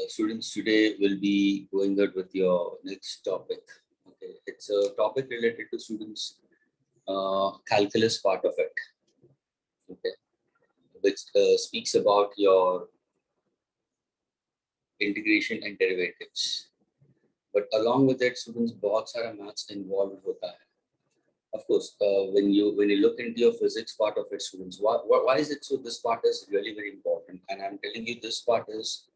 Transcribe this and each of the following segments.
Students, today will be going out with your next topic. Okay, it's a topic related to students' calculus part of it. Okay, which speaks about your integration and derivatives. But along with that, students, बहुत सारा maths involved होता है. Of course, when you look into your physics part of it, students, why is it so? This part is really very important, and I'm telling you, this part is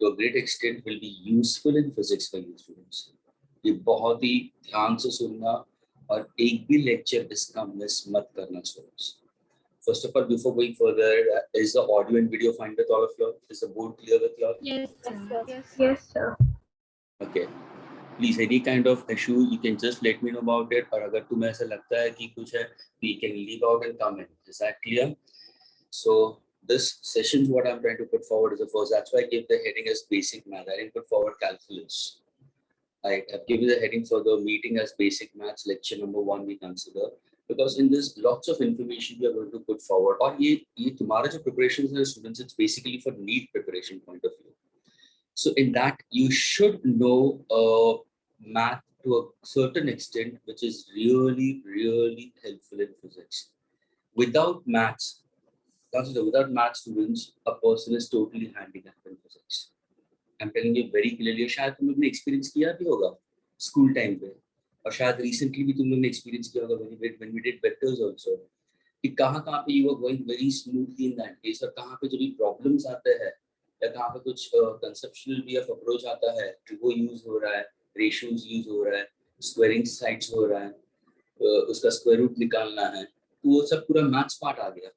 to a great extent will be useful in physics for you students. ये बहुत ही ध्यान से सुनना और एक भी lecture इसका miss मत करना students. First of all, before going further, is the audio and video fine with all of you? Is the board clear with you all? Yes, sir. Yes, sir. Okay. Please, any kind of issue, you can just let me know about it. और अगर तुम्हें ऐसा लगता है कि कुछ है, we can leave out and come in. Is that clear? So this session, what I'm trying to put forward is the first. That's why I gave the heading as basic math. I didn't put forward calculus. I've given the heading for the meeting as basic maths lecture number 1 we consider, because in this lots of information we are going to put forward. और ये तुम्हारा जो preparations है students, it's basically for NEET preparation point of view. So in that you should know math to a certain extent, which is really helpful in physics. Without maths, consider without math students, a person is totally handicapped in physics. I'm telling you very clearly. शायद तुम लोग ने experience किया भी होगा school time पे, और शायद recently भी तुम लोग ने experience किया होगा when we did vectors also, कि कहाँ पे you were going very smoothly in that case, और कहाँ पे जो भी problems आते हैं या कहाँ पे कुछ conceptual way of approach आता है, trigo use हो रहा है, ratios use हो रहा है, squaring sides हो रहा है, उसका square root निकालना है, तो वो सब पूरा maths part आ गया.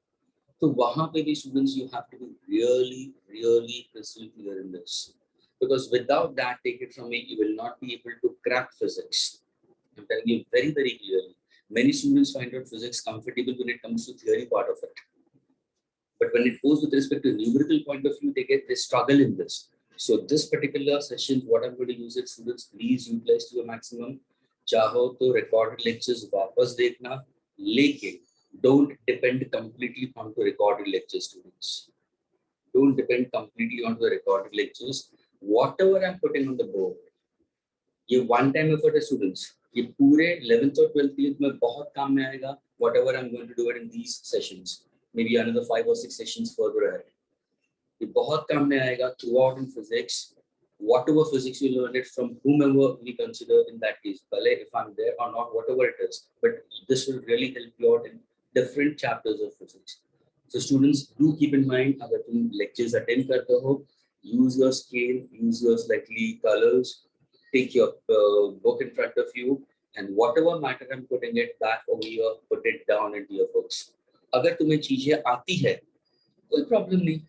तो वहाँ पे भी students you have to be really crystal clear in this. Because without that, take it from me, you will not be able to crack physics. I'm telling you very clearly. Many students find out physics comfortable when it comes to theory part of it. But when it goes with respect to numerical point of view, they struggle in this. So this particular session, what I'm going to use it, students, please utilize to your maximum. चाहो तो recorded lectures वापस देखना, लेकिन don't depend completely on the recorded lectures, students. Don't depend completely on the recorded lectures. Whatever I'm putting on the board, ये one time effort है students. ये पूरे 11th और 12th में बहुत काम में आएगा. Whatever I'm going to do it in these sessions, maybe another 5 or 6 sessions further ahead. ये बहुत काम में आएगा throughout in physics. Whatever physics you learn it from whomever we consider in that case, if I'm there or not, whatever it is. But this will really help you out in different chapters of physics. So students, do keep in mind, अगर तुम lectures attend करते हो, use your scale, use your slightly colors, take your book in front of you, and whatever matter I'm putting it back over here, put it down into your books. अगर तुम्हें चीजें आती है, कोई problem नहीं,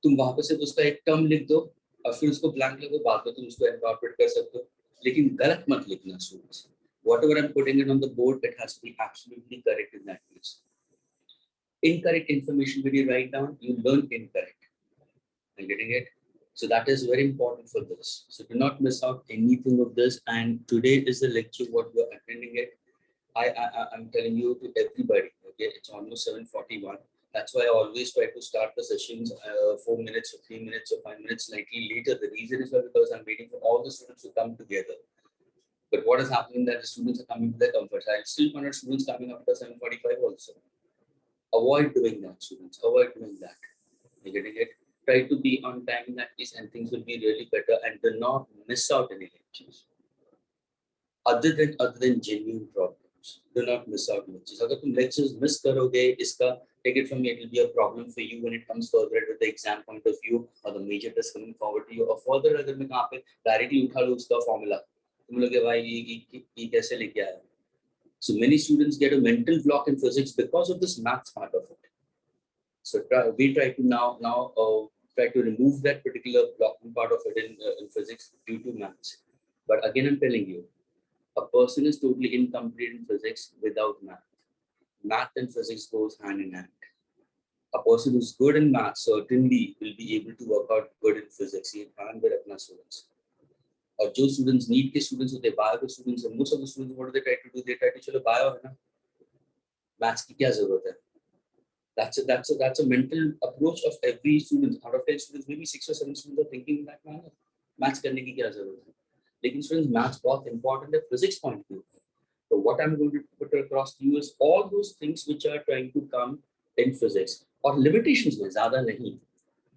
तुम वहां पर सिर्फ उसका एक टर्म लिख दो और फिर उसको ब्लैंक लगो, बाद में तुम उसको इनकॉर्पोरेट कर सकते हो, लेकिन गलत मत लिखना students. Whatever I'm putting it on the board, it has to be absolutely correct in that case. Incorrect information when you write down, you learn incorrect. I'm getting it. So that is very important for this. So do not miss out anything of this. And today is the lecture what we are attending it. I'm telling you to everybody. Okay, it's almost 7:41. That's why I always try to start the sessions 4 minutes or 3 minutes or 5 minutes slightly later. The reason is because I'm waiting for all the students to come together. But what is happening that the students are coming to their comfort. I'll still find students coming after 7:45 also. Avoid doing that, students. Avoid doing that. You're getting it? Try to be on time in that case, and things will be really better. And do not miss out any lectures. Other than genuine problems, do not miss out lectures. अगर तुम lectures miss करोगे, इसका take it from me, it will be a problem for you when it comes further with the exam point of view or the major test coming forward to you. Or further अगर मैं कहाँ पे directly उठा लूँ उसका formula, तुम लोग के भाई ये कैसे लेके आया? So many students get a mental block in physics because of this maths part of it. So we try to now try to remove that particular blocking part of it in physics due to maths. But again, I'm telling you, a person is totally incomplete in physics without math. Math and physics goes hand in hand. A person who's good in math certainly will be able to work out good in physics. He can't be students. और जो students need के students होते हैं, bio के students, most of the students what do they try to do? They try to चलो bio है ना, maths की क्या जरूरत है? That's a mental approach of every student. Out of 10 students, maybe 6 or 7 students are thinking in that manner. Maths करने की क्या जरूरत है? लेकिन students, maths बहुत important है physics point of view. So what I'm going to put across to you is all those things which are trying to come in physics और limitations में ज़्यादा नहीं.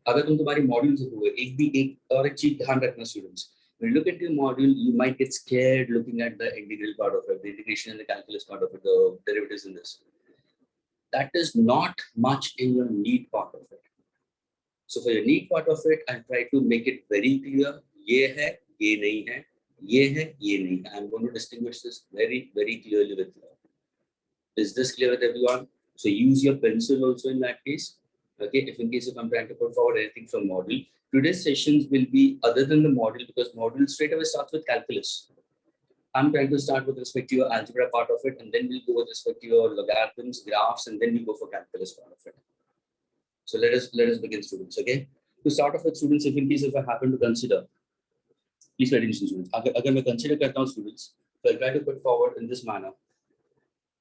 अगर तुम तुम्हारी मॉड्यूल से हुए एक और एक चीज ध्यान रखना students. When you look at your module, you might get scared looking at the integral part of it, the integration and the calculus part of it, the derivatives in this. That is not much in your need part of it. So for your need part of it, I try to make it very clear. ये है, ये नहीं है, ये है, ये नहीं है. I'm going to distinguish this very, very clearly with you. Is this clear with everyone? So use your pencil also in that case. Okay, if in case if I'm trying to put forward anything from module, today's sessions will be other than the module because module straight away starts with calculus. I'm trying to start with respect to your algebra part of it, and then we'll go with respect to your logarithms, graphs, and then we go for calculus part of it. So let us begin, students. Okay. To start off with, students, if in case if I happen to consider, please pay attention, students. अगर मैं consider करता हूँ, students, so I'll try to put forward in this manner.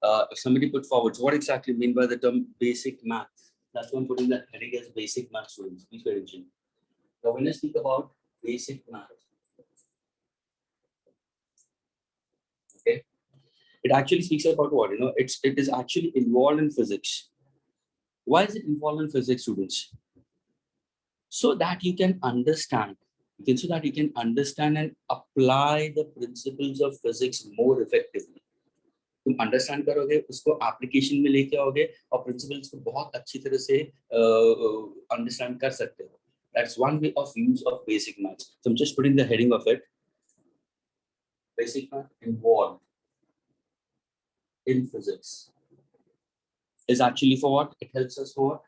If somebody put forward, so what exactly mean by the term basic math? That's why I'm putting that heading as basic math, students. Please pay attention. Now, when I speak about basic math, okay, it actually speaks about what? You know, it is actually involved in physics. Why is it involved in physics, students? So that you can understand, so that you can understand and apply the principles of physics more effectively. तुम understand करोगे, उसको application में लेके आओगे और principles को बहुत अच्छी तरह से अंडरस्टैंड कर सकते हो. That's one way of use of basic maths. So I'm just putting the heading of it. Basic math involved in physics is actually for what? It helps us for what?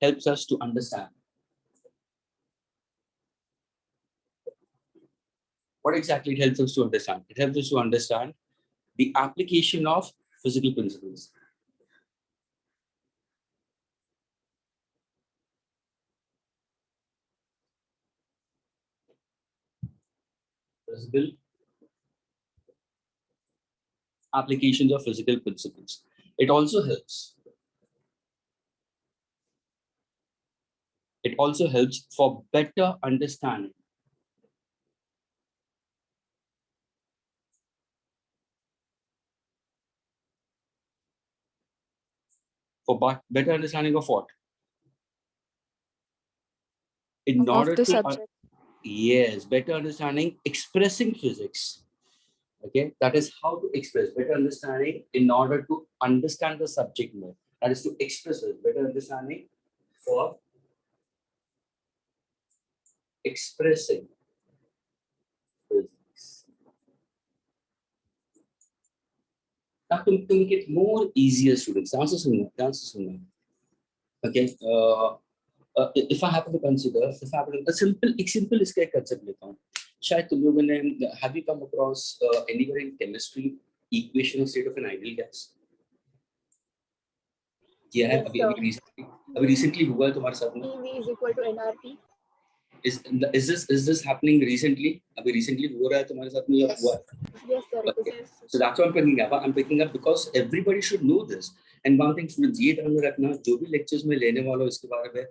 Helps us to understand. What exactly it helps us to understand? It helps us to understand the application of physical principles. Physical applications of physical principles. It also helps. It also helps for better understanding. For better understanding of what? In order of the to subject. Yes, better understanding expressing physics. Okay, that is how to express better understanding in order to understand the subject more. That is to express it. Better understanding for expressing physics. Now to make it more easier, students, answer some. Okay, if I happen to consider, a simple इसका एक concept लेता हूँ. शायद तुम लोगों ने, have you come across anywhere in chemistry equation of state of an ideal gas? किया है? अभी recently हुआ है तुम्हारे साथ में? EV is equal to NRT. Is this happening recently? अभी recently हो रहा है तुम्हारे साथ में या हुआ है? Yes, sir. Okay. So that's what I'm picking up because everybody should know this. And one thing students, ये ध्यान में रखना, जो भी lectures में लेने वाला हूँ इसके बारे में,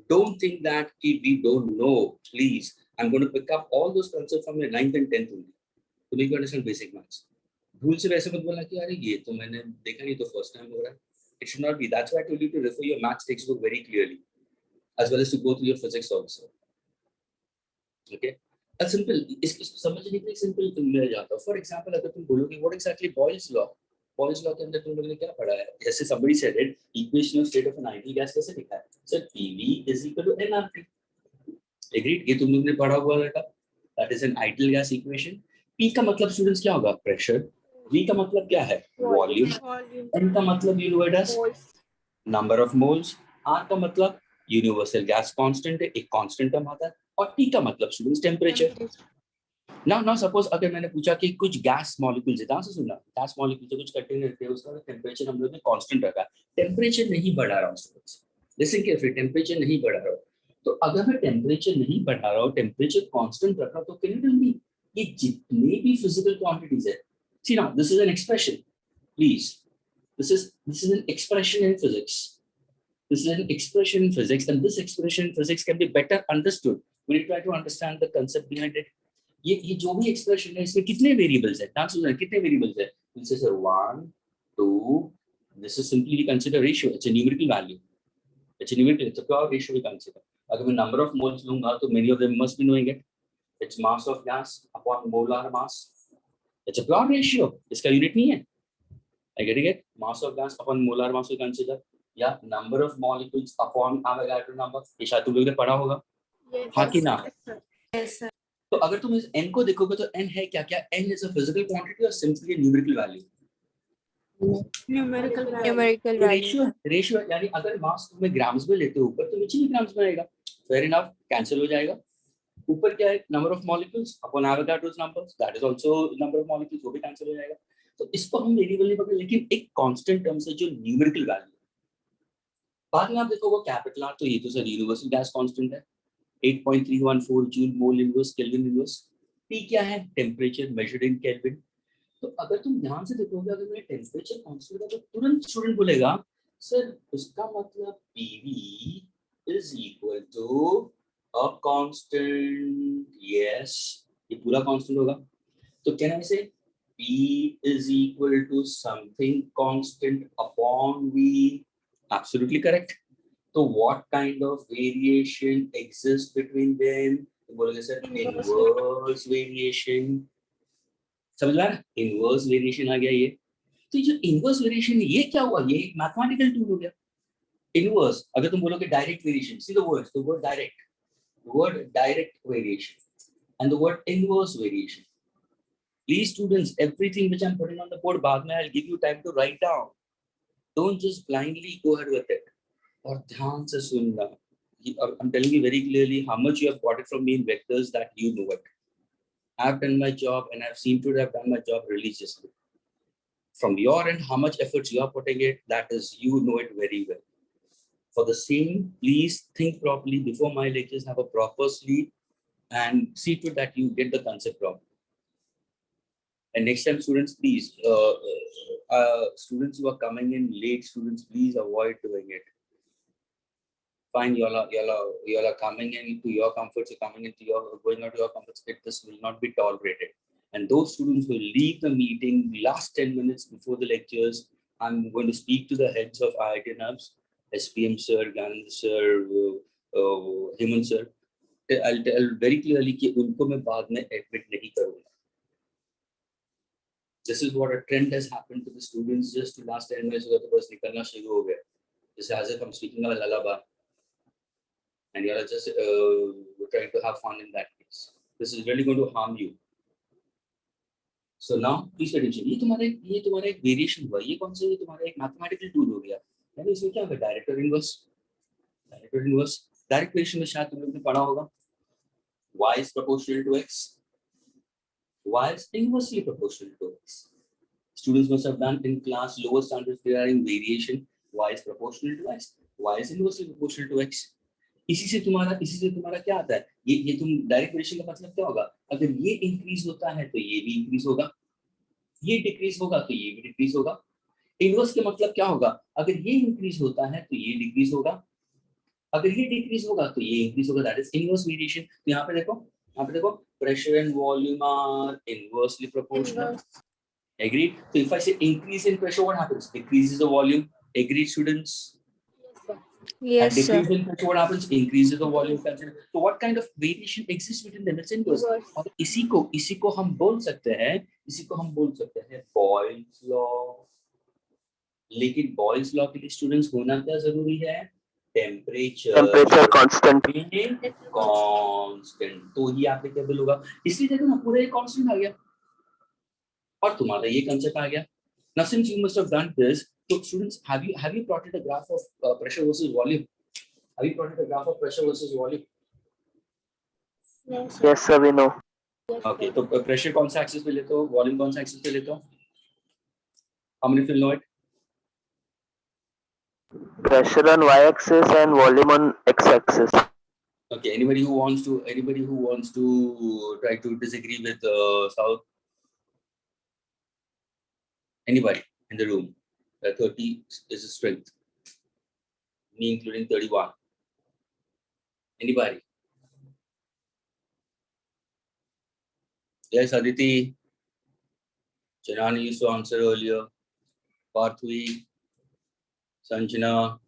don't think that we don't know. Please, I'm going to pick up all those concepts from your 9th and 10th only to make you understand basic maths. भूल से वैसे मत बोलना कि अरे ये तो मैंने देखा नहीं तो first time हो रहा है. It should not be. That's why I told you to refer your maths textbook very clearly, as well as to go through your physics also. Okay. A simple, समझने के लिए simple मिल जाता है. For example, अगर तुम बोलोगे what exactly Boyle's law? Boyle's law के अंदर तुम लोगों ने क्या पढ़ा है? जैसे somebody said it, equation of state of an ideal gas कैसे लिखा है? So PV is equal to nRT. Agreed? ये तुम लोगों ने पढ़ा हुआ है. That is an ideal gas equation. P का मतलब students क्या होगा? Pressure. V का मतलब क्या है? Volume. N का मतलब you know it as number of moles. R का मतलब universal gas constant है, एक constant term आता है. और T का मतलब students temperature. Now suppose अगर मैंने पूछा कि कुछ gas molecules है, ध्यान से सुनना, gas molecules कुछ कंटेनर रहते हैं, उसका temperature हम लोग ने constant रखा, temperature नहीं बढ़ा रहा हूँ students. Listen carefully, temperature नहीं बढ़ा रहा हूँ. तो अगर मैं temperature नहीं बढ़ा रहा हूँ, temperature constant रख रहा हूँ, तो can you tell me ये जितने भी physical quantities है? See now, this is an expression. Please This is an expression in physics. This is an expression in physics, and this expression in physics can be better understood when you try to understand the concept behind it. ये जो भी expression है, इसमें कितने variables है? Answer है कितने variables है? This is a 1, 2. This is simply consider ratio. It's a numerical value. It's a numerical. It's a pure ratio we consider. अगर मैं number of moles लूँगा, तो many of them must be knowing it. It's mass of gas upon molar mass. It's a pure ratio. इसका unit नहीं है. I getting it? Mass of gas upon molar mass we consider. या number of molecules upon Avogadro number. ये शायद तुम लोगों ने पढ़ा होगा. हाँ कि ना? Yes, sir. तो अगर तुम इस n को देखोगे तो n है क्या? क्या n is a physical quantity or simply a numerical value? Numerical value. Numerical value. Ratio यानी अगर मास तुम्हें ग्राम्स में लेते हो ऊपर तो नीचे भी ग्राम्स में आएगा. फेयर इनफ, कैंसिल हो जाएगा. ऊपर क्या है? Number of molecules upon Avogadro's number, that is also number of molecules, वो भी कैंसिल हो जाएगा. तो इसको हम वेरिएबल नहीं पकड़े, लेकिन एक कांस्टेंट टर्म से जो न्यूमेरिकल वैल्यू. बाद में आप देखोगे कैपिटल आर, तो ये तो सर यूनिवर्सल गैस कांस्टेंट है 8.314 joule mole inverse kelvin inverse. P क्या है? Temperature measured in kelvin. तो अगर तुम ध्यान से देखोगे, अगर मैं टेंपरेचर कांस्टेंट है तो तुरंत स्टूडेंट बोलेगा सर उसका मतलब PV is equal to a constant. Yes, ये पूरा कांस्टेंट होगा. तो कैन आई से P is equal to something constant upon V? Absolutely correct. So what kind of variation exists between them? बोलोगे सर inverse variation. समझ रहा है? Inverse variation आ गया ये. तो ये जो inverse variation है, ये क्या हुआ? ये एक mathematical tool हो गया. Inverse, अगर तुम बोलोगे direct variation, see the word direct, the word direct variation and the word inverse variation. Please students, everything which I'm putting on the board, बाद में I'll give you time to write down. Don't just blindly go ahead with it. और ध्यान से सुनना. I'm telling you very clearly how much you have got it from me in vectors, that you know it. I've done my job and I've seen to it, I've done my job religiously. From your end, how much efforts you are putting it, that is, you know it very well. For the same, please think properly before my lectures, have a proper sleep and see to it that you get the concept properly. And next time, students, please, students who are coming in late, students, please avoid doing it. Fine, y'all are coming into your comforts, going out to your comforts. This will not be tolerated. And those students who leave the meeting last 10 minutes before the lectures, I'm going to speak to the heads of IIT NABS, SPM sir, Ganand sir, Hemant sir. I'll tell very clearly कि उनको मैं बाद में admit नहीं करूँगा. This is what a trend has happened to the students just to last 10 minutes ago. तो बस निकलना शुरू हो गया. Just as if I'm speaking a lullaby, and you're just trying to have fun in that case. This is really going to harm you. So now, please pay attention. ये तुम्हारा एक variation हुआ. ये कौन सा? ये तुम्हारा एक mathematical tool हो गया. यानी इसमें क्या होगा? Direct or inverse. Direct or inverse. Direct variation में शायद तुम लोगों ने पढ़ा होगा. Y is proportional to X. Y is inversely proportional to X. Students must have done in class lower standards regarding variation. Y is proportional to X. Y is inversely proportional to X. इसी से तुम्हारा क्या आता है? ये तुम direct variation का मतलब क्या होगा? अगर ये इंक्रीज होता है तो ये भी इंक्रीज होगा, ये डिक्रीज होगा तो ये भी डिक्रीज होगा. इनवर्स के मतलब क्या होगा? अगर ये इंक्रीज होता है तो ये डिक्रीज होगा, अगर ये डिक्रीज होगा तो ये इंक्रीज होगा. That is inverse variation. तो यहाँ पे देखो pressure and volume are inversely proportional. Agreed? So if I say increase in pressure, what happens? Decreases the volume. Agreed, students? Yes, and decrease sir. in pressure, what happens? Increases the volume. So what kind of variation exists within them? It's inverse. और इसी को हम बोल सकते हैं Boyle's law. लेकिन Boyle's law के लिए students होना क्या जरूरी है? Temperature constant. तो ही एप्लीकेबल होगा. इसलिए देखो ना, पूरा एक कांस्टेंट आ गया और तुम्हारा ये कंसेप्ट आ गया. Now since you must have done this, so students, have you plotted a graph of pressure versus volume? Have you plotted a graph of pressure versus volume? Yes, sir, we know. Okay, तो pressure कौन सा axis पे लेते हो, volume कौन सा axis पे लेते हो? How many of you know it? Pressure on y-axis and volume on x-axis. Okay, anybody who wants to try to disagree with South? Anybody in the room? where 30 is a strength, me including 31. Anybody? Yes, Aditi. Janani used to answer earlier. Parthui, Sanjana,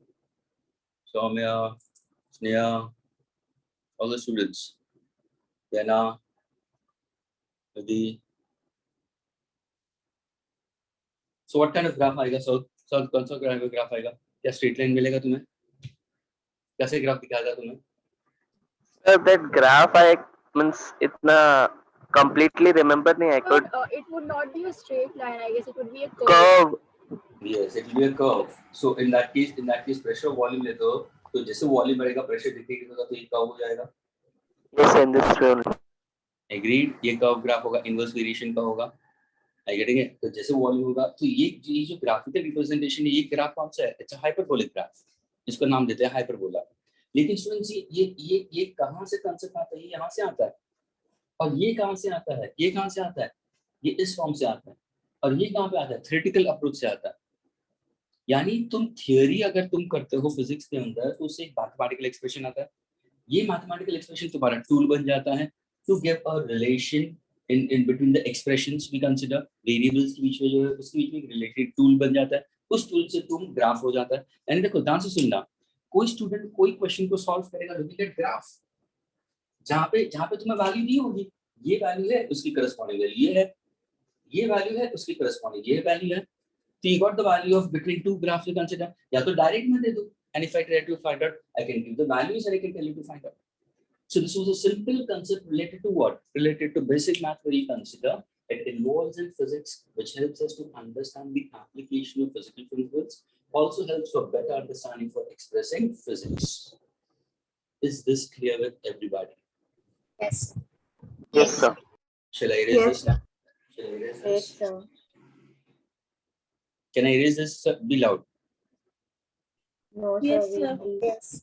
Soumya, Sneha, all the students. Dana, Adi. So what kind of graph आएगा? South कौन सा graph आएगा? क्या straight line मिलेगा तुम्हें? कैसे graph दिखाएगा तुम्हें? Sir, that graph I means itna completely remember nahi. I could It would not be a straight line. I guess it would be a curve. curve. Yes, it will be a curve. So in that case, pressure volume लेते हो, तो जैसे volume बढ़ेगा, pressure decrease होगा, तो ये curve हो जाएगा. Yes, in this way only. Agreed. ये curve graph होगा, inverse variation का होगा. I getting it? तो जैसे volume होगा, तो ये जो graphical representation है, ये graph कौन सा है? It's a hyperbolic graph. इसको नाम देते हैं hyperbola. लेकिन स्टूडेंट्स ये कहाँ से कंसेप्ट आता है? ये यहाँ से आता है. और ये कहाँ से आता है? ये कहाँ से आता है? ये इस फॉर्म से आता है. और ये कहाँ पे आता है? थ्योरेटिकल अप्रोच से आता है. यानी तुम थियोरी अगर तुम करते हो फिजिक्स के अंदर, तो उससे एक मैथमेटिकल एक्सप्रेशन आता है. ये मैथमेटिकल एक्सप्रेशन तुम्हारा टूल बन जाता है to give a relation in between the expressions we consider variables के बीच में जो है उसके बीच में एक रिलेटेड टूल बन जाता है. उस टूल से तुम ग्राफ हो जाता है. यानी देखो ध्यान से सुनना, कोई स्टूडेंट कोई क्वेश्चन को सॉल्व करेगा लुकिंग एट ग्राफ, जहाँ पे तुम्हें वैल्यू दी होगी, ये वैल्यू है उसकी करस्पॉन्डिंग वैल्यू ये है, ये वैल्यू है उसकी करस्पॉन्डिंग ये वैल्यू है. So you got the value of between two graphs to consider. या तो डायरेक्ट में दे दो, and if I try to find out, I can give the values and I can tell you to find out. So this was a simple concept related to what? Related to basic math where you consider it involves in physics, which helps us to understand the application of physical principles, also helps for better understanding for expressing physics. Is this clear with everybody? Yes. Yes, sir. Shall I erase Yes, this? Shall I erase this? Yes, sir. Can I erase this? Be loud. No, sir. Yes, sir. Yes.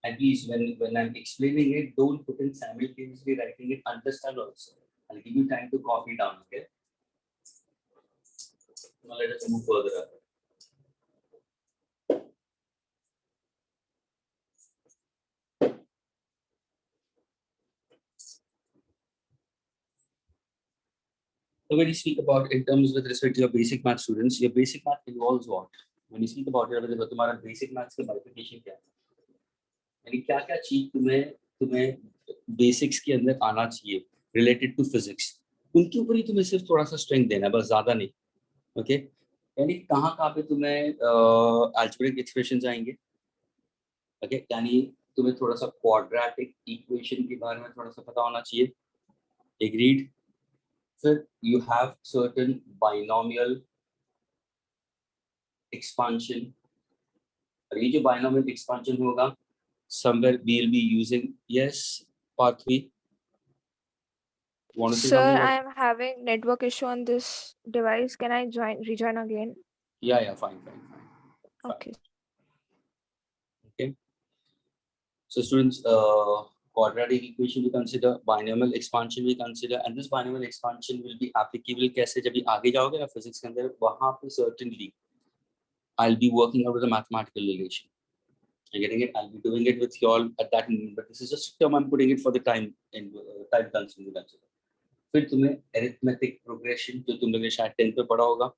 At least when I'm explaining it, don't put in simultaneously writing it, understand also. I'll give you time to copy down, okay? Now let us move further. So when you speak about in terms with respect to your basic math students, your basic math involves what? When you speak about it, तुम्हारा basic maths का bifurcation क्या है? यानी क्या-क्या चीज तुम्हें basics के अंदर आना चाहिए related to physics, उनके ऊपर ही तुम्हें सिर्फ थोड़ा सा स्ट्रेंथ देना है, बस ज्यादा नहीं. ओके, यानी कहाँ पे तुम्हें algebraic expressions आएंगे. ओके, यानी तुम्हें थोड़ा सा quadratic equation के बारे में थोड़ा सा पता होना चाहिए. Agreed. So you have certain binomial expansion. और ये जो binomial expansion होगा, somewhere we'll be using. Yes, Parthui. Want to say Sir, something? I am having network issue on this device. Can I rejoin again? Yeah, fine. Okay. Okay. So students, quadratic equation we consider, binomial expansion we consider, and this binomial expansion will be applicable कैसे जब भी आगे जाओगे ना physics के अंदर, वहाँ पे certainly I'll be working out with a mathematical relation. You're getting it? I'll be doing it with you all at that moment, but this is just a term I'm putting it for the time in time consuming to consider. फिर तुम्हें arithmetic progression जो तुम लोगों ने शायद 10th पे पढ़ा होगा,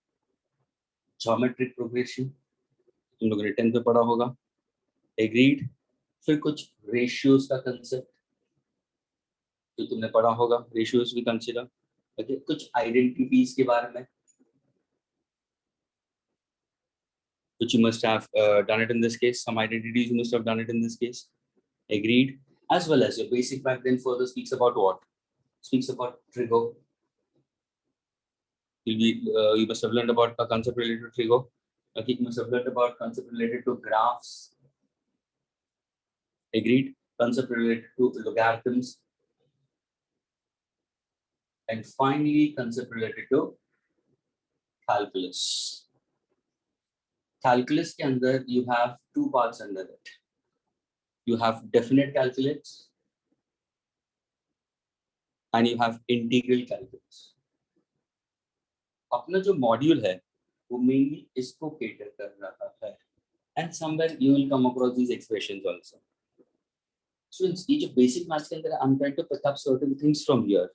geometric progression तुम लोगों ने 10th पे पढ़ा होगा. Agreed. फिर कुछ ratios का concept जो तुमने पढ़ा होगा, ratios we consider. Okay, कुछ identities के बारे में, which you must have done it in this case. Some identities you must have done it in this case. Agreed. As well as your basic math then further speaks about what? Speaks about trigo. You must have learned about a concept related to trigo. Okay, you must have learned about concept related to graphs. Agreed. Concept related to logarithms. And finally, concept related to calculus. Calculus के अंदर you have two parts under it. You have definite calculus and you have integral calculus. अपना जो module है वो mainly इसको cater कर रहा है, and somewhere you will come across these expressions also. Students, ये जो basic maths के अंदर I'm trying to pick up certain things from here.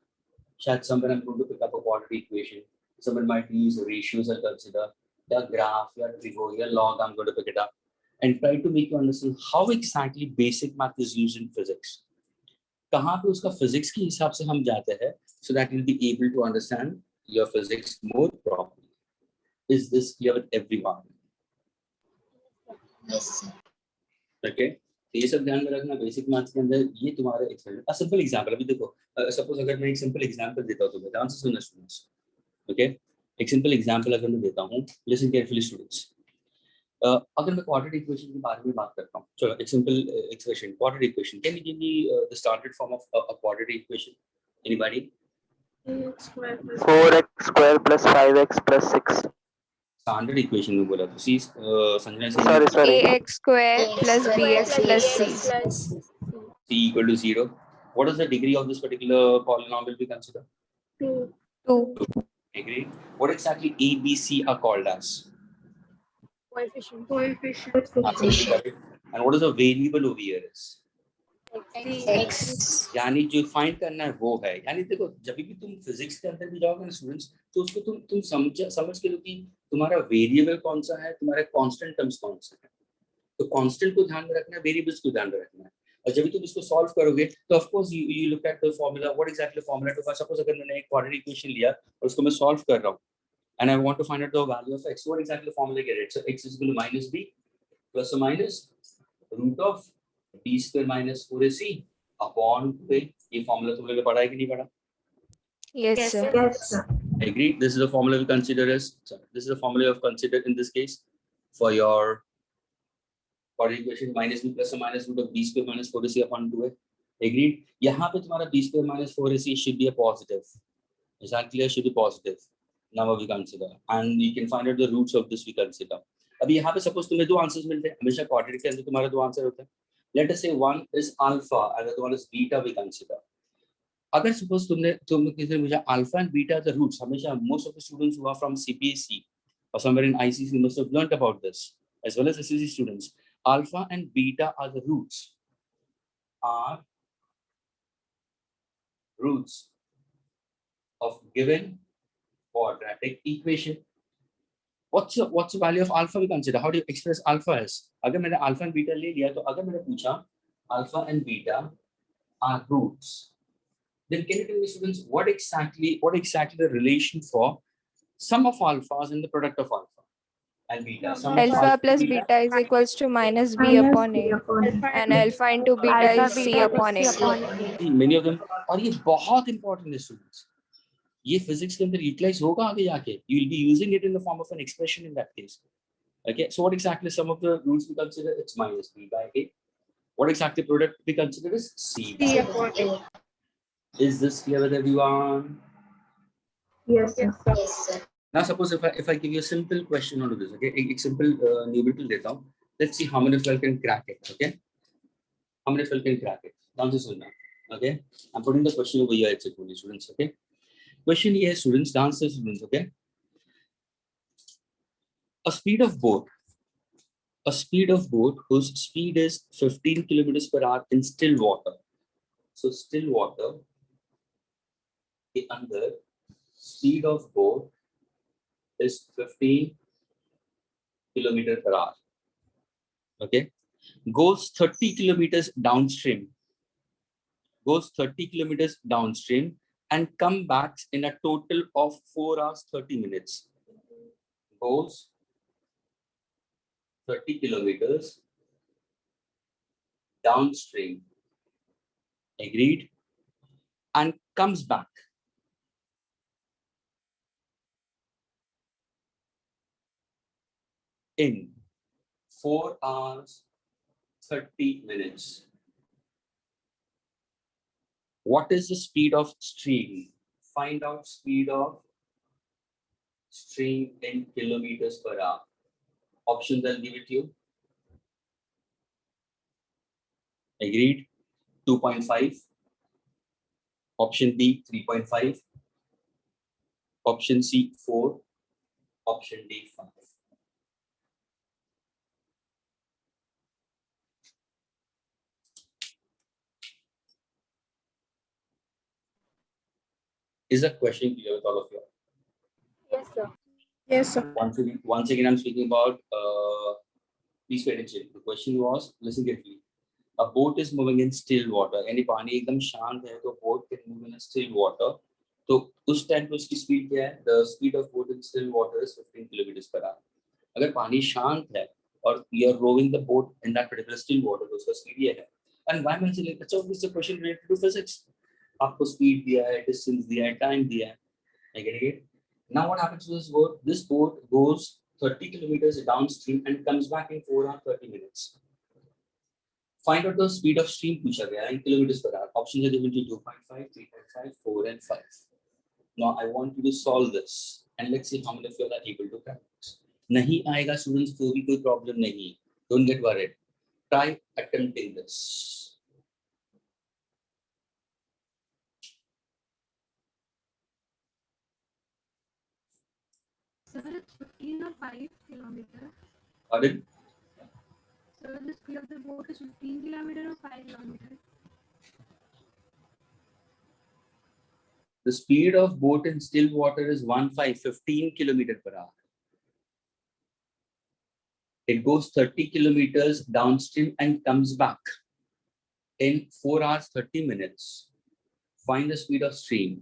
शायद somewhere I'm going to pick up a quadratic equation. Somewhere might use ratios or consider the graph, your figure, your log. I'm going to pick it up and try to make you understand how exactly basic math is used in physics. कहाँ पे उसका physics के हिसाब से हम जाते हैं, so that you'll be able to understand your physics more properly. Is this clear with everyone? Yes, sir. Okay. तो ये सब ध्यान में रखना बेसिक मैथ्स के अंदर. ये तुम्हारे एक्सपेरिमेंट सिंपल एग्जांपल. अभी देखो सपोज अगर मैं एक सिंपल एग्जांपल देता हूं तुम्हें, ध्यान से सुनना स्टूडेंट्स. ओके, एक सिंपल एग्जांपल अगर मैं देता हूं, लिसन केयरफुली स्टूडेंट्स. अगर मैं क्वाड्रेटिक इक्वेशन के बारे में बात करता हूं, चलो एक simple expression quadratic equation. Can you give me the standard form of a quadratic equation? Anybody? 4x square plus 5x plus 6. Standard equation में बोला तो सी संजना से Sorry. ax square plus bx plus c plus c equal to 0. What is the degree of this particular polynomial we consider? 2. 2 Agree. What exactly a, b, c are called as? Coefficient. Absolutely correct. And what is the variable over here is? X. यानी जो find करना है वो है. यानी देखो जब भी तुम फिजिक्स के अंदर भी जाओगे ना स्टूडेंट्स, तो उसको तुम समझ के लो कि तुम्हारा वेरिएबल कौन सा है, तुम्हारे कांस्टेंट टर्म्स कौन से हैं. तो कांस्टेंट को ध्यान में रखना है, वेरिएबल्स को ध्यान में रखना है. और जब भी तुम इसको सॉल्व करोगे तो of course you look at the formula. What exactly formula to find. Suppose अगर मैंने एक क्वाड्रेटिक इक्वेशन लिया और उसको मैं सॉल्व कर रहा हूं and I want to find out the value of x. What exactly formula get it? So x is equal to minus b plus or minus root of b square minus 4ac upon 2a. ये formula तुम लोगों ने पढ़ा है कि नहीं पढ़ा? yes sir Agreed. This is the formula we consider as. This is the formula of considered in this case for your quadratic equation minus b plus or minus root of b square minus 4ac upon 2a. Agreed. यहाँ पे तुम्हारा b square minus 4ac should be a positive. Is that clear? Should be positive. Number we consider, and you can find out the roots of this we consider. अभी यहाँ पे suppose तुम्हें दो answers मिलते हैं. हमेशा quadratic के अंदर तुम्हारे दो आंसर होते हैं. Let us say one is alpha and the other one is beta we consider. अगर suppose तुम किसी मुझे alpha and beta the roots, हमेशा most of the students who are from CBSE or somewhere in ICC must have learnt about this, as well as SSC students. Alpha and beta are the roots. Are roots of given quadratic equation. What's the value of alpha we consider? How do you express alpha as? अगर मैंने alpha and beta ले लिया, तो अगर मैंने पूछा alpha and beta are roots, then can you tell me students what exactly the relation for sum of alphas and the product of alpha and beta? Sum of alpha plus beta is equals to minus b upon a and alpha into beta is c upon a. Many of them. और ये बहुत important है students. ये physics के अंदर utilize होगा आगे जाके. You will be using it in the form of an expression in that case. Okay. So what exactly some of the roots we consider? It's minus b by a. What exactly product we consider is c upon a. Is this clear with everyone? Yes, sir. Now suppose if I give you a simple question onto this, okay, एक simple numerical देता हूँ. Let's see how many of you can crack it. Okay. How many of you can crack it? ध्यान से सुनना. Okay. I'm putting the question over here. It's only students. Okay. Question here, students. ध्यान से students. Okay. A speed of boat whose speed is 15 kilometers per hour in still water. So still water के अंदर speed of boat is 15 kilometers per hour. Okay. Goes 30 kilometers downstream. And come back in a total of 4 hours 30 minutes. Goes 30 kilometers downstream. Agreed. And comes back in 4 hours 30 minutes. What is the speed of stream? Find out speed of stream in kilometers per hour. Options I'll give it to you. Agreed. 2.5, Option B 3.5. Option C 4. Option D 5. Is that question clear with all of you? Yes, sir. Yes, sir. Once again, I'm speaking about, please pay attention. The question was, listen carefully. A boat is moving in still water. यानी पानी एकदम शांत है तो boat can move in a still water. तो उस time पे उसकी स्पीड क्या है? The speed of boat in still water is 15 kilometers per hour. अगर पानी शांत है और you are rowing the boat in that particular still water, तो उसका स्पीड ये है. And why am I saying that's obviously a question related to physics. आपको स्पीड दिया है, डिस्टेंस दिया है, टाइम दिया है. I get it. Now what happens to this boat? This boat goes 30 kilometers downstream and comes back in 4 hours 30 minutes. Find out the speed of stream पूछा गया है in kilometers per hour. Options are given to 2.5, 3.5, 4 and 5. Now I want you to solve this and let's see how many of you are able to crack this. नहीं आएगा students तो भी कोई problem नहीं. Don't get worried. Try attempting this. Sir, it's 15 or 5 kilometers. Pardon? So the speed of the boat is 15 kilometers or 5 kilometers? The speed of boat in still water is 15 kilometers per hour. It goes 30 kilometers downstream and comes back in 4 hours 30 minutes. Find the speed of stream.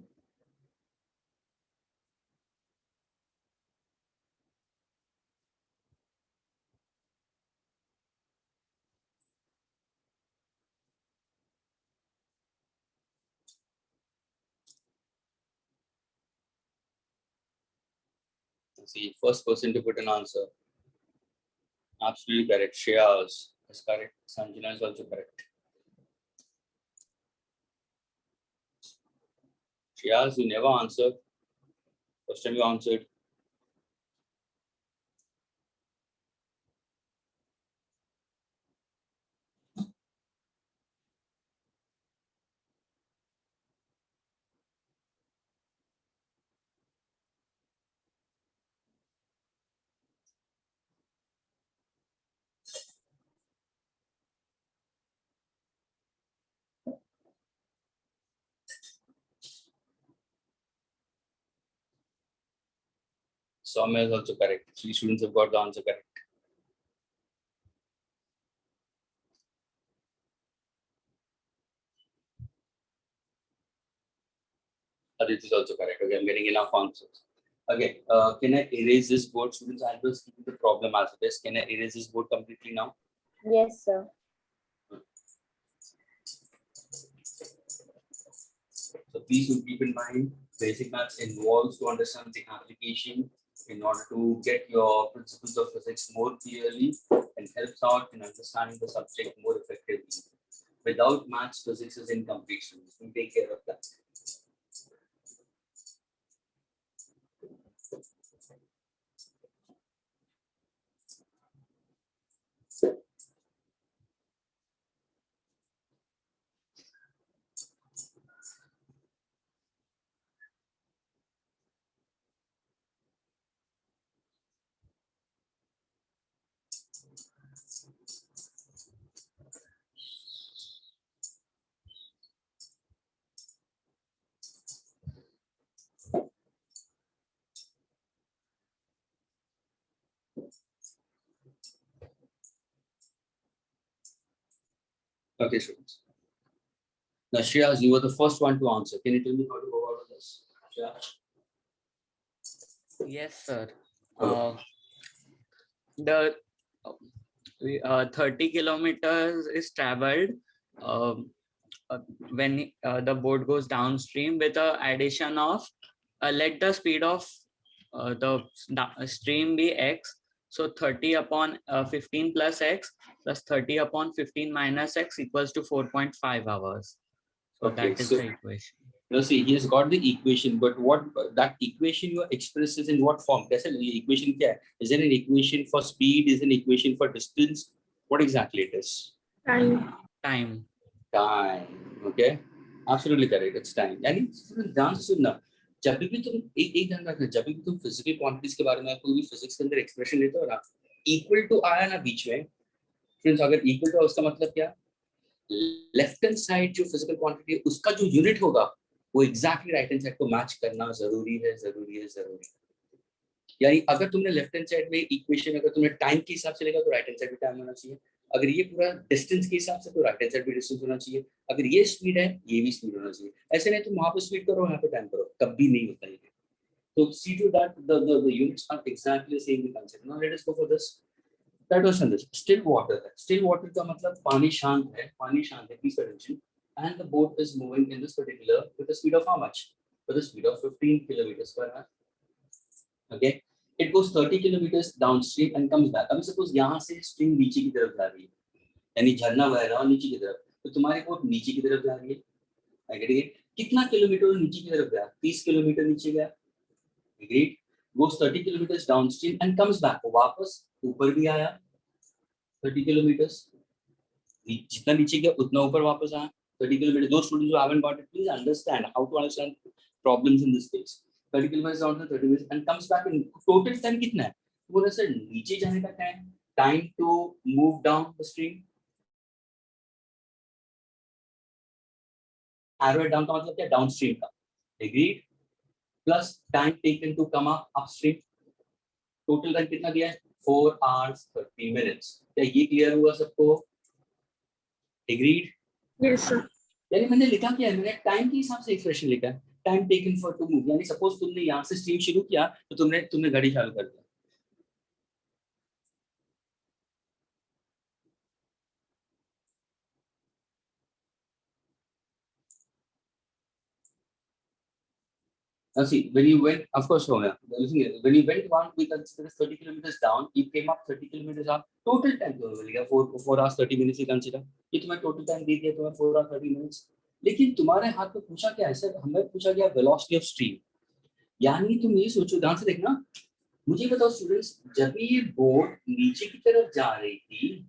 See, first person to put an answer. Absolutely correct. Shreyas is correct. Sanjana is also correct. Shreyas, you never answered. First time you answered. Soumya is also correct. 3 students have got the answer correct. Adit is also correct. Okay, I'm getting enough answers. Okay, can I erase this board, students? I'll just keep the problem as it is. Can I erase this board completely now? Yes, sir. So please do keep in mind, basic maths involves to understand the application in order to get your principles of physics more clearly and helps out in understanding the subject more effectively. Without maths, physics is incomplete. Students, we take care of that. Okay, students. Now, Shreyas, you were the first one to answer. Can you tell me how to go about this? Shreyas? Yes, sir. Okay. The 30 kilometers is traveled when the boat goes downstream with a addition of let the speed of the stream be x. So 30 upon 15 plus x plus 30 upon 15 minus x equals to 4.5 hours. So Okay, that is so- the equation. Now see, he has got the equation, but what that equation you express is in what form? कैसे ये equation क्या है? Is it an equation for speed? Is it an equation for distance? What exactly it is? Time. Time. Time. Okay. Absolutely correct. It's time. यानी ध्यान से सुनना, जब भी तुम एक ध्यान रखना, जब भी तुम फिजिकल क्वांटिटीज के बारे में कोई भी फिजिक्स के अंदर एक्सप्रेशन लेते हो ना, इक्वल टू आया ना बीच में, फ्रेंड्स अगर इक्वल टू उसका मतलब क्या, लेफ्ट हैंड साइड जो फिजिकल क्वांटिटी है उसका जो यूनिट होगा वो एग्जैक्टली राइट हैंड साइड को मैच करना जरूरी है, जरूरी है, जरूरी। यानी अगर तुमने लेफ्ट हैंड साइड में इक्वेशन अगर तुमने टाइम के हिसाब से लेगा तो राइट हैंड साइड भी टाइम होना चाहिए, अगर ये पूरा डिस्टेंस के हिसाब से तो राइट हैंड साइड भी डिस्टेंस होना चाहिए, अगर ये स्पीड है ये भी स्पीड होना चाहिए। ऐसे नहीं तुम वहां पे स्पीड करो यहाँ पे टाइम करो, कभी नहीं होता ये। तो see to that the units are exactly the same in concept. Now let us go for this. That was on this still water. Still water का मतलब पानी शांत है, पानी शांत है, please pay attention. And the boat is moving in this particular with the speed of how much? With the speed of 15 kilometers per hour. Okay. It goes 30 kilometers downstream and comes back. अभी suppose यहाँ से stream नीचे की तरफ जा रही है, यानी झरना बह रहा है नीचे की तरफ, तो तुम्हारी बोट नीचे की तरफ जा रही है। Agreed? कितना किलोमीटर नीचे की तरफ गया? 30 किलोमीटर नीचे गया। Agreed? Goes 30 kilometers downstream and comes back. वापस ऊपर भी आया 30 kilometers. जितना नीचे गया उतना ऊपर वापस आया 30 kilometers. Those students who haven't got it, please understand how to understand problems in this space. 30 kilometers down to 30 minutes and comes back in total time कितना है? बोला सर नीचे जाने का time to move down the stream. Arrow down का मतलब क्या? Downstream का. Agreed? Plus time taken to come up upstream. Total time कितना दिया है? 4 hours 30 minutes. क्या ये क्लियर हुआ सबको? Agreed? Yes, sir. यानी मैंने लिखा क्या है? मैंने टाइम के हिसाब से एक्सप्रेशन लिखा है। Time taken for to move, यानी सपोज तुमने यहाँ से स्ट्रीम शुरू किया तो तुमने घड़ी चालू कर दिया। Now see, when you went, of course, when you went one, we consider 30 kilometers down, you came up 30 kilometers up, total time तो मिल गया 4 hours 30 minutes ही consider, ये तुम्हें total time दे दिया तुम्हें 4 hours 30 minutes, लेकिन तुम्हारे हाथ में पूछा क्या है सर? हमें पूछा गया velocity of stream, यानी तुम ये सोचो, ध्यान से देखना, मुझे बताओ स्टूडेंट्स, जब ये बोट नीचे की तरफ जा रही थी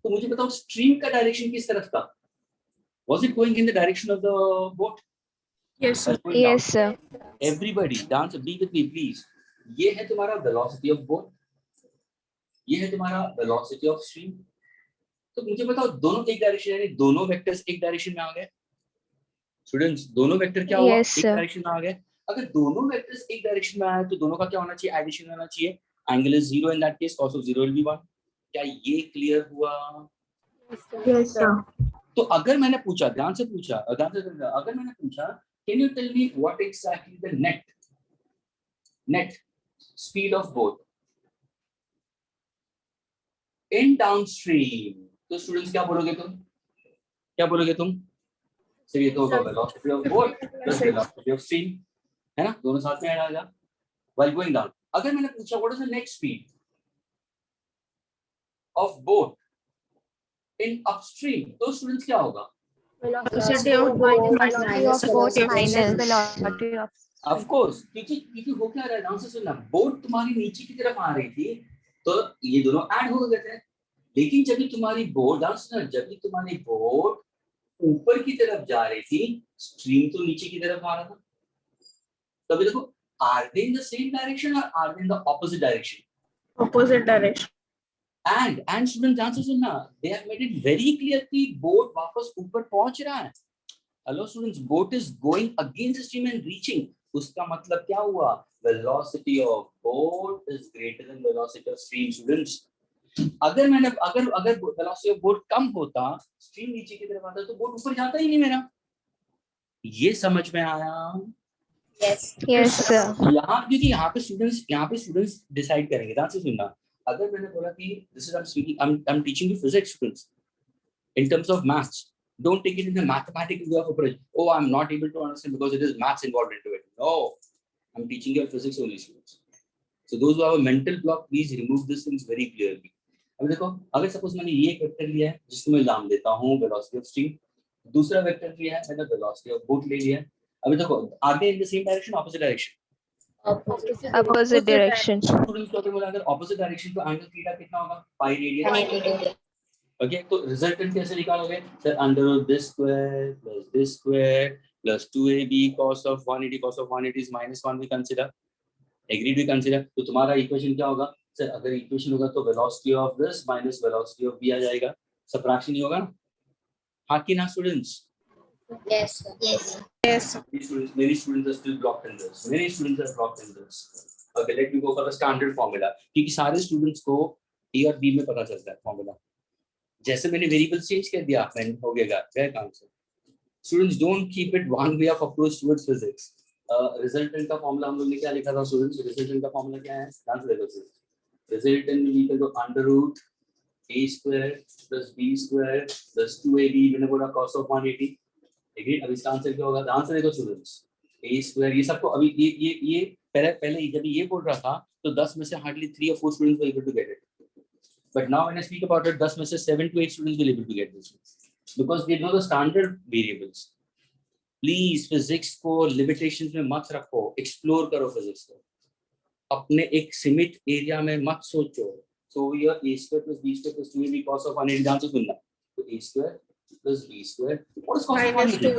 तो मुझे बताओ स्ट्रीम का डायरेक्शन किस तरफ था? Was it going in the direction of the boat? Yes, sir. Yes, sir. Everybody, dance, be with me, please. ये है तुम्हारा velocity of boat, ये है तुम्हारा velocity of stream. तो मुझे बताओ दोनों एक डायरेक्शन, यानी दोनों वेक्टर्स एक डायरेक्शन में आ गए। स्टूडेंट्स, दोनों वेक्टर क्या हुआ? Yes, एक sir. डायरेक्शन में आ गए। अगर दोनों वेक्टर्स एक डायरेक्शन में आए तो दोनों का क्या होना चाहिए? एडिशन होना चाहिए। Angle is 0 in that case, cos of 0 will be 1. क्या ये क्लियर हुआ? Yes, sir. तो अगर मैंने पूछा, ध्यान से पूछा, अगर मैंने पूछा, can you tell me what exactly the net speed of boat in downstream? तो स्टूडेंट्स क्या बोलोगे तुम? क्या बोलोगे तुम? सर ये तो होगा velocity of boat plus velocity of stream, है ना? दोनों साथ में ऐड आ जाएगा while going down. अगर मैंने पूछा what is the net speed of boat in upstream, तो स्टूडेंट्स क्या होगा? Velocity of boat minus velocity of Of course, क्योंकि हो क्या रहा है? ध्यान से सुनना, बोट तुम्हारी नीचे की तरफ आ रही थी तो ये दोनों ऐड हो गए थे, लेकिन जब भी तुम्हारी बोट, ध्यान से सुनना, जब भी तुम्हारी बोट ऊपर की तरफ जा रही थी, स्ट्रीम तो नीचे की तरफ आ रहा था। तभी देखो, are they in the same direction or are they in the opposite direction? opposite direction. And students, ध्यान से सुनना, they have made it very clear कि बोट वापस ऊपर पहुंच रहा है। Hello students, boat is going against the stream and reaching. उसका मतलब क्या हुआ? Velocity of boat is greater than velocity of stream, students. अगर velocity of boat कम होता, stream नीचे की तरफ आता, तो बोट ऊपर जाता ही नहीं मेरा। ये समझ में आया? Yes, sir. क्योंकि यहाँ पे स्टूडेंट्स डिसाइड करेंगे। ध्यान से सुनना, अगर मैंने बोला कि this is I'm teaching you physics, students, in terms of maths. Don't take it in the mathematical way of approach. Oh, I'm not able to understand because it is maths involved into it. No, I'm teaching you physics only, students. So those who have a mental block, please remove these things very clearly. अब देखो, अगर suppose मैंने ये एक vector लिया है जिसको मैं नाम देता हूँ velocity of stream, दूसरा वेक्टर लिया है मैंने velocity of boat ले लिया है। अभी देखो, आगे in the same direction, opposite direction. Opposite direction. Students को अगर opposite direction तो angle theta कितना होगा? Pi radian. ओके तो रिजल्टेंट कैसे निकालोगे sir under root this square plus 2ab cos of 180 cos of 180 is -1 we consider agreed we consider तो तुम्हारा इक्वेशन क्या होगा सर अगर इक्वेशन होगा तो velocity of this minus velocity of b आ जाएगा सबट्रैक्शन ही होगा ना हाँ कि ना students Yes, sir. Yes. many students are still blocked in this many students are blocked in this okay let me go for the standard formula क्योंकि सारे students को a और b में पता चलता है formula जैसे मैंने वेरिएबल्स चेंज कर दिया मैंने हो गया गया काम से students don't keep it one way of approach towards physics resultant का फॉर्मूला हम लोग ने क्या लिखा था स्टूडेंट्स रिजल्टेंट का फॉर्मूला क्या है ध्यान से देखो resultant equal to under root a square plus b square plus 2ab मैंने बोला cos of 180 एग्री अब इसका आंसर क्या होगा ध्यान से देखो स्टूडेंट्स a स्क्वायर ये सबको अभी ये पहले जब ये बोल रहा था तो 10 में से hardly 3 or 4 students were able to get it but now when I speak about it 10 में से 7 to 8 students will able to get this because they know the standard variables please physics को limitations में मत रखो explore करो physics को अपने एक सीमित एरिया में मत सोचो so your a square plus b square plus 2ab cos of 180 ध्यान से सुनना तो a square plus b square what is cos of 180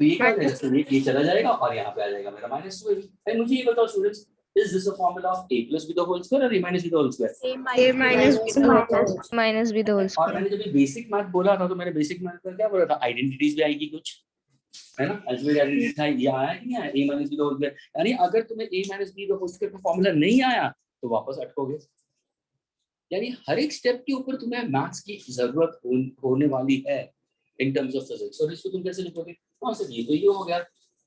तो ये क्या जाएगा ये चला जाएगा और यहाँ पे आ जाएगा मेरा -2ab एंड मुझे ये बताओ students is this a formula of a plus b the whole square or a minus b the whole square A minus B. minus b the whole और square. मैंने जब बेसिक मैथ बोला था तो मैंने बेसिक मैथ का क्या बोला था आइडेंटिटीज भी आएगी कुछ है ना अल्जेब्रिक आइडेंटिटी था ये आया कि नहीं आया a minus b the whole square यानी अगर तुम्हें a minus b the whole square का फॉर्मूला नहीं आया तो वापस अटकोगे यानी हर एक स्टेप के ऊपर तुम्हें मैथ्स की जरूरत होने वाली है इन टर्म्स ऑफ फिजिक्स और इसको तुम कैसे लिखोगे हां सर ये तो ये हो गया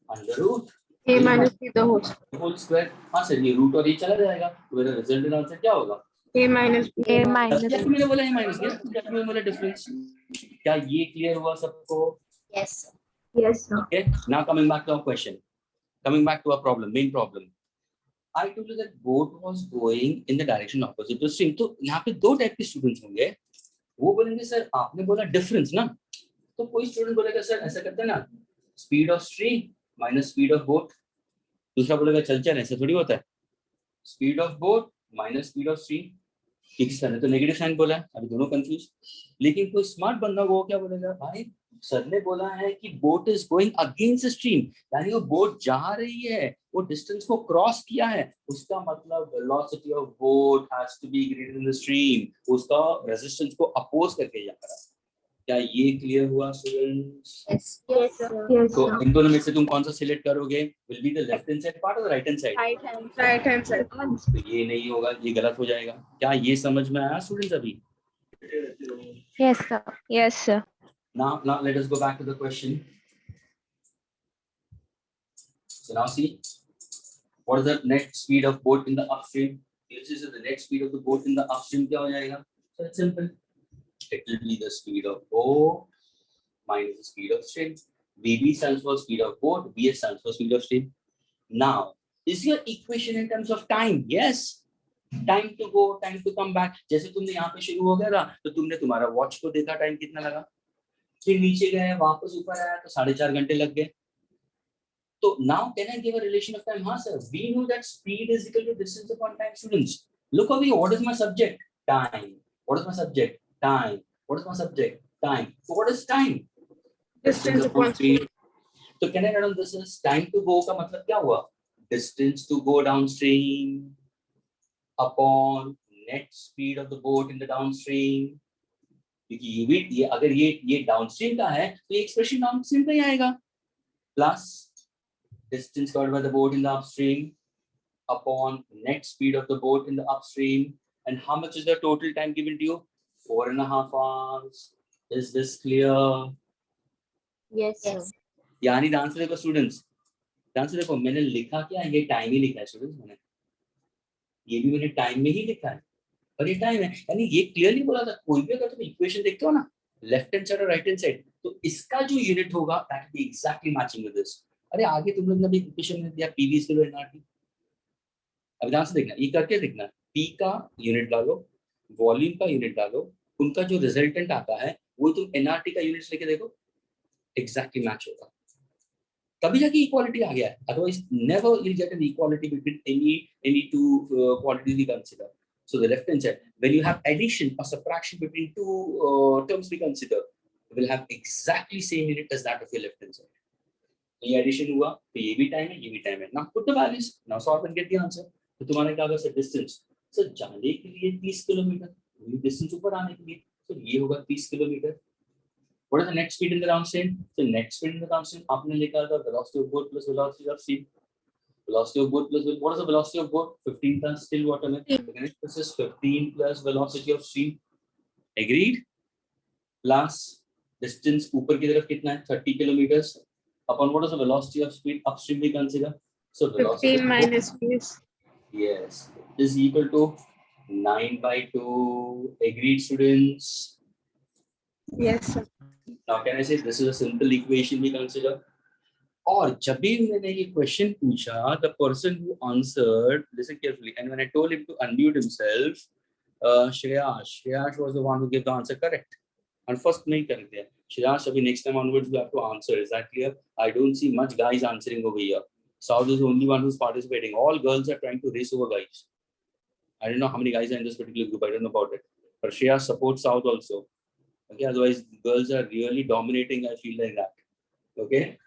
under root A minus B the whole. Whole square हां सर ये रूट और ये चला जाएगा तो मेरा रिजल्टेंट आंसर क्या होगा A minus B. a minus जैसे मैंने बोला है माइनस क्या मैंने बोला डिफरेंस क्या ये क्लियर हुआ सबको Yes, sir. Yes, sir. okay now coming back to our question coming back to our problem main problem I told you that boat was going in the direction opposite to stream तो यहाँ पे दो type के students होंगे वो बोलेंगे sir आपने बोला डिफरेंस ना तो कोई स्टूडेंट बोलेगा सर ऐसा करते हैं ना speed of stream minus speed of boat दूसरा बोलेगा चल चल ऐसे थोड़ी होता है speed of boat minus speed of stream किसी सर ने तो नेगेटिव साइन बोला है अभी दोनों कंफ्यूज लेकिन कोई स्मार्ट बंदा वो क्या बोलेगा भाई सर ने बोला है कि boat is going against stream यानी वो बोट जा रही है वो डिस्टेंस को क्रॉस किया है उसका मतलब velocity of boat has to be greater than the stream उसका रेजिस्टेंस को अपोज करके जा रहा है क्या ये क्लियर हुआ students Yes. Yes, sir. Yes, तो sir. इन दोनों में से तुम कौन सा सिलेक्ट करोगे will be the left hand side part और right hand side Right hand side. तो ये नहीं होगा ये गलत हो जाएगा क्या ये समझ में आया स्टूडेंट्स अभी yes sir. Yes sir. now let us go back to the question so now see what is the net speed of boat in the upstream this is the net speed of the boat in the upstream क्या हो जाएगा so it's simple it will be the speed of boat minus the speed of stream VB stands for speed of boat BS stands for speed of stream now is your equation in terms of time yes time to go time to come back जैसे तुमने यहाँ पे शुरू हो गया था तो तुमने तुम्हारा वॉच को देखा टाइम कितना लगा फिर नीचे गए वापस ऊपर आया तो 4.5 घंटे लग गए तो now can I give a relation of time हाँ sir we know that speed is equal to distance upon time students look over here what is my subject time what is my subject time what is my subject time so what is time Distance upon speed so can I write on this is time to go का मतलब क्या हुआ distance to go downstream upon net speed of the boat in the downstream क्योंकि ये भी ये अगर ये डाउनस्ट्रीम का है तो ये एक्सप्रेशन डाउनस्ट्रीम का ही आएगा plus distance covered by the boat in the upstream upon net speed of the boat in the upstream and how much is the total time given to you 4.5 hours is this clear Yes, sir. यानी ध्यान से देखो students ध्यान से देखो मैंने लिखा क्या ये टाइम ही लिखा है स्टूडेंट्स मैंने ये भी मैंने टाइम में ही लिखा है और ये टाइम है यानी ये क्लियरली बोला था कोई भी अगर तुम इक्वेशन देखते हो ना लेफ्ट हैंड साइड और राइट हैंड साइड तो इसका जो यूनिट होगा that will be exactly matching with this अरे आगे तुम लोग ने भी इक्वेशन में दिया PV is equal to NRT अब ध्यान से देखना ये करके देखना पी का यूनिट डालो वॉल्यूम का यूनिट डालो उनका जो रिजल्टेंट आता है वो तुम एनआरटी का यूनिट लेके देखो एग्जैक्टली मैच होगा तभी जाके इक्वालिटी आ गया है otherwise never you get an equality between any two quantities we consider So the left hand side, when you have addition or subtraction between two terms we consider, it will have exactly same unit as that of your left hand side. ये addition हुआ तो ये भी time है ये भी time है. Now put the values. Now solve and get the answer. तो तुम्हारा क्या होगा? Distance. So जाने के लिए 30 किलोमीटर. Distance ऊपर आने के लिए तो ये होगा 30 kilometre. What is the net speed in the downstream? So net speed in the downstream आपने लिखा था velocity of boat plus velocity of stream. Velocity of boat plus what is the velocity of boat? 15 tons still water में. This is 15 plus velocity of stream. Agreed? Plus distance ऊपर की तरफ कितना है? 30 kilometers. Upon what is the velocity of speed upstream we consider? So velocity 15 minus 6. yes is equal to 9/2. Agreed, students? Yes, sir. Now can I say this is a simple equation we consider? और जब भी मैंने ये question पूछा, the person who answered, listen carefully, and when I told him to unmute himself, Shreyash was the one who gave the answer correct. And first नहीं कर दिया. Shreyash, अभी next time onwards you have to answer. Is that clear? I don't see much guys answering over here. South is the only one who's participating. All girls are trying to race over guys. I don't know how many guys are in this particular group. I don't know about it. But Shreyash supports South also. Okay, otherwise girls are really dominating. I feel like that. Okay.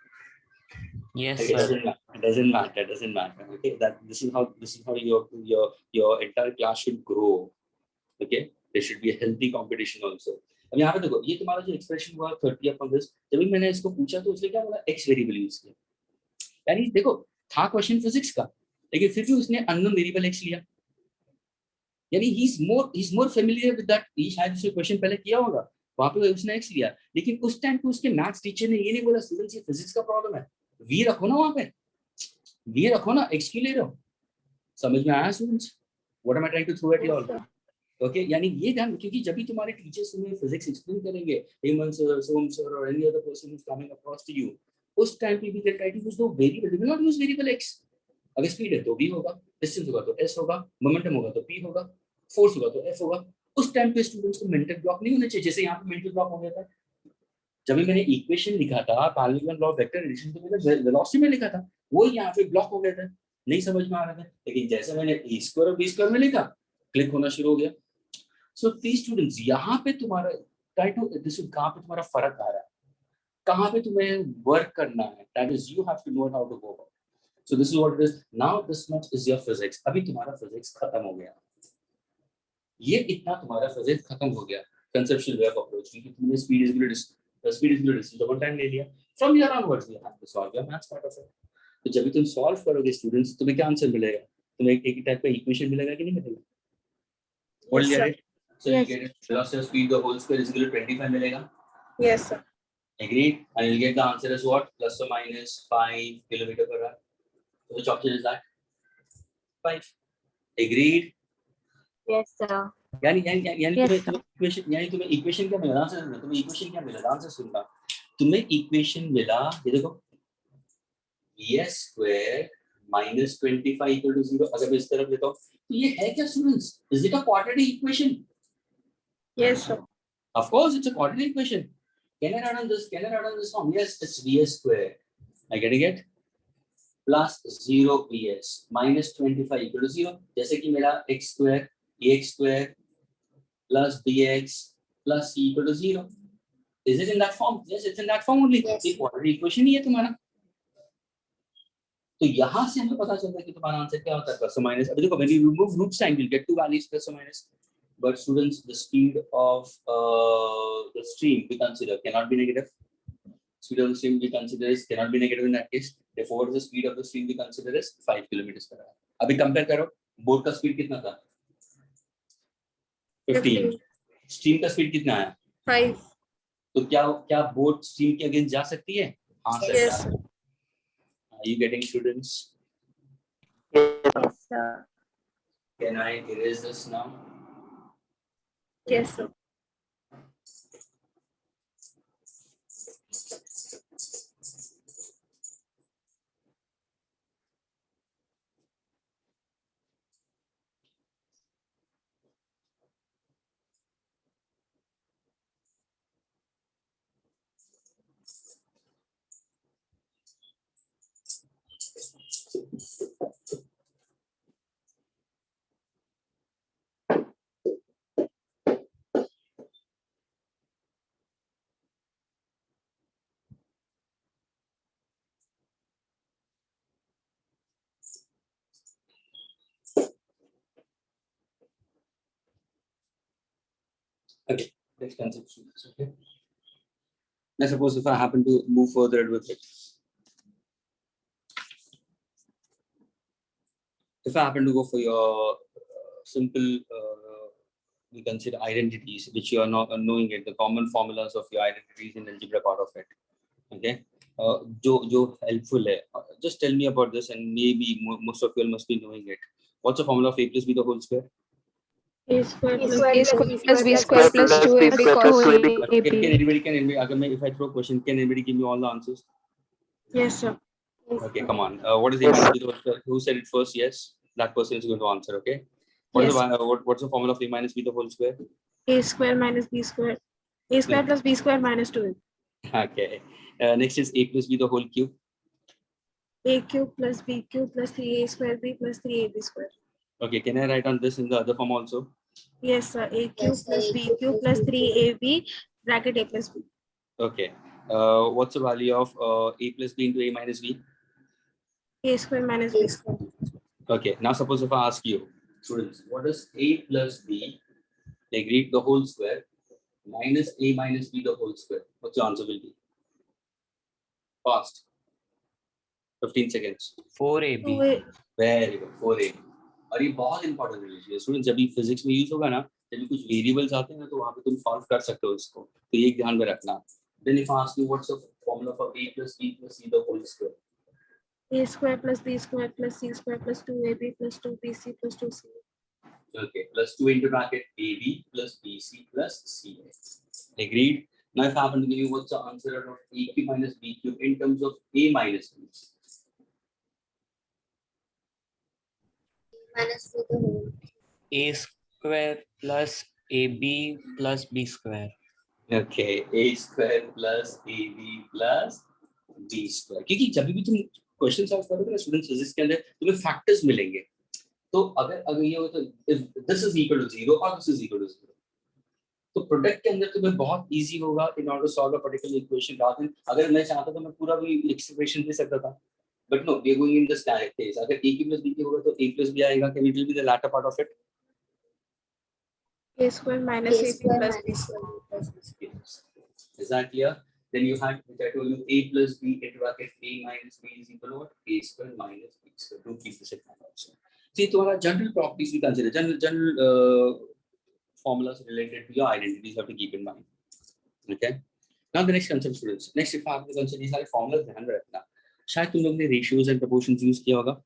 Yes, It sir. doesn't matter. Okay, this is how your entire class should grow. Okay, there should be a healthy competition also. अब यहाँ पे देखो ये तुम्हारा जो expression हुआ 30 upon this, जब भी मैंने इसको पूछा तो उसने क्या बोला? x वेरिएबल यूज किया. यानी देखो था क्वेश्चन फिजिक्स का, लेकिन फिर भी उसने अननोन वेरिएबल x लिया. यानी he is more familiar with that. ये शायद उसने क्वेश्चन पहले किया होगा, वहाँ पे उसने x लिया, लेकिन उस टाइम पे उसके मैथ्स टीचर ने ये नहीं बोला स्टूडेंट्स ये फिजिक्स का प्रॉब्लम है, v रखो ना वहाँ पे, v रखो ना, x क्यों ले रहे हो? समझ में आया students? What am I trying to throw at you all? Okay, यानी ये ध्यान, क्योंकि जब भी तुम्हारे टीचर्स तुम्हें फिजिक्स एक्सप्लेन करेंगे, हेमंत सर, सोम सर और any other person who's coming across to you, उस टाइम पे भी they try to use the variable, they will not use variable x. अगर स्पीड है तो v होगा, डिस्टेंस होगा तो s होगा, मोमेंटम होगा तो p होगा, फोर्स होगा तो f होगा. उस टाइम पे स्टूडेंट्स को मेंटल ब्लॉक नहीं होना चाहिए, जैसे यहाँ पे मेंटल ब्लॉक हो गया था जब भी मैंने इक्वेशन लिखा था, parallel law of vector addition तो मैंने वेलोसिटी में लिखा था, वो यहाँ पे ब्लॉक हो गया था, नहीं समझ में आ रहा था. लेकिन जैसे मैंने a स्क्वायर और b स्क्वायर में लिखा, क्लिक होना शुरू हो गया. सो प्लीज स्टूडेंट्स, यहाँ पे तुम्हारा ट्राई टू दिस कहाँ पे तुम्हारा फर्क आ रहा है, कहाँ पे तुम्हें वर्क करना है, that is you have to know how to go about. So this is what it is. Now this much is your physics. अभी तुम्हारा फिजिक्स खत्म हो गया, ये इतना तुम्हारा फिजिक्स खत्म हो गया. कंसेप्चुअल वे ऑफ अप्रोच, क्योंकि तुमने speed is equal to distance double time ले लिया. From here onwards you have to solve your maths part of it. तो जब भी तुम सॉल्व करोगे स्टूडेंट्स, तुम्हें क्या आंसर मिलेगा? तुम्हें एक ही टाइप का इक्वेशन मिलेगा कि नहीं मिलेगा? What will you get? So you get velocity of speed the whole square is equal to 25 मिलेगा. Yes, sir. Agreed? And you'll get the answer as what? Plus or minus 5 kilometer per hour. So which option is that? 5. Agreed? Yes, sir. यानी तुम्हें equation क्या मिला? Answer तुम्हें equation क्या मिला? Answer सुनना. तुम्हें इक्वेशन मिला, ये देखो, s square minus 25 equal to 0. अगर मैं इस तरफ लेता हूँ तो ये है क्या students? Is it a quadratic equation? Yes, sir. Of course, it's a quadratic equation. Can I write on this? Can I write on this form? Yes, it's vs square. I getting it? Plus 0 vs minus 25 equal to 0. जैसे कि मेरा x square, ax square plus bx plus c equal to 0. Is it in that form? Yes, it's in that form only. ये quadratic equation ही है तुम्हारा. तो यहाँ से हमें पता चलता है कि तुम्हारा आंसर क्या होता है, प्लस और माइनस. अभी देखो, when you remove root sign, you'll get two values, plus or minus. But students, the speed of the stream we consider cannot be negative. Speed of the stream we consider is cannot be negative in that case. Therefore, the speed of the stream we consider is 5 kilometers per hour. अभी compare करो, boat का speed कितना था? 15. Stream का speed कितना है? 5. तो क्या बोट स्ट्रीम के अगेंस्ट जा सकती है? हाँ sir. Yes, sir. Are you getting, students? Yes, sir. Can I erase this now? Yes, sir. next concept students. Okay. Now suppose if I happen to move further with it. If I happen to go for your simple, we consider identities, which you are not knowing it, the common formulas of your identities in algebra part of it. Okay. जो helpful है. Just tell me about this, and maybe most of you all must be knowing it. What's the formula of a plus b the whole square? A square A plus square A square plus b square plus 2ab cos Can if I throw a question, can anybody give me all the answers? Yes, sir. Okay, come on. What is a minus b the whole square? Who said it first? Yes, that person is going to answer. Okay. What's the formula of a minus b the whole square? A square minus b square. A square plus b square minus 2. Okay. Next is a plus b the whole cube. A cube plus b cube plus 3a square b plus 3ab square. Okay, can I write on this in the other form also? Yes, sir. A cube plus b cube plus 3ab bracket a plus b. Okay. What's the value of a plus b into a minus b? A square minus b square. Okay. Now suppose if I ask you, students, what is a plus b, agreed, the whole square, minus a minus b the whole square? What's your answer will be? Fast. 15 seconds. 4ab. 2a. Very good. 4a. और ये बहुत important relation है student. जब भी physics में use होगा ना, जब भी कुछ वेरिएबल्स आते हैं ना, तो वहां पे तुम सॉल्व कर सकते हो इसको. तो ये ध्यान में रखना. Then if I ask you what's the formula for a plus b plus c the whole square? A square plus b square plus c square plus 2ab plus 2bc plus 2c. Okay, plus 2 into bracket ab plus bc plus ca. Agreed. Now if I happen to give you what's the answer of a cube minus b cube in terms of a minus b? Minus b the whole. A square plus ab plus b square. Okay, a square plus ab plus b square. क्योंकि जब भी तुम question solve करोगे ना students, physics के अंदर तुम्हें factors मिलेंगे. तो अगर ये हो तो if this is equal to 0 or this is equal to 0, तो प्रोडक्ट के अंदर तुम्हें बहुत इजी होगा in order to solve a particular equation. rather than अगर मैं चाहता तो मैं पूरा भी एक्सप्रेशन दे सकता था, but no, we are going in this direct case. अगर a की plus b की होगा तो a plus b आएगा. Can it will be the latter part of it? A square minus ab plus b square. Yes. Is that clear? Then you had, which I told you, a plus b into bracket a minus b is equal to what? A square minus b square. Do keep this in mind also. See, तुम्हारा general properties we consider, general formulas related to your identities you have to keep in mind. Okay. Now the next concept, students. Next, if आप consider these सारे formulas ध्यान में रखना. शायद तुम लोग ने ratios and proportions use किया होगा.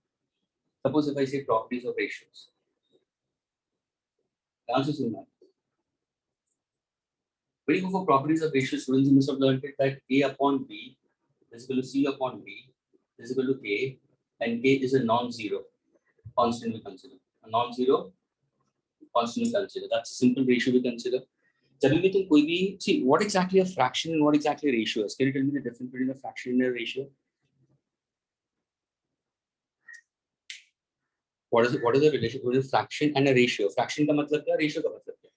Suppose if I say properties of ratios. ध्यान से सुनना. When you go for properties of ratios, students must have learned it that a upon b is equal to c upon d is equal to k, and k is a non-zero constant we consider. A non-zero constant we consider. That's a simple ratio we consider. जब भी तुम कोई भी see what exactly a fraction and what exactly a ratio is. Can you tell me the difference between a fraction and a ratio? What is it? What is the relation between a fraction and a ratio? Fraction का मतलब क्या? Ratio का मतलब क्या?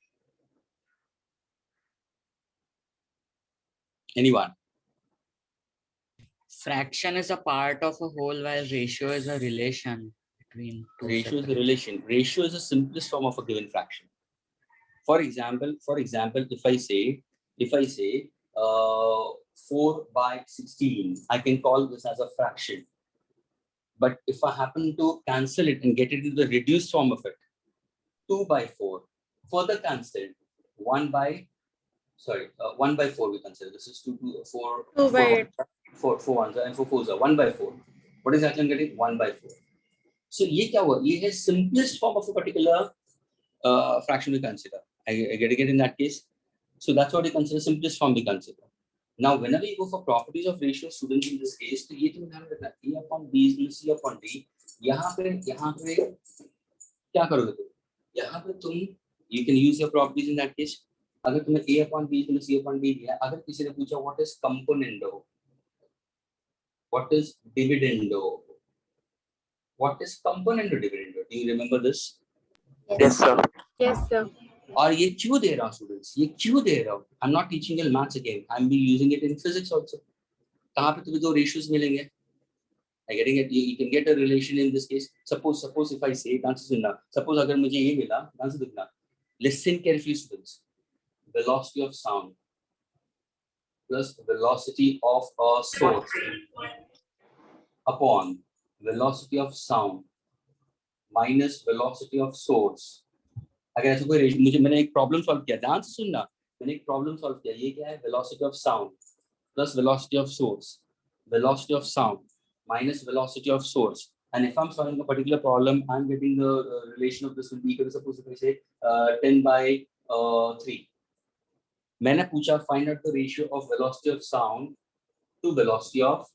Anyone? Fraction is a part of a whole, while ratio is a relation between two. Ratio is separate- a relation. Ratio is the simplest form of a given fraction. For example, if I say 4 by 16, I can call this as a fraction. But if I happen to cancel it and get it into the reduced form of it, 2 by 4, further cancelled, 1 by 4 we consider. This is 2 to 4. 2 by 8. 4 ones and 4 fours are 1 by 4. What is that I'm getting? 1 by 4. So ये क्या हुआ? ये है simplest form of a particular fraction we consider. I getting it in that case. So that's what we consider simplest form we consider. Now, whenever you go for properties of ratio, students in this case, तो ये तुम ध्यान रखना, a upon b is equal to c upon d. यहाँ पे क्या करोगे तुम? यहाँ पे तुम you can use your properties in that case. अगर तुम्हें a upon b is equal to c upon d दिया, अगर किसी ने पूछा what is componendo, what is dividendo, what is componendo dividendo? Do you remember this? Yes, sir. Yes, sir. और ये क्यों दे रहा हूँ स्टूडेंट्स? ये क्यों दे रहा हूँ? I'm not teaching you maths again. I'm be using it in physics also. कहाँ पे तुम्हें दो ratios मिलेंगे? I getting it? You can get a relation in this case. Suppose if I say, ध्यान से सुनना. Suppose अगर मुझे ये मिला, ध्यान से देखना. Listen carefully, students. velocity of sound plus velocity of a source upon velocity of sound minus velocity of source. अगर ऐसा कोई मुझे मैंने एक प्रॉब्लम सॉल्व किया, ध्यान से सुनना, मैंने एक प्रॉब्लम सॉल्व किया, ये क्या है, velocity of sound plus velocity of source, velocity of sound minus velocity of source. And if I'm solving a particular problem, I'm getting the relation of this will be equal to, suppose if I say 10 by 3. मैंने पूछा find out the ratio of velocity of sound to velocity of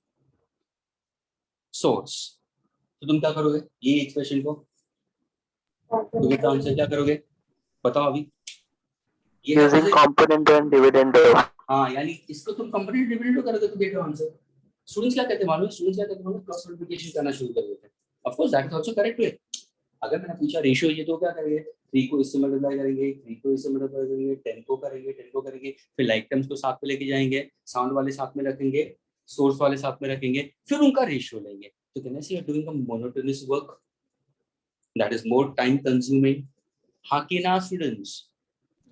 source. तो तुम क्या करोगे, ये expression को तुम इसका आंसर क्या करोगे बताओ अभी, ये है using component and dividend. हाँ, यानी इसको तुम कंपोनेंट डिविडेंड करोगे तो गेट आंसर. स्टूडेंट्स क्या कहते हैं मालूम है, स्टूडेंट्स क्या कहते हैं, क्रॉस मल्टीप्लिकेशन करना शुरू कर देते हैं. Of course that is also correct way. अगर मैंने पूछा रेशियो ये तो क्या करेंगे, 3 को इससे मल्टीप्लाई करेंगे, 3 को इससे मल्टीप्लाई करेंगे, 10 को करेंगे, 10 को करेंगे, फिर लाइक टर्म्स को साथ में लेके जाएंगे, साउंड वाले साथ में रखेंगे, सोर्स वाले साथ में रखेंगे, फिर उनका रेशियो लेंगे. तो can I say you are doing a monotonous work that is more time consuming. हाँ कि ना students?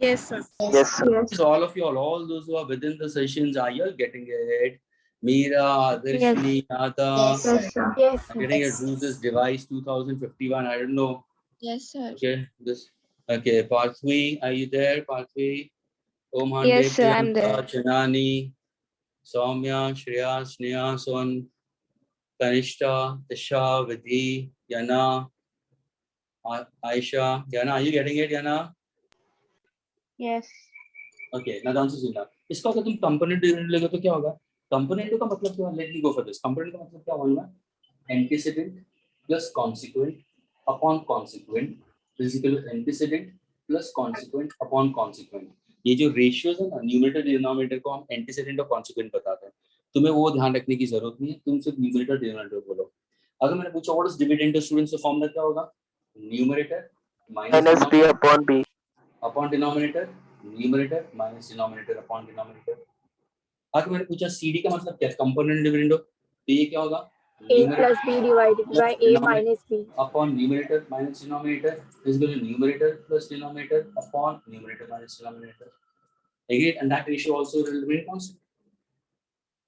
Yes, sir. Yes, sir. So all of you all those who are within the sessions, are you all getting it? Meera, Darshini, Nada, Yes. I'm getting it. Who's this device 2051? I don't know. Yes, sir. Okay, this. Okay, Pathvi, are you there? Pathvi, Om Handev, Yes, sir, I'm Priyanka, there. Chanani, Soumya, Shreya, Sneha, Son, Kanishta, Tisha, Vidhi, Yana, Aisha. Yana, are you getting it, Yana? Yes. Okay, ना ध्यान से सुनना. इसका अगर तुम component dividend लेगे तो क्या होगा, कंपोनेंट का मतलब क्या है, let me go for this. Component का मतलब क्या होगा, antecedent plus consequent upon consequent is equal to antecedent plus consequent upon consequent. ये जो रेशियोज है ना, न्यूमरेटर डिनोमिनेटर को हम एंटीसीडेंट और कॉन्सिक्वेंट बताते हैं. तुम्हें वो ध्यान रखने की जरूरत नहीं है, तुम सिर्फ न्यूमरेटर डिनोमिनेटर बोलो. अगर मैंने पूछा व्हाट इज डिविडेंड, स्टूडेंट्स का फॉर्मूला क्या होगा, numerator Minus b upon b. Upon denominator, numerator minus denominator upon denominator. अगर मैंने पूछा CD का मतलब क्या है, कंपोनेंट डिविडेंड, तो ये क्या होगा, a plus b divided by a minus b upon numerator minus denominator is equal to numerator plus denominator upon numerator minus denominator. Agree? And that ratio also will remain constant.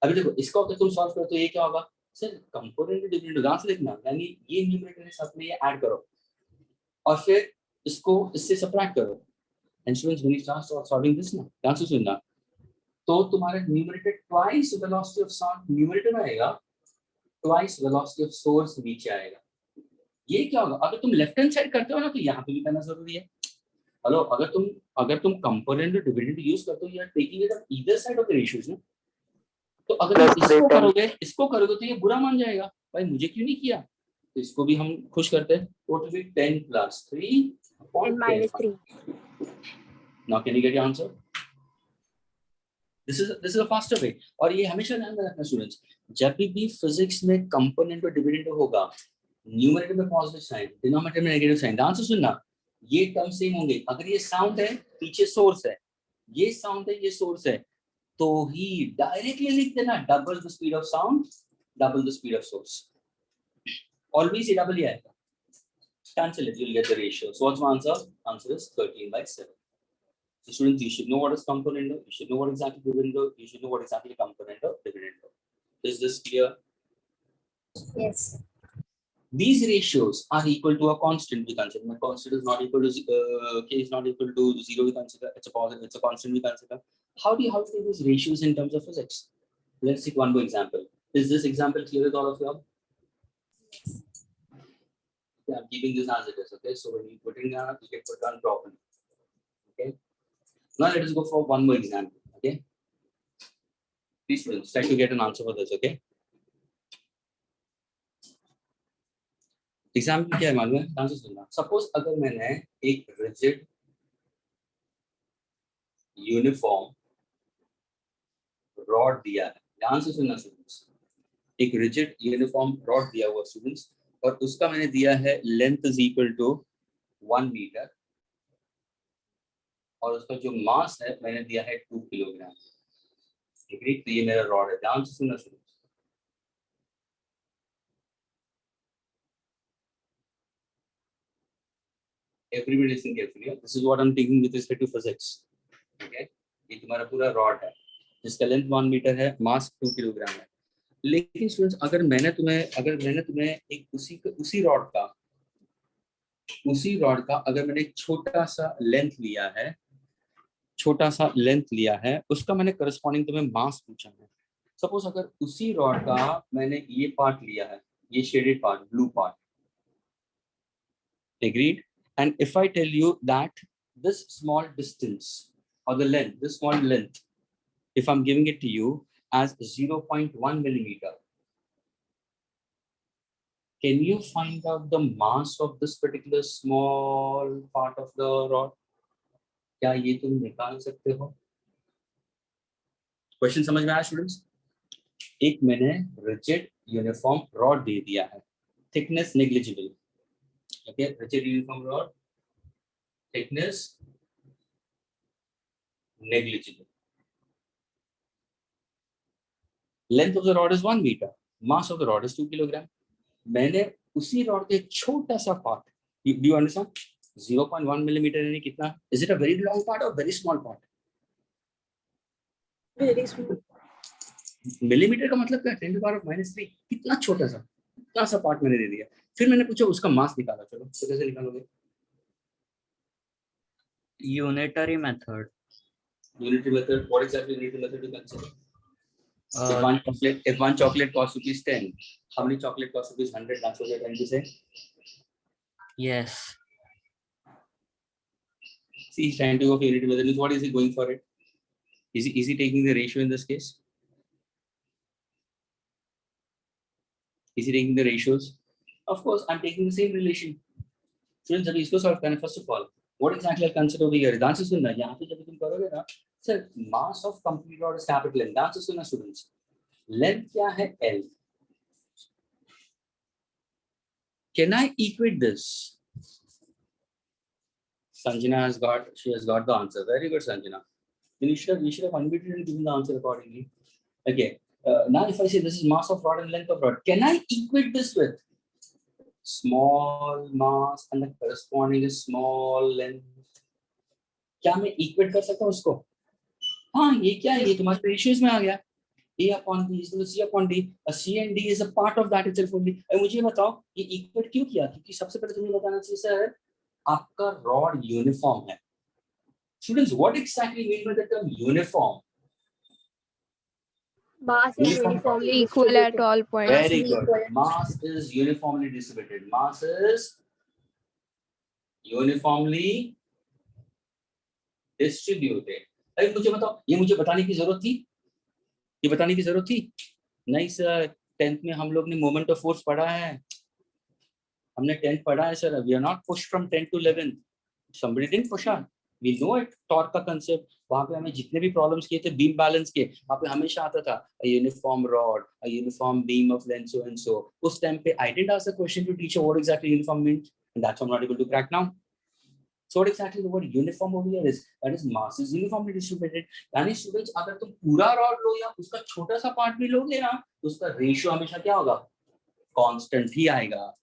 अभी देखो इसको अगर तुम solve करो तो ये क्या होगा सर, कंपोनेंट डिविडेंड ध्यान से देखना, यानी ये न्यूमरेटर के साथ में ये ऐड करो और फिर इसको इससे सबट्रैक्ट करो. And students, when you start solving this ना, ध्यान से सुनना, तो तुम्हारा numerator twice velocity of sound numerator में आएगा, twice velocity of source नीचे आएगा. ये क्या होगा, अगर तुम लेफ्ट हैंड साइड करते हो ना तो यहाँ पे भी करना जरूरी है. हेलो, अगर तुम कंपोनेंट डिविडेंड यूज करते हो, you are taking it on either side of the ratios ना. तो अगर इसको करोगे तो ये बुरा मान जाएगा, भाई मुझे क्यों नहीं किया, तो इसको भी हम खुश करते हैं. What will be 10 plus 3 upon and minus 3. Now can you get your answer? This is a faster way. और ये हमेशा ध्यान में रखना स्टूडेंट्स, जब भी फिजिक्स में कंपोनेंट और डिविडेंड होगा, न्यूमरेटर में पॉजिटिव साइन, डिनोमिनेटर में नेगेटिव साइन. ध्यान से सुनना, ये टर्म सेम होंगे. अगर ये साउंड है, पीछे सोर्स है, ये साउंड है, ये सोर्स है, तो ही डायरेक्टली लिख देना double the speed of sound, double the speed of source. Always ये डबल ही आएगा. Cancel it, you'll get the ratio. So what's my answer? Answer is 13 by 7. So students, you should know what is component, you should know what exactly dividend, you should know what exactly component of dividend. Is this clear? Yes. These ratios are equal to a constant, we consider. The constant is not equal to k is not equal to 0, we consider. It's a positive, it's a constant, we consider. How do you take these ratios in terms of physics? Let's take one more example. Is this example clear with all of you all? Yeah, I'm keeping this as it is. Okay, so when you put it down, you get put down properly. Okay, now let us go for one more example. Okay, please students try to get an answer for this. Okay, example क्या है मालूम है, ध्यान से सुनना. Suppose अगर मैंने एक रिजिड यूनिफॉर्म रॉड दिया है, ध्यान से सुनना स्टूडेंट्स, एक रिजिड यूनिफॉर्म रॉड दिया हुआ स्टूडेंट्स, और उसका मैंने दिया है length is equal to 1 metre, और उसका जो मास है मैंने दिया है 2 किलोग्राम. ठीक है, तो ये मेरा रॉड है. ध्यान से सुनना students. Everybody listen carefully. This is what I'm thinking with respect to physics. Okay. ये तुम्हारा पूरा रॉड है जिसका लेंथ 1 मीटर है, मास 2 किलोग्राम है। लेकिन स्टूडेंट्स अगर मैंने तुम्हें एक उसी रॉड का अगर मैंने एक छोटा सा लेंथ लिया है, उसका मैंने करस्पॉन्डिंग तुम्हें मास पूछा है। सपोज अगर उसी रॉड का मैंने ये पार्ट लिया है, ये shaded part, blue part, agreed, and if I tell you that this small distance or this small length, if I'm giving it to you as 0.1 millimeter, can you find out the mass of this particular small part of the rod? क्या ये तुम निकाल सकते हो? Question समझ में आया students? एक मैंने रिजिड यूनिफॉर्म रॉड दे दिया है, thickness negligible, okay, rigid uniform rod, thickness negligible. Length of the rod is 1 meter. Mass of the rod is 2 kilogram. मैंने उसी रॉड के छोटा सा part, do you understand? 0.1 millimeter यानी कितना? Is it a very long part or very small part? Very small. Millimetre का मतलब क्या? 10 to the power of -3. कितना छोटा सा पार्ट मैंने दे दिया। फिर मैंने पूछा उसका मास निकाला। चलो तो कैसे निकालोगे? Unitary method. Unitary method. What exactly unitary method you consider? If one chocolate costs rupees 10, how many chocolate costs rupees 100? That's what you're trying to say? Yes. See, he's trying to go for unitary method. What is he going for it? Is he taking the ratio in this case? Is he taking the ratios? Of course, I'm taking the same relation. Students, अभी इसको solve करना. First of all, what exactly I consider over here? Answer सुनना. यहाँ पे जब तुम करोगे ना, sir, mass of complete rod is capital N. Answer सुनना students. Length क्या है? L. Can I equate this? Sanjana has got the answer. Very good, Sanjana. Then you should have unmuted and given the answer accordingly. Okay. Now if I say this is mass of rod and length of rod, can I equate this with small mass and the corresponding is small length? क्या मैं equate कर सकता हूँ उसको? हाँ, ये क्या है? ये तुम्हारे ratios में आ गया. A upon B is equal to C upon D. A C and D is a part of that itself only. अब मुझे बताओ ये equate क्यों किया? क्योंकि सबसे पहले तुम्हें बताना चाहिए सर, आपका rod uniform है. Students, what exactly mean by the term uniform? Mass is uniformly Equal at distributed. all points. Very good. Mass is uniformly distributed. Mass is uniformly distributed. अरे मुझे बताओ, ये मुझे बताने की जरूरत थी? ये बताने की जरूरत थी? नहीं सर, 10th में हम लोग ने मोमेंट ऑफ फोर्स पढ़ा है. हमने 10th पढ़ा है sir. We are not pushed from 10th to 11th. Somebody didn't push on. We know it. Torque का कंसेप्ट, वहां पे हमें जितने भी प्रॉब्लम्स किए थे बीम बैलेंस के, वहां पे हमेशा आता था a uniform rod, a uniform beam of length so and so. उस टाइम पे I didn't ask the question to teacher what exactly uniform means, and that's what I'm not able to crack now. So what exactly the word uniform over here is? That is mass is uniformly distributed. यानी students अगर तुम पूरा rod लो या उसका छोटा सा part भी लोगे ना, तो उसका रेशियो हमेशा क्या होगा? कांस्टेंट ही आएगा,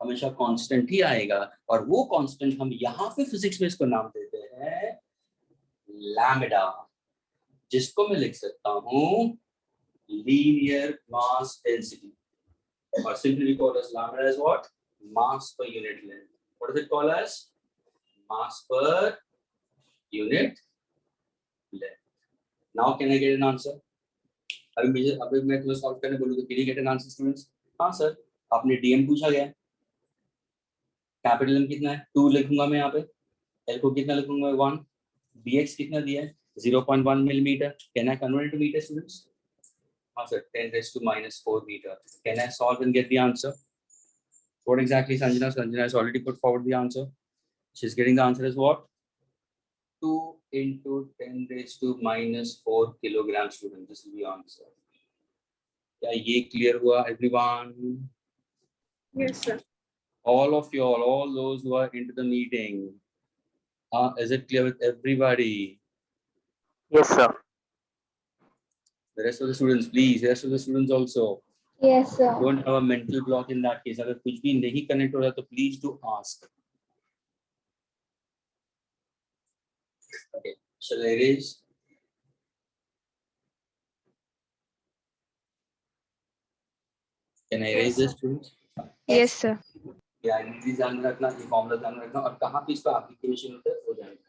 हमेशा कांस्टेंट ही आएगा. और वो कांस्टेंट हम यहाँ पे फिजिक्स में इसको नाम देते हैं लैम्डा, जिसको मैं लिख सकता हूँ linear mass density, or simply we call as lambda as what? Mass per unit length. What does it call as? Mass per unit length. Now can I get an answer? अभी मैं तुम्हें solve करने बोलूँगा, can you get an answer students? हाँ sir, आपने DM पूछा गया. Capital M कितना है? 2 लिखूंगा मैं यहाँ पे. L को कितना लिखूंगा? 1. Bx कितना दिया है? 0.1 millimeter. Can I convert it to meter students? हाँ sir, 10 raised to -4 meter. Can I solve and get the answer? What exactly Sanjana? Sanjana has already put forward the answer. She's getting the answer as what? 2 into 10 raised to -4 kilograms student. This is the answer. क्या ये clear हुआ everyone? Yes, sir. All of you all those who are into the meeting, is it clear with everybody? Yes, sir. The rest of the students, please. The rest of the students also. Yes, sir. Don't have a mental block in that case. अगर कुछ भी नहीं connect हो रहा तो please do ask. Okay. Shall I erase? Can I erase this, students? Yes, sir. या identity ध्यान में रखना, ये फॉर्मूला ध्यान में रखना, और कहाँ पे इसका एप्लीकेशन होता है वो ध्यान रखना.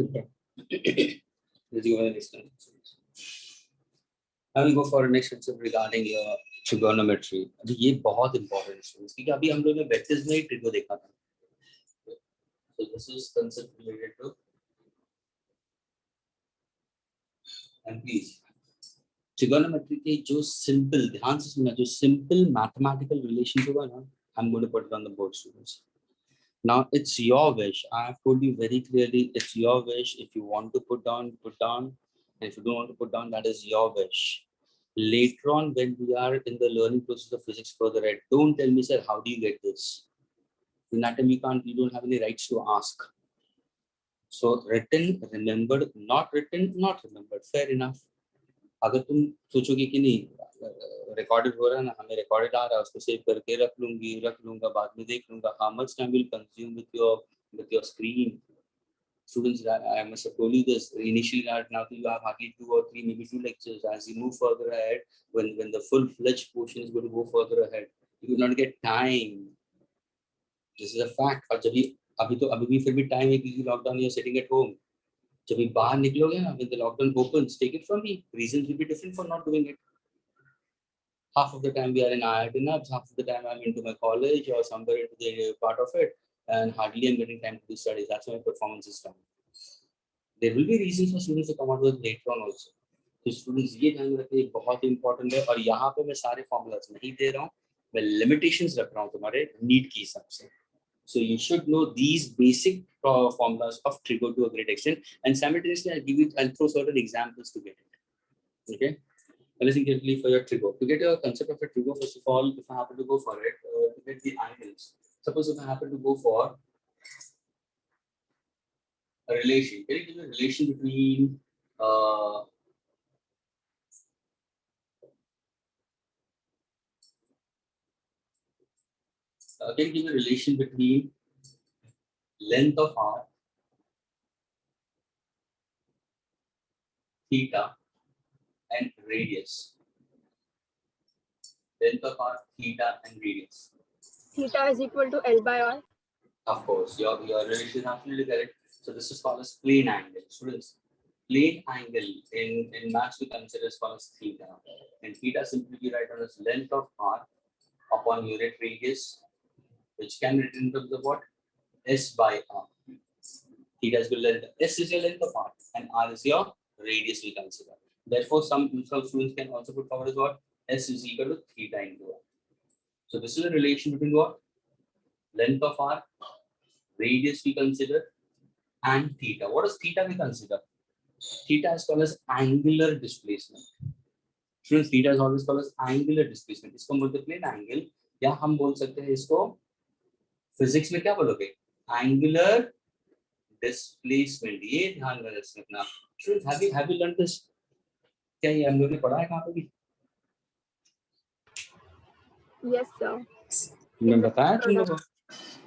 Okay. Let's go ahead and listen. I will go for the next concept regarding your trigonometry. अभी ये बहुत important है क्योंकि अभी हम लोग ने वेक्टर्स में ही ट्रिगो देखा था. So this is concept related to, and please trigonometry के जो simple, ध्यान से सुनना, जो simple mathematical relations होगा ना, I'm going to put it on the board, students. Now it's your wish. I have told you very clearly, it's your wish. If you want to put down, put down. And if you don't want to put down, that is your wish. Later on, when we are in the learning process of physics further ahead, don't tell me, sir, how do you get this? In that time, you don't have any rights to ask. So written, remembered, not written, not remembered. Fair enough. अगर तुम सोचोगे कि नहीं recorded हो रहा है ना, हमें रिकॉर्डेड आ रहा है, उसको सेव करके रख लूंगा, बाद में देख लूंगा. How much time will consume with your screen? Students, I must have told you this initially. Now you have hardly 2 or 3, maybe 2 lectures. As you move further ahead, when the full-fledged portion is going to go further ahead, you will not get time. This is a fact. और अभी भी फिर भी time है क्योंकि lockdown, you are sitting at home. जब भी बाहर निकलोगे ना, when the lockdown opens, take it from me, reasons will be different for not doing it. Half of the time we are in IIT NABS, half of the time I'm into my college or somewhere into the part of it, and hardly I'm getting time to do studies. That's why my performance is down. There will be reasons for students to come out with later on also. तो students ये ध्यान रखिए, बहुत important है. और यहाँ पे मैं सारे formulas नहीं दे रहा हूँ, मैं limitations रख रहा हूँ तुम्हारे need के हिसाब से. So you should know these basic formulas of trigo to a great extent, and simultaneously I'll throw certain examples to get it. Okay, now listen carefully for your trigo. To get a concept of a trigo, first of all, if I happen to go for it, to get the angles. Suppose if I happen to go for a relation, can you give a relation between can you give a relation between length of arc, theta, and radius? Length of arc, theta, and radius. Theta is equal to L by R. Of course, your relation is absolutely correct. So this is called as plane angle. Students, plane angle in maths we consider as called as theta. And theta simply be written as length of arc upon unit radius, which can be written in terms of what? S by R. Theta is your length. S is your length of arc, and R is your radius we consider. Therefore, some students can also put forward as what? S is equal to theta into R. So this is a relation between what? Length of arc, radius we consider, and theta. What is theta we consider? Theta is called as angular displacement. Students, theta is always called as angular displacement. इसको बोलते हैं plane angle, या हम बोल सकते हैं इसको physics में क्या बोलोगे? Angular displacement. ये ध्यान में रखना. Students, have you learned this? क्या ये हम लोग ने पढ़ा है कहाँ पे भी? Yes, sir. मैं बताया तुम लोगों को,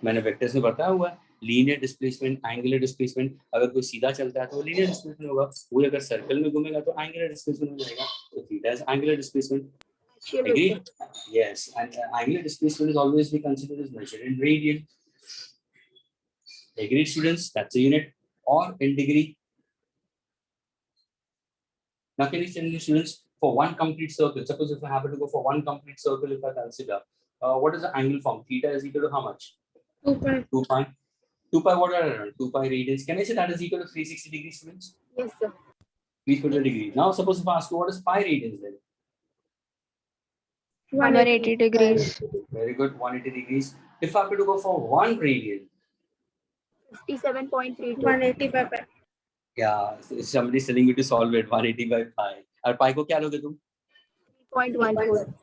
मैंने वेक्टर्स में बताया हुआ है. Linear displacement, angular displacement. अगर कोई सीधा चलता है तो लीनियर डिस्प्लेसमेंट होगा, वो अगर सर्कल में घूमेगा तो एंगुलर डिस्प्लेसमेंट हो जाएगा. तो theta is angular displacement. Agree? Yes, and angular displacement is always be considered as measured in radian. Agreed, students? That's a unit, or in degree. Now, can you tell me, students, for one complete circle, suppose if I happen to go for one complete circle, if I consider, what is the angle form? Theta is equal to how much? 2 pi. 2 pi. 2 pi, what are 2 pi radians? Can I say that is equal to 360 degrees, students? Yes, sir. Please put the degree. Now, suppose if I ask you what is pi radians then? 180 degrees. Very good, 180 degrees. If I have to go for 1 radian, 57.32. 180 by pi. yeah, so somebody is telling you to solve it, 180 by pi. और pi को क्या लोगे तुम? 3.14.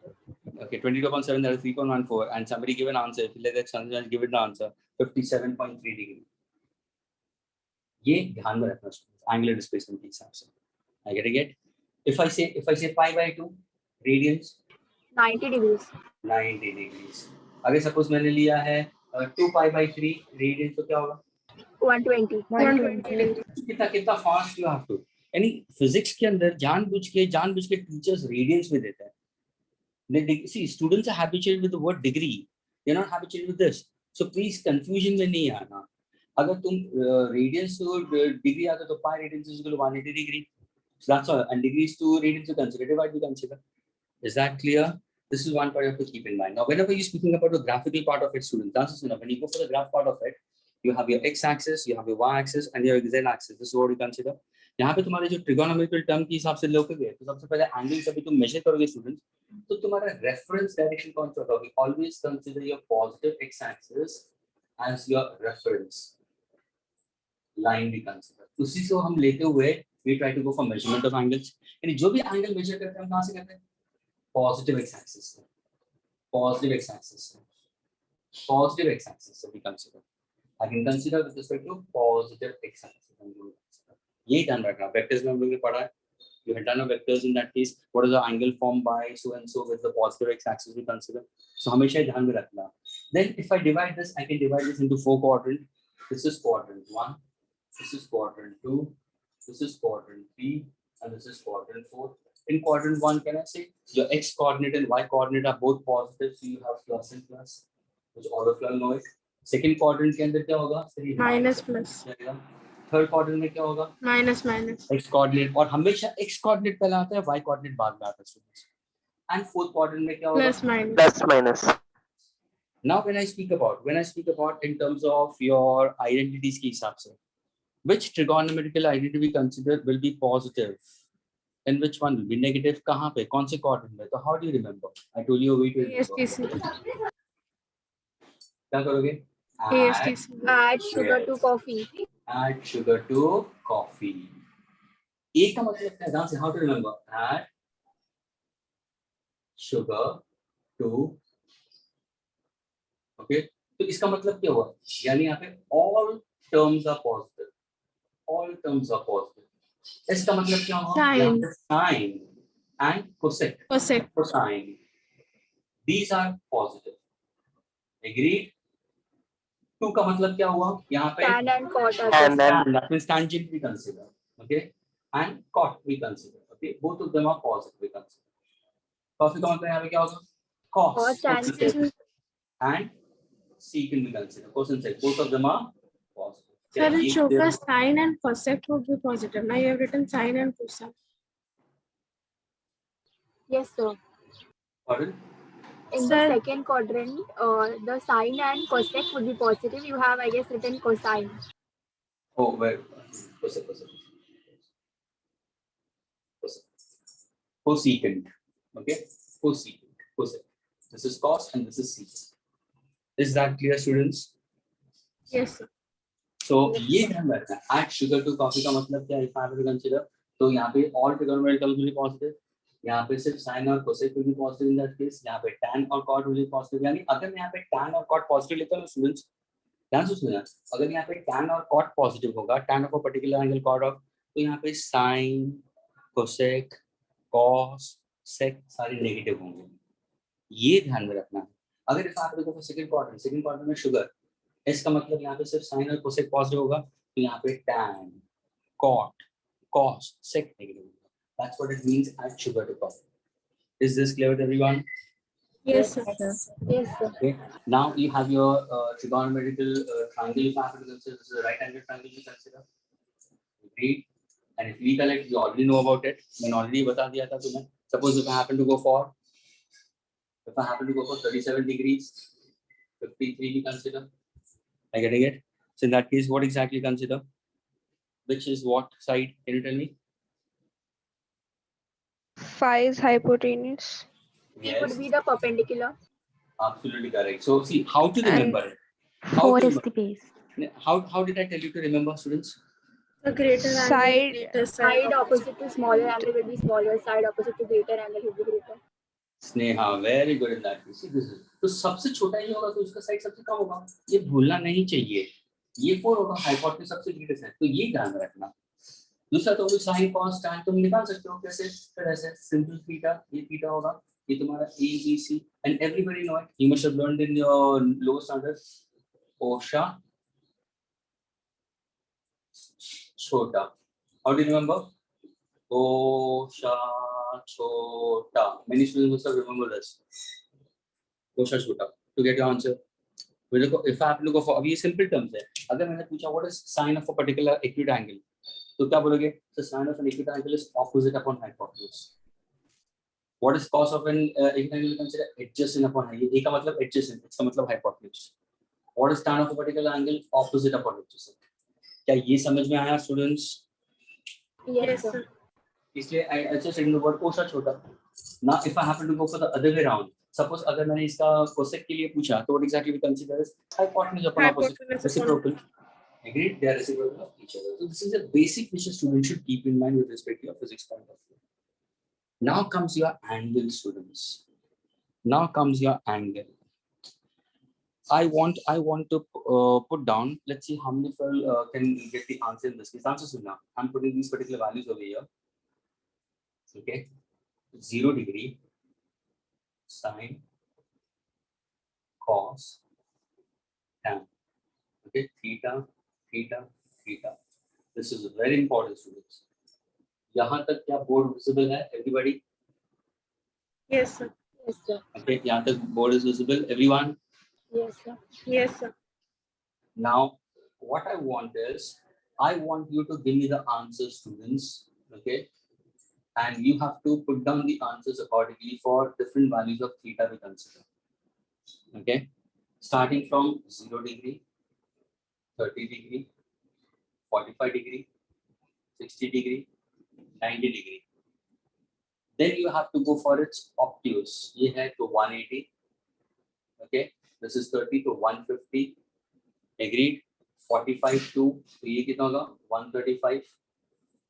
Okay, 22/7, that is 3.14. And somebody give an answer. If you let that someone give it the answer, 57.3 degree. ये ध्यान में रखना angular displacement के हिसाब से. I get. If I say pi by 2 radians, 90 degrees. 90 degrees. अगर suppose मैंने लिया है 2 pi by 3 radians तो क्या होगा? 120. 120. कितना फास्ट यू हैव टू. यानी फिजिक्स के अंदर जानबूझ के टीचर्स रेडियंस में देते हैं. See, students are habituated with the word degree. They're not habituated with this. So please confusion में नहीं आना. अगर तुम radians to degree आता तो pi radians is equal to 180 degree. So that's all. And degrees to radians to consider. Divide we consider. Is that clear? This is one part you have to keep in mind. Now, whenever you're speaking about the graphical part of it, students, that's enough. When you go for the graph part of it, you have your x-axis, you have your y-axis, and your z-axis. This is what you consider. यहाँ पे तुम्हारे जो trigonometrical term के हिसाब से लोगे तो सबसे पहले एंगल जब तुम मेजर करोगे स्टूडेंट्स तो तुम्हारा रेफरेंस डायरेक्शन कौन सा होगा? Always consider your positive X axis as your reference line भी कंसीडर. उसी से हम लेते हुए we try to go for measurement of angles. यानी जो भी एंगल मेजर करते हैं हम कहां से करते हैं? पॉजिटिव एक्स एक्सिस से. पॉजिटिव एक्स एक्सिस से. पॉजिटिव एक्स एक्सिस से भी consider. I can consider with respect to positive X axis. ये ध्यान रखना. वेक्टर्स में हम लोगों ने पढ़ा है. You had done a vectors in that case. What is the angle formed by so and so with the positive x-axis we consider? So हमेशा ध्यान में रखना. Then if I divide this, I can divide this into 4 quadrants. This is quadrant 1. This is quadrant 2. This is quadrant 3, and this is quadrant 4. In quadrant 1, can I say your x coordinate and y coordinate are both positive, so you have plus and plus, which all of you all know it. Second quadrant के अंदर क्या होगा? Minus plus. Third quadrant में क्या होगा? Minus minus. X coordinate. और हमेशा x coordinate पहले आता है, वाई कोऑर्डिनेट बाद में आता है स्टूडेंट्स. एंड फोर्थ क्वाड्रेंट में क्या होगा? Plus minus. Plus minus. Now when I speak about in terms of your identities के हिसाब से, which trigonometrical identity we consider will be positive and which one will be negative? कहां पे, कौन से क्वाड्रेंट में? तो how do you remember? I told you way to ASTC. क्या करोगे? ASTC. Add sugar to coffee. Add sugar to coffee. A का मतलब क्या है? ध्यान से, how to remember? Add sugar to. Okay. तो इसका मतलब क्या हुआ? यानी यहाँ पे all terms are positive. All terms are positive. इसका मतलब क्या हुआ? यहाँ पे sine and cosec. Cosine. These are positive. Agreed? 2 का मतलब क्या हुआ? यहाँ पे Tan and cot. And then that means tangent we consider, okay, and cot we consider, okay, both of them are positive we consider. Cos का मतलब यहाँ पे क्या होगा? Cos and cosec. And secant we consider, cos and sec, both of them are positive. Sir, in sugar, sine and cosec would be positive. Now you have written sine and cosec. Yes, sir. Pardon? In the second quadrant, the sine and cosec would be positive. You have, I guess, written cosine. Oh, well, cosec. Cosecant, okay, cosec. This is cos and this is secant. Is that clear, students? Yes, sir. So ये ध्यान रखना है. Add sugar to coffee का मतलब क्या है? If I have to consider, तो यहाँ पे all trigonometric terms will be positive. यहाँ पे सिर्फ sin और cosec will be positive in that case. यहाँ पे tan और cot will be positive. यानी अगर मैं यहाँ पे tan और cot positive लेता हूँ students, ध्यान से सुनना. अगर यहाँ पे tan और cot positive होगा, tan of a particular angle, cot of, तो यहाँ पे sin, cosec, cos, sec सारे नेगेटिव होंगे. ये ध्यान में रखना है. अगर इस आप देखो सेकंड क्वाड्रेंट में शुगर, इसका मतलब यहाँ पे सिर्फ sin और cosec पॉजिटिव होगा, तो यहाँ पे tan, cot, cos, sec negative होगा. That's what it means, add sugar to coffee. Is this clear with everyone? Yes, sir. Yes, sir. Okay. Now you have your trigonometrical triangle. You have to consider this is a right angle triangle to consider. Agreed. And if we collect, you already know about it. मैंने already बता दिया था तुम्हें. Suppose if I happen to go for If I happen to go for 37 degrees, 53 we consider. Are you getting it? So in that case, what exactly consider? Which is what side? Can you tell me? Phi is hypotenuse. It would be the perpendicular. Absolutely correct. So see how to And remember it. How 4 to is remember? the base. How did I tell you to remember, students? The greater angle, Side- greater Side opposite to smaller angle will be smaller. Side opposite to greater angle will be greater. Sneha very good in that case this is तो सबसे छोटा ये होगा तो उसका side सबसे कम होगा ये भूलना नहीं चाहिए ये 4 होगा हाइपोटेन्यूज सबसे ग्रेटेस्ट है तो ये ध्यान में रखना दूसरा तो वो साइन cos tan तुम निकाल सकते हो कैसे फिर ऐसे सिंपल थीटा ये थीटा होगा ये तुम्हारा a b c and everybody know it you must have learned in your lower standard ओशा छोटा हाउ डू यू रिमेंबर ओशा छोटा many students must have remembered this ओशा छोटा to get your answer वो देखो if I have to go for अभी ये simple terms है अगर मैंने पूछा what is sine of a particular acute angle तो क्या बोलोगे so sine of an acute angle is opposite upon hypotenuse what is cos of an acute angle consider adjacent upon ये A का मतलब adjacent इसका मतलब hypotenuse what is tan of a particular angle opposite upon adjacent क्या ये समझ में आया students Yes, sir. इसलिए I just said the word ओशा छोटा now if I happen to go for the other way around suppose अगर मैंने इसका cosec के लिए पूछा तो what exactly we consider as hypotenuse upon opposite hypotenuse upon reciprocal agreed they are reciprocal of each other so this is a basic which a student should keep in mind with respect to your physics point of view now comes your angle students now comes your angle I want to put down let's see how many people can get the answer in this case answer sunna I'm putting these particular values over here okay 0 degree sine cos tan okay theta theta theta this is very important students यहाँ तक क्या board visible है everybody Yes, sir. Yes, sir. okay यहाँ तक board is visible everyone Yes, sir. Yes, sir. now what I want is I want you to give me the answers students okay and you have to put down the answers accordingly for different values of theta we consider okay starting from 0 degree 30 degree 45 degree 60 degree 90 degree then you have to go for its obtuse ye hai to 180 okay this is 30 to 150 agreed 45 to ye kitna hoga 135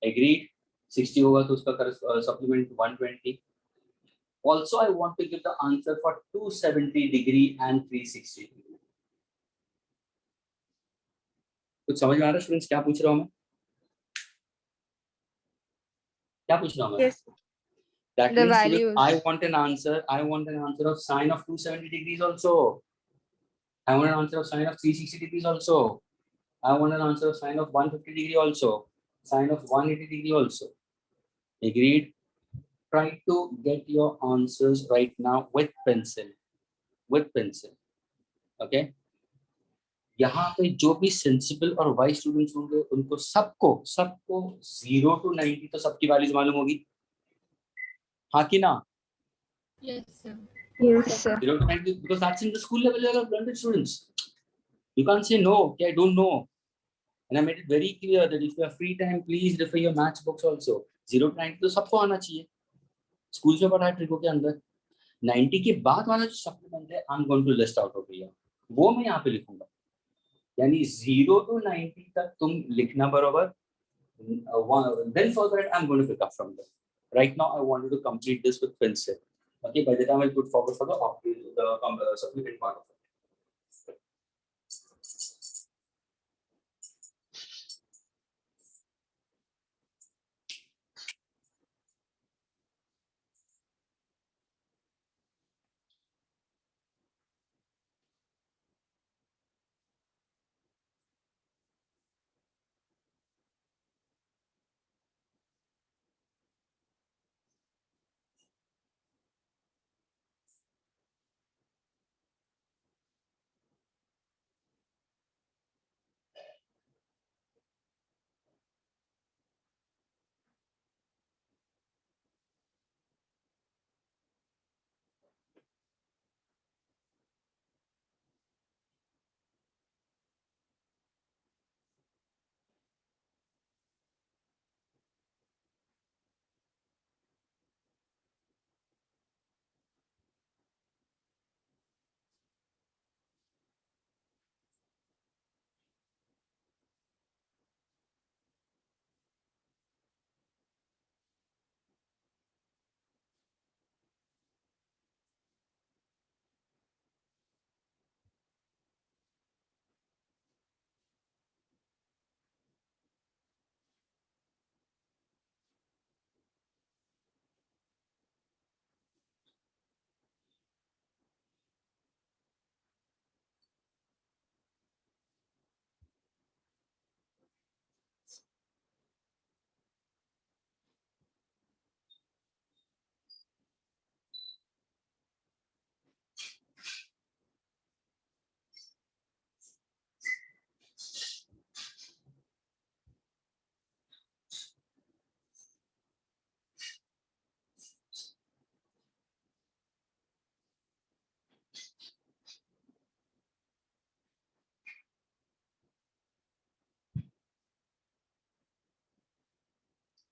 agreed 60 होगा तो उसका supplement 120 also I want to give the answer for 270 degree and 360 degree कुछ समझ में आ रहा है students क्या पूछ रहा हूं मैं क्या पूछ रहा हूं मैं Yes. that The means values. I want an answer of sine of 270 degrees also I want an answer of sine of 360 degrees also I want an answer of sine of 150 degree also sine of 180 degree also agreed try to get your answers right now with pencil okay यहाँ पे जो भी sensible और wise students होंगे उनको सबको 0 to 90 तो सबकी वैल्यूज मालूम होगी हाँ कि ना Yes, sir. Yes, sir. 0 to 90 because that's in the school level you have learned it students you can't say no okay I don't know and I made it very clear that if you have free time please refer your maths books also 0 to 90 तो सबको आना चाहिए school में पढ़ा ट्रिको के अंदर 90 के बाद वाला जो सप्लीमेंट है I am going to list out of here वो मैं यहाँ पे लिखूंगा यानी 0 to 90 तक तुम लिखना बराबर then for that I'm going to pick up from there right now I wanted to complete this with pencil okay by the time I put forward for the supplement part of it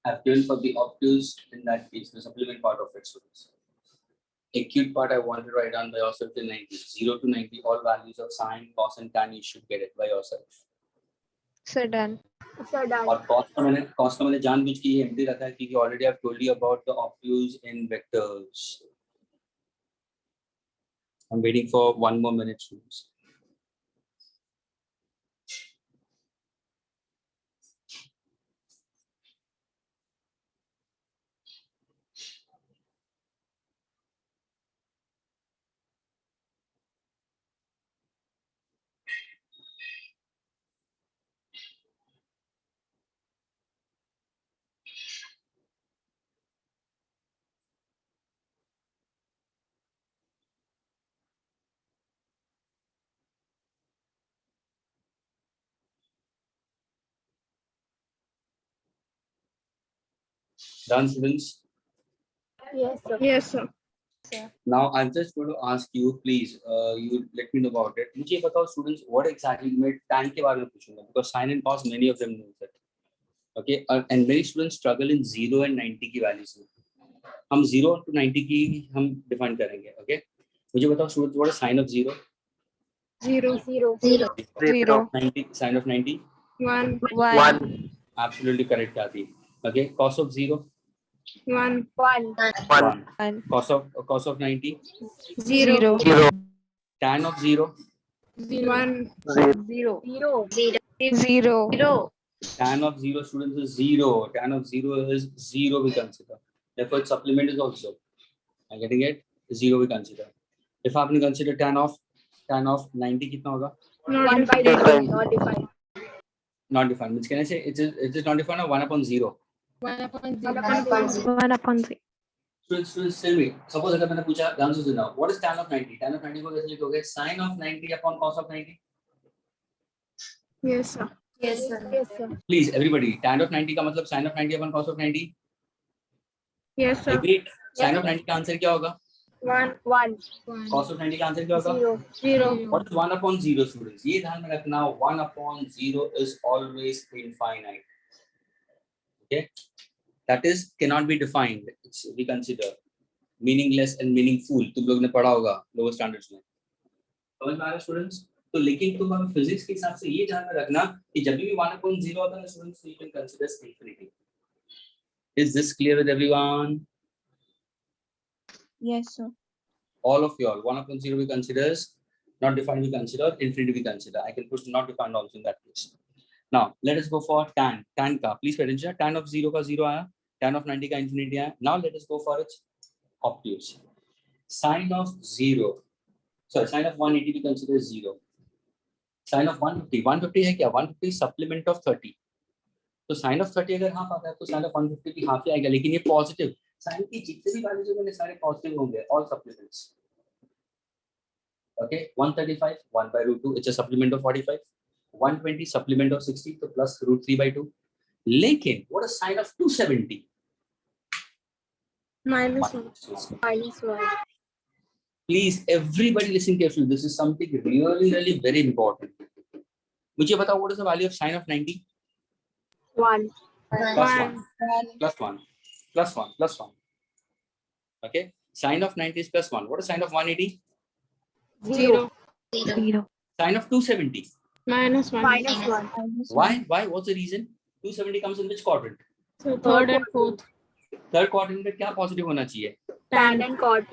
I've given for the obtuse in that case, the supplement part of it, students. Acute part I want to write down by yourself till 90. 0 to 90, all values of sine, cos and tan, you should get it by yourself. So done. So done. और cos का मैंने जानबूझ के ये empty रखा है क्योंकि already I've told you about the obtuse in vectors. I'm waiting for 1 more minute, students. Done, students? Yes, sir. Yes, sir. Now I'm just going to ask you, please, you let me know about it. मुझे बताओ, students, what exactly मैं tan के बारे में पूछूंगा because sin and cos many of them know that. Okay, and many students struggle in 0 and 90 की values में. हम 0 to 90 की हम define करेंगे. Okay, मुझे बताओ, students, what is sin of 0? 0. 0. 0. 90, sin of 90? 1. 1. Absolutely correct, Kathy. Okay, cos of 0? 1. 1. 1. Cos of 90? 0. 0. Tan of 0? 1. 0. 0. Tan of 0, students, is 0. Tan of 0 is 0 we consider. Therefore, its supplement is also. I'm getting it? 0 we consider. If आपने consider tan of 90 कितना होगा? 1 by defined, not defined. Not defined. Means can I say it is not defined or 1 upon 0? 1 upon 1 0. upon 0. 1 upon 0. Students, tell me. Suppose अगर मैंने पूछा ध्यान से सुना. What is tan of 90? Tan of 90 को कैसे लिखोगे? Sin of 90 upon cos of 90. Yes, sir. Yes, sir. Yes, sir. Please, everybody. Tan of 90 का मतलब sin of 90 upon cos of 90. Yes, sir. Agreed. Sin of 90 का answer क्या होगा? 1. 1. Cos of 90 का answer क्या होगा? 0. 0. What is 1 upon 0, students? ये ध्यान में रखना. 1 upon 0 is always infinite. Okay, that is cannot be defined. It's we consider meaningless and meaningful. तुम लोग ने पढ़ा होगा lower standards में. समझ में आ रहा है, students? तो लेकिन तुम अब physics के हिसाब से ये ध्यान में रखना कि जब भी 1 upon 0 होता है, students, you can consider infinity. Is this clear with everyone? Yes, sir. All of you all. 1 upon 0 we consider not defined. We consider infinity. We consider. I can put not defined also in that case. Now let us go for tan. Tan का please pay attention. Tan of 0 का 0 आया. Tan of 90 का infinity आया. Now let us go for its obtuse. Sin of 0. Sorry, sin of 180 we consider 0. Sin of 150. 150 है क्या? 150 supplement of 30. तो sin of 30 अगर half आता है तो sin of 150 भी हाफ ही आएगा. लेकिन ये पॉजिटिव. Sin की जितने भी वैल्यूज होंगे सारे पॉजिटिव होंगे. All supplements. Okay, 135 1 by root 2. It's a supplement of 45. 120 supplement of 60, so plus root 3 by 2. Lekin, what is sin of 270? Minus 1. Minus 1. Please, everybody listen carefully. This is something really, really very important. मुझे बताओ, what is the value of sin of 90? 1. Plus 1. Plus 1. Plus 1. Plus 1. Okay. Sin of 90 is plus 1. What is sin of 180? 0. 0. Sin of 270. Minus 1. Minus 1. Why? Why? What's the reason? 270 comes in which quadrant? So third and fourth. Third quadrant में क्या positive होना चाहिए? Tan and cot.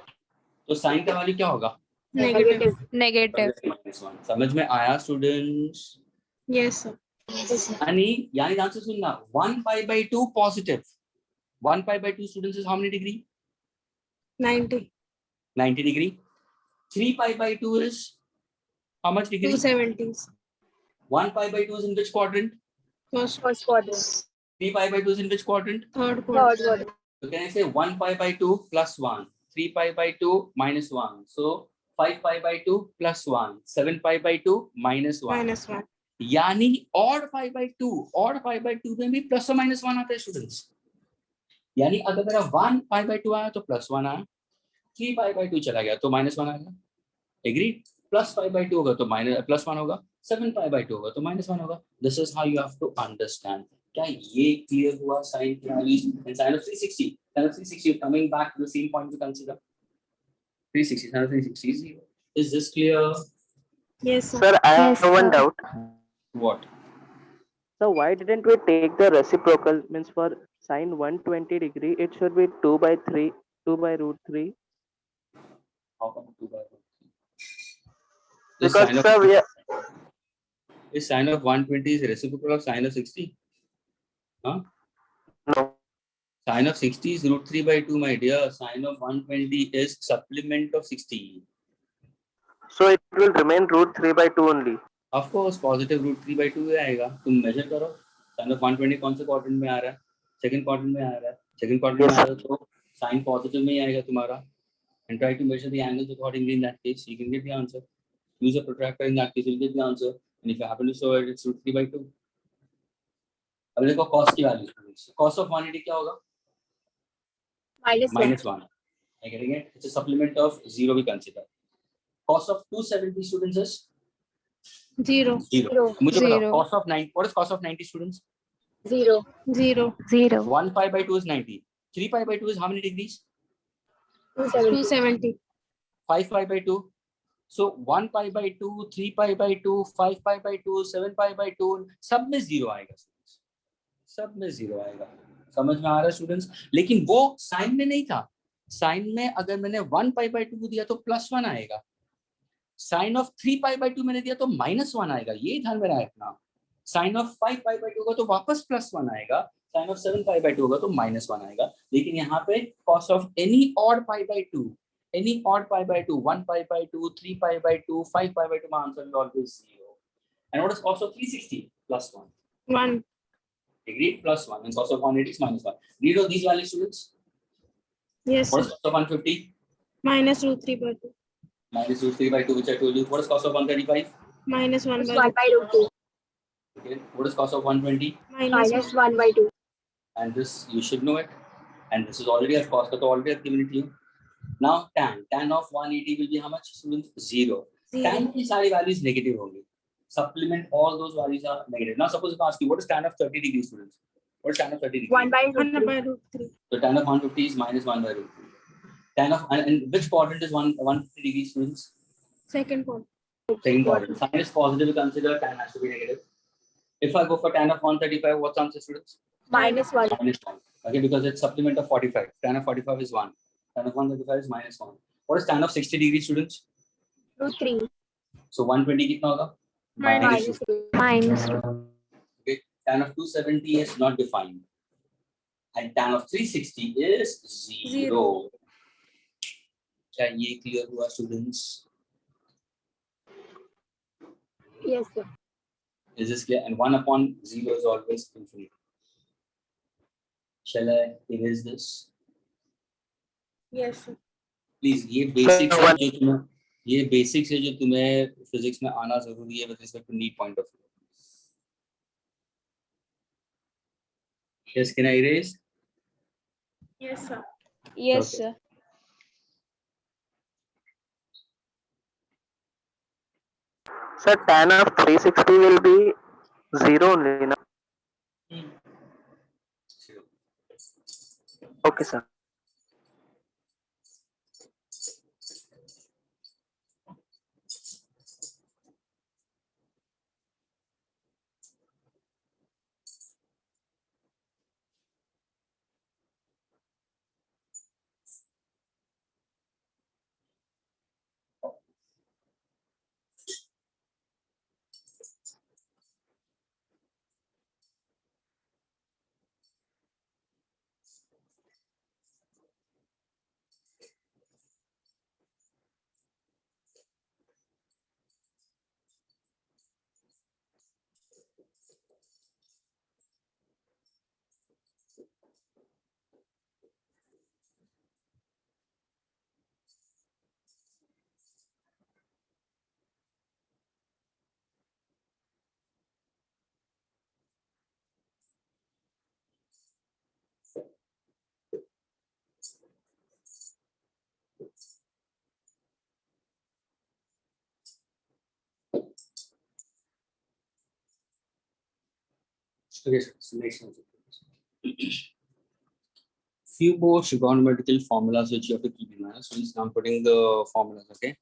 तो sign का value क्या होगा? Negative. Negative. -1. समझ में आया स्टूडेंट्स? Yes, sir. यानी ध्यान से सुनना. 1 pi by 2 positive. 1 pi by 2 students is how many degree? 90. 90 degree. 3 pi by 2 is how much degree? 270s. 1 pi by 2 is in which quadrant? First, First quadrant. 3 pi by 2 is in which quadrant? third Third quadrant. quadrant. So can I say 1 pi by 2 plus 1, 3 pi by 2 minus 1. So 5 pi by 2 plus 1, 7 pi by 2 minus 1. Minus 1. यानी odd pi by 2 में भी plus और minus 1 आता है students. यानी अगर मेरा 1 pi by 2 आया तो प्लस 1 आया, 3 pi by 2 चला गया तो माइनस 1 आएगा. एग्रीड. प्लस pi by 2 होगा तो माइनस प्लस 1 होगा, 7 pi by 2 होगा तो माइनस 1 होगा. This is how you have to understand. क्या ये क्लियर हुआ? साइन की values and sine of 360, sine of 360 coming back to the same point we consider 360, sine of 360 is 0. Is this clear? Yes, sir. Sir, I Yes, have one sir. doubt. What? So why didn't we take the reciprocal? Means for sine 120 degree, it should be 2 by 3, 2 by root 3. How come 2 by 1? This Because sine of sir, we are, this sine of 120 is reciprocal of sine of 60. Huh? no. Sine of 60 is root 3 by 2, my dear. Sine of 120 is supplement of 60. So it will remain root 3 by 2 only. Of course, positive root 3 by 2 ही आएगा. तुम measure करो. Sine of 120 कौन से quadrant में आ रहा है? Second quadrant में आ रहा है. Second quadrant में Yes, आ रहा है तो sine positive में ही आएगा तुम्हारा. And try to measure the angles accordingly in that case. You can get the answer. Use a protractor in that case, you'll get the answer. And if you happen to show it, it's root 3 by 2. अब देखो cos की value. Cos of 180 क्या होगा? -1. -1. Are you getting it? It's a supplement of 0 we consider. Cos of 270 students is 0. 0. मुझे बताओ, Zero. cos of 9, what is cos of 90 students? 0. 0. 0. 1 pi by 2 is 90. 3 pi by 2 is how many degrees? 270. 270. 5 pi by 2. So 1 pi by 2, 3 pi by 2, 5 pi by 2, 7 pi by 2, सब में 0 आएगा students. सब में 0 आएगा. समझ में आ रहा है स्टूडेंट्स? लेकिन वो साइन में नहीं था. साइन में अगर मैंने 1 pi by 2 दिया तो +1 आएगा. साइन ऑफ 3 pi by 2 मैंने दिया तो -1 आएगा. ये ध्यान में रखना. साइन ऑफ 5 pi by 2 होगा तो वापस +1 आएगा. साइन ऑफ 7 pi by 2 होगा तो -1 आएगा. लेकिन यहाँ पे cos of any odd pi by 2, any odd pi by 2, 1 pi by 2, 3 pi by 2, 5 pi by 2, my answer is always 0. And what is cos of 360? +1. 1. Agreed? +1. And cos of 180 is -1. Read all these values, students. Yes, What sir. is cos of 150? Minus root 3 by 2. Minus root 3 by 2, which I told you. What is cos of 135? Minus 1 It's by 1 by root 2. Okay. What is cos of 120? Minus 1 by 2. And this, you should know it. And this is already a cos, so already I've given it to you. Now tan of 180 will be how much, students? 0. 0. Tan की सारी values negative होंगी. Supplement all those values are negative. Now suppose if I ask you, what is tan of 30 degrees, students? What is tan of 30 degrees? 1 by root 1 3. by root 3. So tan of 150 is -1 by root 3. Tan of, and which quadrant is 150 degrees, students? Second point. Second quadrant. Sin is positive, we consider tan has to be negative. If I go for tan of 135, what's the answer, students? -1. -1. Okay, because it's supplement of 45. Tan of 45 is 1. Tan of 135 is -1. What is tan of 60 degrees, students? Root 3. So 120 कितना होगा? Minus -2. Minus 2. Okay. Tan of 270 is not defined. And tan of 360 is 0. क्या ये clear हुआ, students? Yes, sir. Is this clear? And 1 upon 0 is always infinite. Shall I erase this? Yes, sir. Please, ये basics है जो तुम्हें physics में आना जरूरी है with respect to need point of view. Yes, can I erase? Yes, sir. Yes, Okay. sir. Sir, tan of 360 will be 0 only, no? Sure. Okay, sir. Okay, so next one. Few more trigonometrical formulas which you have to keep in mind. So I'm putting the formulas, okay?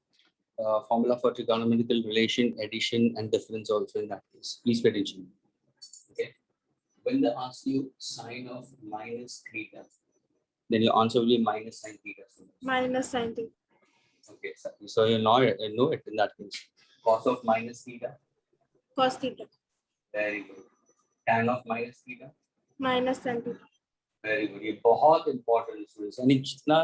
Formula for trigonometrical relation, addition, and difference also in that case. Please pay attention. Okay. When they ask you sine of minus theta, then your answer will be minus sine theta. Minus sin theta. Okay, so you know it in that case. Cos of minus theta. Cos theta. Very good. Tan of minus theta. Minus sin theta. Very good. ये बहुत important students, यानी जितना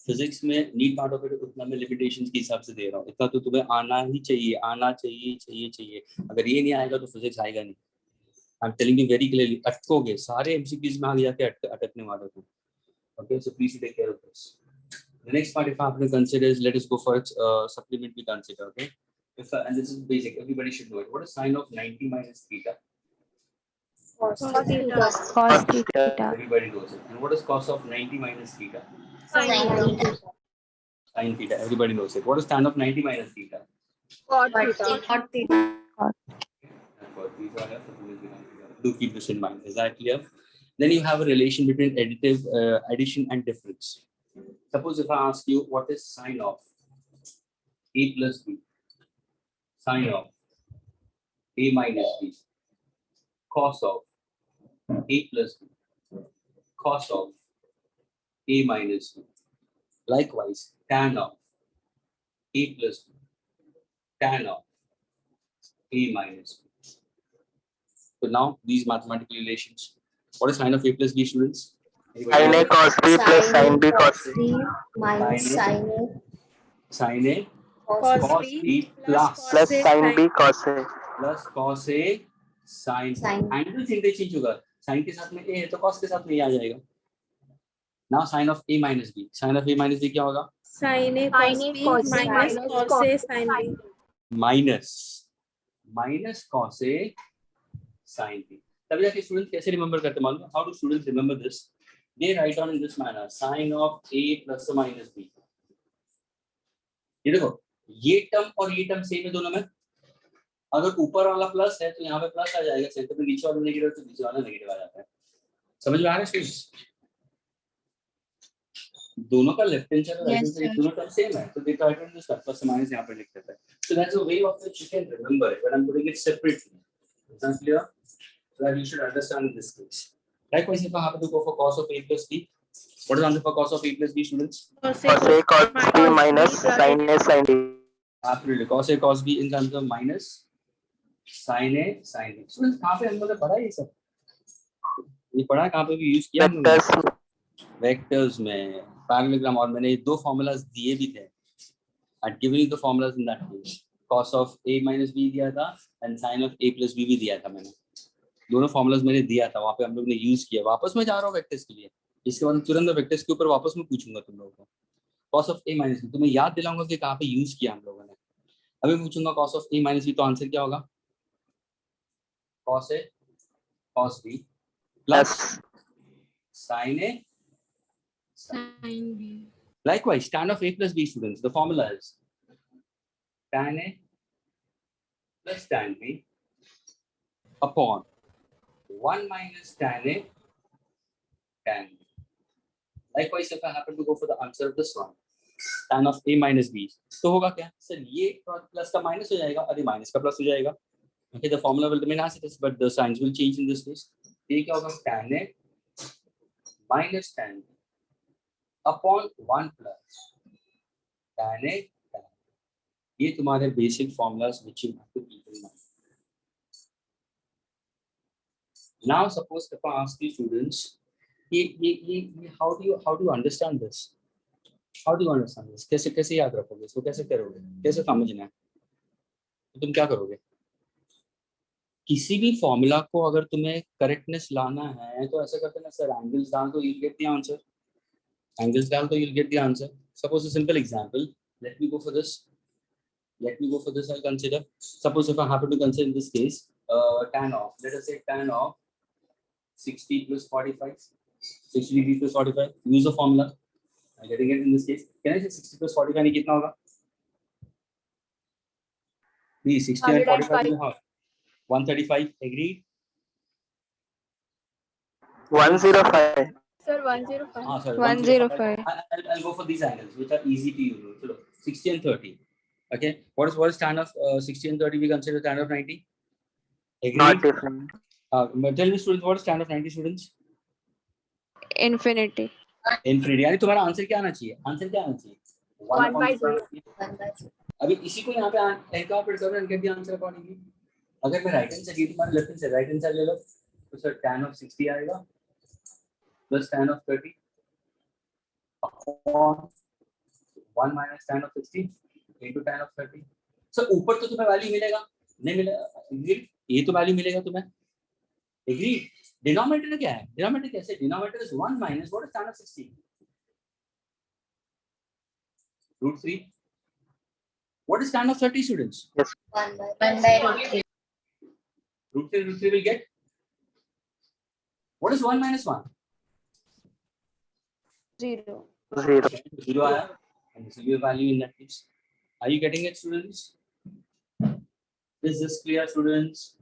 physics में NEET part of it उतना मैं limitations के हिसाब से दे रहा हूँ. इतना तो तुम्हें आना ही चाहिए, आना चाहिए. अगर ये नहीं आएगा तो फिजिक्स आएगा नहीं. I am telling you very clearly. अटकोगे सारे एमसीक्यूज में आगे जाके अटकने वाले हो. Okay, so please take care of this. The next part, if I have to consider, is let us go for supplementary consider. Okay, and this is basic. Everybody should know it. What is sine of 90 minus theta? Cos Cos theta. Cos theta. Everybody knows it. And what is cos of 90 minus theta? Sin theta. Sin theta. Everybody knows it. What is tan of 90 minus theta? cot theta. Cot theta. Do keep this in mind. Is that clear? Then you have a relation between addition and difference. Suppose if I ask you what is sine of a plus b, sine of a minus b, cos of a plus b, cos of a minus b. Likewise, tan of a plus b, tan of a minus b. So now these mathematical relations. What is sine of a plus b, students? Sin A cos B plus sin B cos C. Minus sin A. Sin A Cos B plus Plus sin B cos A. plus cos A sin. Sin. Angles interchange होगा. sin के साथ में a है तो cos के साथ में a आ जाएगा. Now sin of a minus b. Sin of a minus b क्या होगा? Sin A cos B minus cos A sin B. minus cos A sin B. तब जाके स्टूडेंट कैसे रिमेंबर करते मालूम है? How do students remember this? They write down in this manner: sin of A plus or minus B. ये देखो, ये term और ये टर्म सेम है दोनों में. अगर ऊपर वाला प्लस है तो यहाँ पे प्लस आ जाएगा, सेंटर में नीचे वाला नेगेटिव तो नीचे वाला नेगेटिव आ जाता है. समझ में आ रहा है स्टूडेंट्स? दोनों का लेफ्ट हैंड साइड और राइट हैंड साइड दोनों टर्म सेम है, तो दे राइट डाउन दिस प्लस और माइनस यहाँ पे लिख देता है. So that's a way of which you can remember it, but I am putting it separately. Is that clear? So that you should understand in this case. Likewise, if I happen to go for cos of A plus B, what is the answer for cos of A plus B, students? Cos Cos A cos B minus sin A sin B. Absolutely. Cos A cos B in terms of minus sin A sin B. Students, कहाँ पे हम लोगों ने पढ़ा है ये सब? ये पढ़ा है कहाँ पे भी यूज किया हम लोगों ने? Vectors में, parallelogram, और मैंने दो formulas दिए भी थे. I'd given you the formulas in that case. Cos of A minus B दिया था and sin of A plus B भी दिया था मैंने. दोनों फॉर्मूलाज मैंने दिया था, वहाँ पे हम लोग ने यूज किया. वापस मैं जा रहा हूँ वेक्टर्स के लिए. इसके बाद तुरंत वेक्टर्स के ऊपर वापस मैं पूछूंगा तुम लोगों को. cos of A minus B तुम्हें याद दिलाऊंगा कि कहाँ पे यूज किया हम लोगों ने. अभी पूछूंगा cos of A minus B, तो आंसर क्या होगा? cos A cos B plus sin A sin B. Likewise, tan of A plus B, students, the formula is tan A plus tan B upon 1 minus tan A tan B. Likewise, if I happen to go for the answer of this one, tan of A minus B, तो होगा क्या? Sir ये plus का minus हो जाएगा, अरे minus का plus हो जाएगा. Okay, the formula will remain as it is, but the signs will change in this case. ये क्या होगा? tan A minus tan B upon 1 plus tan A tan B. ये तुम्हारे basic formulas which you have to keep in mind. Now, suppose if I ask you students, how do you understand this? How do you understand this? कैसे याद रखोगे इसको? कैसे करोगे? कैसे समझना है? तो तुम क्या करोगे? किसी भी फॉर्मूला को अगर तुम्हें करेक्टनेस लाना है तो ऐसा करते ना, सर एंगल्स डाल तो you'll get the answer. Angles डाल तो you'll get the answer. Suppose a simple example. Let me go for this. I'll consider. Suppose if I happen to consider in this case tan of, let us say tan of 60 plus 45, 60 degrees plus 45. Use the formula. I'm getting it in this case. Can I say 60 plus 45 कितना होगा? Please, 60 and 45 is how? 135. Agreed? 105. Sir, 105. Ah, sorry, 105. I'll go for these angles, which are easy to use. So, 60 and 30. Okay. What is tan of 60 and 30? We consider tan of 90. Not Agreed. different. Tell me, students, what is tan of 90, students? Infinity. Infinity. यानी तुम्हारा answer क्या आना चाहिए? Answer क्या आना चाहिए? 1/0. अभी इसी को यहाँ पे इनकॉर्पोरेट करो and get the answer accordingly. अगर मैं राइट हैंड से ली तुम्हारे लेफ्ट हैंड से राइट हैंड साइड ले लो तो सर tan of 60 आएगा plus tan of 30 upon 1 minus tan of 60 into tan of 30. Sir ऊपर तो तुम्हें वैल्यू मिलेगा, नहीं मिलेगा? ये तो वैल्यू मिलेगा तुम्हें. Agreed. Denominator क्या है? Denominator कैसे? Denominator is 1 minus what is tan of 60? Root 3. What is tan of 30, students? Yes. 1/3. Root 3 will get. What is 1 minus 1? 0. 0. 0 आया. And this will be a value in that case. Are you getting it, students? Is this clear, students?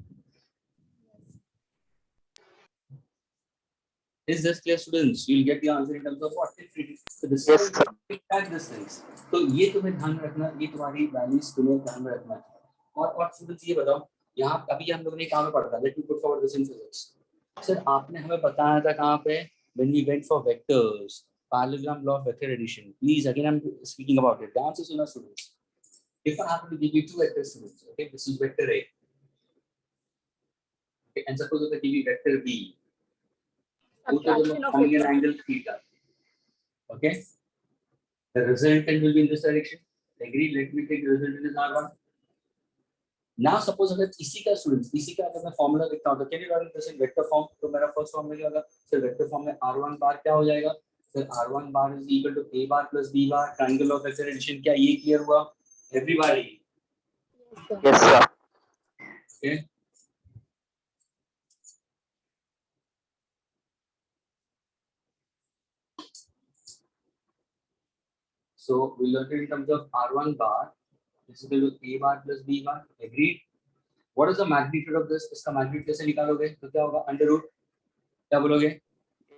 Is this clear, students? You'll get the answer in terms of what? So this Yes, is sir. this things. तो ये तुम्हें ध्यान रखना, ये तुम्हारी values तुम्हें ध्यान में रखना है. और स्टूडेंट्स ये बताओ, यहाँ अभी हम लोगों ने कहाँ पे पढ़ा था? Let me put forward this in physics. Sir आपने हमें बताया था कहाँ पे? When we went for vectors, parallelogram law of vector addition. Please, again I'm speaking about it. The answer is no, students. If I happen to give you two vectors, students, okay, this is vector A. Okay, and suppose if I give you vector B. Both of them are forming an angle theta. Okay. The resultant will be in this direction. Agreed. Let me take the resultant as R1. Now suppose अगर इसी का students, इसी का अगर मैं formula लिखता हूँ तो can you write this in vector form? तो मेरा first form में क्या होगा? सर vector form में R1 bar क्या हो जाएगा? Sir R1 bar is equal to A bar plus B bar. Triangle of vector addition. क्या ये clear हुआ? Everybody. Yes, sir. Okay. So we learned it in terms of R1 bar is equal to A bar plus B bar. Agreed. What is the magnitude of this? इसका magnitude कैसे निकालोगे? तो क्या होगा? Under root. क्या बोलोगे?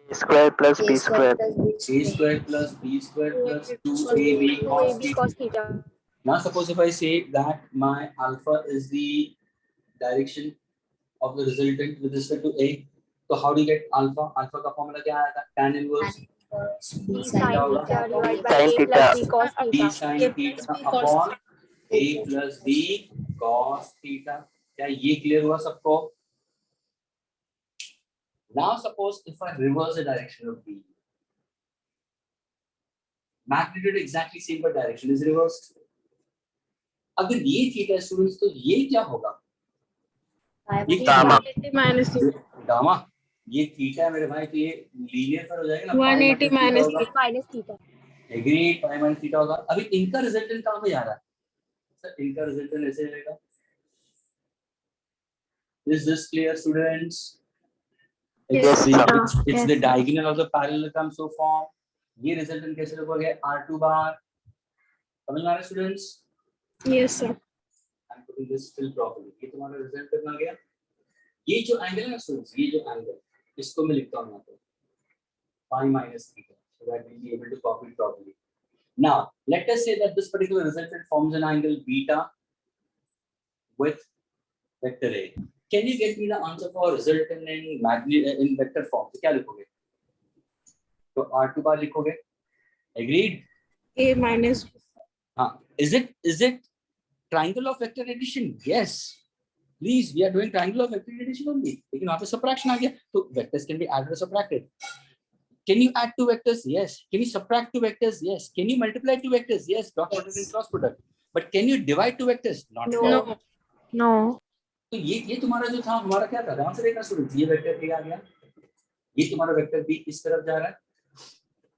A square plus B square. A square plus B square plus 2AB cos theta. Now suppose if I say that my alpha is the direction of the resultant with respect to A. So how do you get alpha? Alpha का formula क्या आया था? Tan inverse. B sin theta divided by Sin A theta. plus B cos B theta. sin theta upon A plus B cos theta. क्या ये clear हुआ सबको? Now suppose if I reverse the direction of B, magnitude exactly same but direction is reversed. अगर ये theta students तो ये क्या होगा? ये गामा. 180 minus gamma. ये थीटा है मेरे भाई, तो ये लीनियर पर हो जाएगा ना. 180 minus Minus theta. Agree. Pi minus theta होगा. अभी इनका रिजल्टेंट कहाँ पे जा रहा है? सर इनका रिजल्टेंट ऐसे रहेगा. Is this clear, students? Yes, sir. It's the diagonal of the parallelogram so formed. ये रिजल्टेंट कैसे लिखोगे? R2 bar. समझ में आ रहा है students? Yes, sir. I'm putting this still properly. ये तुम्हारा रिजल्ट करना गया. ये जो एंगल है ना स्टूडेंट्स, ये जो एंगल, इसको मैं लिखता हूँ यहाँ पे pi minus theta, so that we'll be able to copy it properly. Now let us say that this particular resultant forms an angle beta with vector A. Can you get me the answer for resultant in vector form? तो क्या लिखोगे? तो R2 bar लिखोगे. Agreed? A minus हाँ. Is it triangle of vector addition? Yes. Please, we are doing triangle of vector addition only. लेकिन वहाँ पे subtraction आ गया. तो vectors can be added or subtracted. Can you add two vectors? Yes. Can you subtract two vectors? Yes. Can you multiply two vectors? Yes. Dot product and cross product. But can you divide two vectors? Not at all. no. तो ये तुम्हारा जो था, हमारा क्या था? ध्यान से देखना स्टूडेंट. ये वेक्टर A आ गया. ये तुम्हारा वेक्टर B इस तरफ जा रहा है.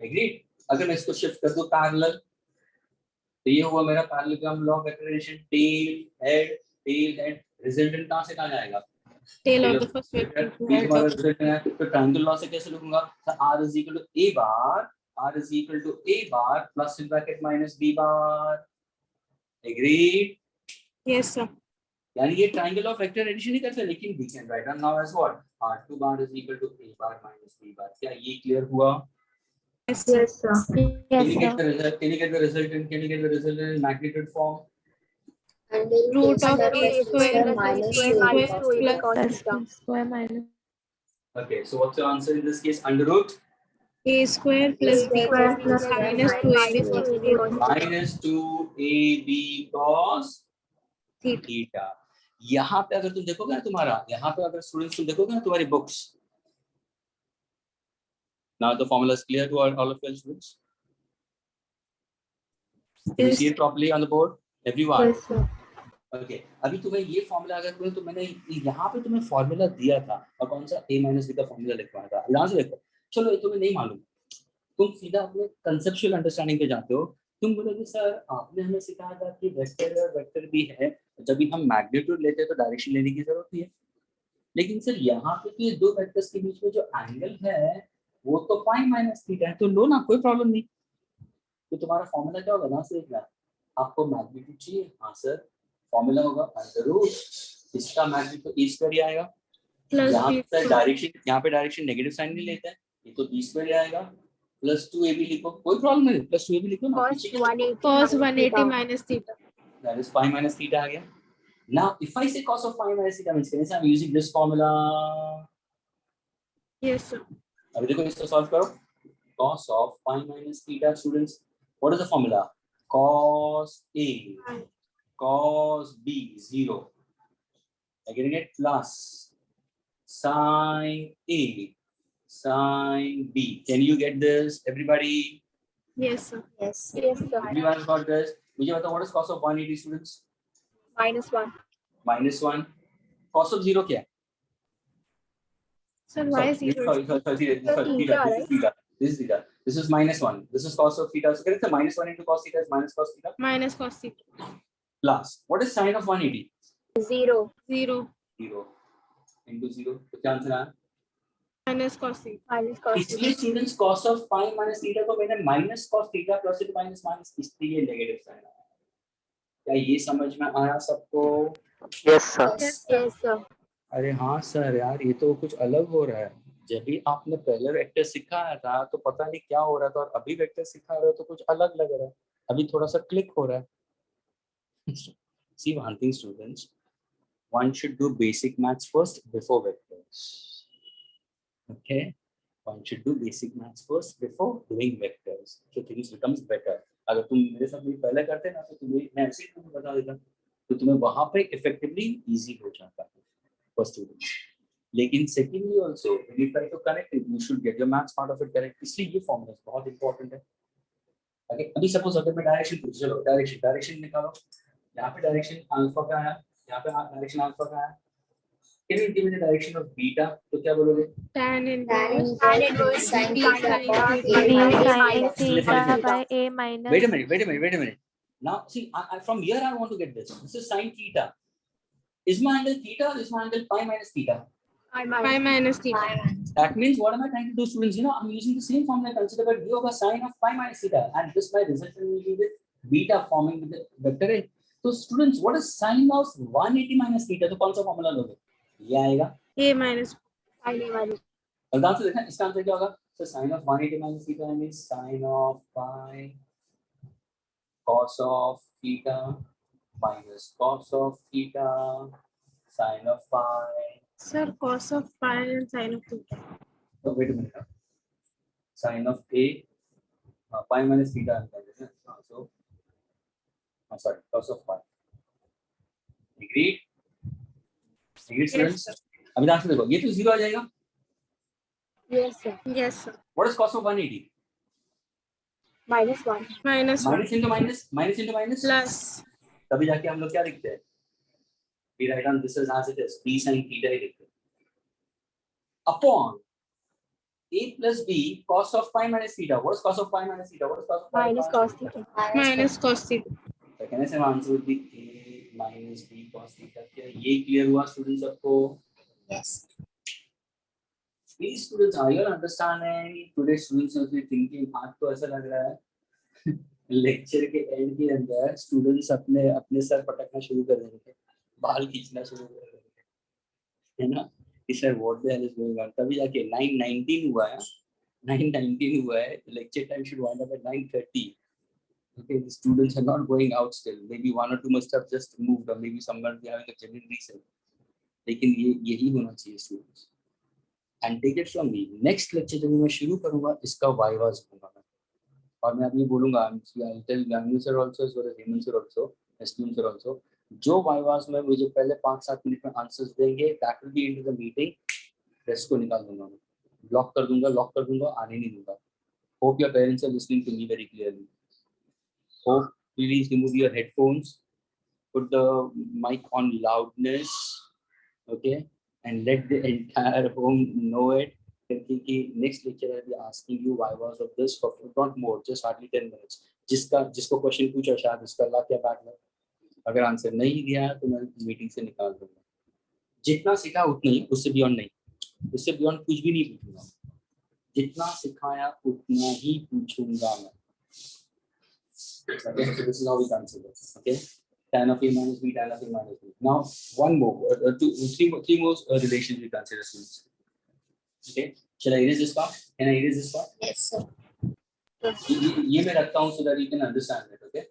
Agreed? अगर मैं इसको शिफ्ट कर दूं पैरेलल, तो ये हुआ मेरा parallelogram law vector addition. Tail head resultant कहां से कहां जाएगा? Tail of the first vector. ये तुम्हारा रिजल्टेंट है. तो ट्रायंगल लॉ से कैसे लिखूंगा? तो R is equal to A bar plus in bracket minus B bar. Agreed? Yes, sir. यानी ये ट्रायंगल ऑफ वेक्टर एडिशन नहीं करते, लेकिन we can write down now as what r2 bar is equal to a bar minus b bar. क्या ये clear हुआ? Yes, sir. Yes, sir. Can you get the result? Can you get the result in magnitude form? Root of Under a square minus plus b square square minus 2ab cos plus theta. b square minus Okay, so what's your answer in this case? Under root a square plus b Square plus minus 2ab minus cos 2ab cos theta. minus 2ab cos theta. theta. यहाँ पे अगर तुम देखोगे ना, तुम्हारा यहाँ पे अगर स्टूडेंट्स तुम देखोगे ना तुम्हारी books, now the formula is clear to all of you students. Can you Yes. see it properly on the board, everyone? Yes, sir. Okay, अभी तुम्हें ये फॉर्मूला अगर तुम्हें तो मैंने यहाँ पे तुम्हें फॉर्मूला दिया था और कौन सा a माइनस b का फॉर्मूला लिखवाया था, यहाँ से देखो। चलो ये तुम्हें नहीं मालूम, तुम सीधा अपने कंसेप्चुअल अंडरस्टैंडिंग पे जाते हो। तुम बोलोगे सर आपने हमें सिखाया था कि वेक्टर और वेक्टर भी है, जब भी हम मैग्नीट्यूड लेते हैं तो डायरेक्शन लेने की जरूरत नहीं है। लेकिन सर यहाँ पे तो ये दो वेक्टर्स के बीच में जो एंगल है वो तो फाई माइनस थीटा है, तो लो ना, कोई प्रॉब्लम नहीं। तो तुम्हारा फॉर्मूला क्या होगा ना, से आपको मैग्नीट्यूड चाहिए, हाँ सर फॉर्मूला होगा अंडर रूट, इसका मैग्नीट्यूड तो ए स्क्वायर ही आएगा। Plus यहाँ b पे square. डायरेक्शन, यहाँ पे डायरेक्शन नेगेटिव साइन नहीं लेते हैं, ये तो बी स्क्वायर आएगा, प्लस 2ab लिखो, कोई प्रॉब्लम नहीं, प्लस 2ab लिखो ना, Cos 180 Cos minus 180 theta. minus theta. that is phi minus theta आ गया। Now if I say cos of phi minus theta means I'm using this formula। Yes, sir. अभी देखो इसको solve करो, cos of phi minus theta students, what is the formula? Cos A cos B 0, getting it, plus sin A sin B। Can you get this everybody? Yes, sir. Yes, yes, sir. Everyone got this? मुझे बताओ what is cos of 180 students? Minus 1. Minus 1। cos of 0 क्या है? Sir, why Sorry, 0? sorry, theta, this is theta, this is theta, this is minus 1, this is cos of theta, so correct, the minus 1 into cos theta is minus cos theta, Minus cos theta. plus what is sin of 180? 0. 0 0 into 0, तो क्या answer आया? minus cos theta. Minus cos इसलिए theta. Students cos of phi minus theta को मैंने minus cos theta plus into minus minus इसलिए negative sign आया। क्या ये समझ में आया सबको? Yes, sir. Yes, sir. अरे हाँ सर यार, ये तो कुछ अलग हो रहा है। जब भी आपने पहले वेक्टर सिखाया था तो पता नहीं क्या हो रहा था, और अभी वेक्टर सिखा रहे हो तो कुछ अलग लग रहा है, अभी थोड़ा सा क्लिक हो रहा है। See one thing students, one should do basic maths first before vectors, okay? One should do basic maths first before doing vectors, so things becomes better। अगर तुम मेरे साथ भी पहले करते ना तो तुम्हें मैं ऐसे ही तुम्हें बता देता तो तुम्हें वहां पे इफेक्टिवली इजी हो जाता है for students। लेकिन secondly also when you try to connect it, you should get your maths part of it correct, इसलिए ये फॉर्मूला बहुत इंपॉर्टेंट है। okay? अभी सपोज अगर मैं डायरेक्शन पूछ, चलो डायरेक्शन निकालो, यहाँ पे डायरेक्शन अल्फा का है, यहाँ पे डायरेक्शन अल्फा का है, can you give me the direction of beta? तो क्या बोलोगे? Tan inverse. Tan inverse sin B theta sin upon theta. A B minus sin theta theta by A minus. Wait a minute, now see from here I want to get this is sin theta, is my angle theta or is my angle pi minus theta? Pi minus theta. That means what am I trying to do students, I'm using the same formula, consider that v over sin of pi minus theta, and this by result will be with beta forming with the vector A। तो students what is sin of 180 minus theta, तो कौन सा formula लोगे? ये आएगा A minus. sin A minus. और ध्यान से देखना इसका आंसर क्या होगा? So sin of 180 minus theta means sin of pi cos of theta minus cos of theta sin of pi। Sir, cos of pi and sin of theta. So wait a minute, sin of A pi minus theta so sorry, cos of pi। Agreed? Agreed students? अभी ध्यान से देखो, ये तो 0 आ जाएगा। Yes, sir. Yes, sir. What is cos of 180? Minus 1. Minus 1. Minus into minus Plus. तभी जाके हम लोग क्या लिखते हैं? We write on this as it is, b sin theta ही लिखते हैं। Upon a plus b cos of pi minus theta। What is cos of pi minus theta? What is cos of pi Minus cos theta. Minus cos theta. तो कहने से answer would be a minus b cos theta। क्या ये clear हुआ students सबको? Yes. Please students, are you understanding? Today students will be thinking, आज तो ऐसा लग रहा है लेक्चर के एंड के अंदर स्टूडेंट्स अपने अपने सर पटकना शुरू कर देंगे। बाल खींचना शुरू कर देंगे, है ना? He said, what the hell is going on? तभी जाके 9:19 हुआ है, 9:19 हुआ है. Lecture time should wind up at 9:30. Okay, the students are not going out still. Maybe one or two must have just moved, or maybe someone be having a genuine reason. लेकिन यही होना चाहिए students. And take it from me. Next lecture जब मैं शुरू करूँगा, इसका vivas होगा मैं. और मैं अभी बोलूँगा, I'll tell Yanu sir also as well as Hemant sir also, Esteem sir also. जो वाइवास में मुझे पहले 5-7 मिनट में आंसर्स देंगे, that will be into the meeting. Rest को निकाल दूंगा मैं, लॉक कर दूंगा, आने नहीं दूंगा. Hope your parents are listening to me very clearly. Hope please remove your headphones, put the mic on loudness, okay, and let the entire home know it. Next lecture I'll be asking you why was of this for not more, just hardly 10 minutes. जिसको question पूछा शायद उसका ला क्या बैठ गया, अगर answer नहीं दिया तो मैं मीटिंग से निकाल दूंगा. जितना सीखा उतना ही, उससे बियॉन्ड नहीं, उससे बियॉन्ड कुछ भी नहीं पूछूंगा. जितना सिखाया उतना ही पूछूंगा मैं. Okay, so this is how we consider. Okay, tan of A minus B, tan of A minus B. Now one more, three more relations we consider, students. Okay, shall I erase this part? Can I erase this part? Yes, sir. ये मैं रखता हूँ so that you can understand it. Okay,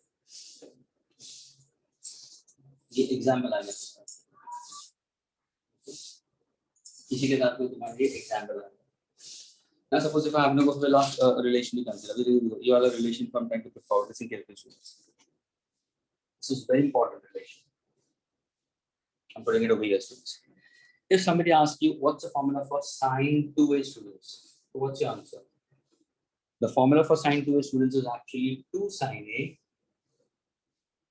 ये example आने वाला है. इसी के साथ में तुम्हारे लिए example आने. Now suppose if I have no go last relation we consider. You are a relation from trying to put forward. Listen carefully, students. This is very important relation. I'm putting it over here, students. If somebody asks you what's the formula for sine 2a, students, so what's your answer? The formula for sine 2a, students, is actually 2 sine a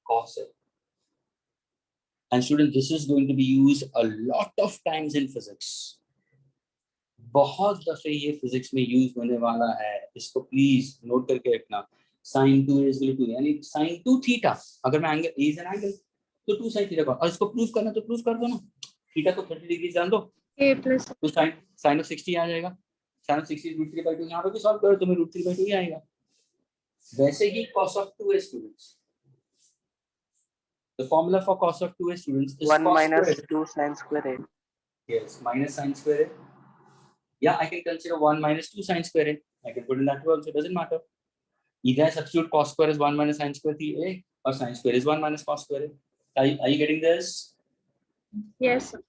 cos a. And students, this is going to be used a lot of times in physics. बहुत दफे ये physics में use होने वाला है. इसको please note करके रखना. sin 2a is equal to यानी sin 2 थीटा. अगर मैं angle a is an angle तो 2 sin थीटा. और इसको प्रूफ करना तो प्रूफ कर दो ना. थीटा को 30 डिग्री जान दो A plus तो sin of 60 आ जाएगा. sin of 60 √3/2. यहाँ पे भी सॉल्व करो तो मैं √3/2 ही आएगा. वैसे ही cos of 2a, students. The formula for cos of 2a, students, is 1 cos minus square. 2 sin square A. Yes, minus sin square a. Yeah, I can consider 1 minus 2 sin square a. I can put in that way also, it doesn't matter. Either I substitute cos square is 1 minus sin square a, or sin square is 1 minus cos square a. Are you getting this? yes, sir.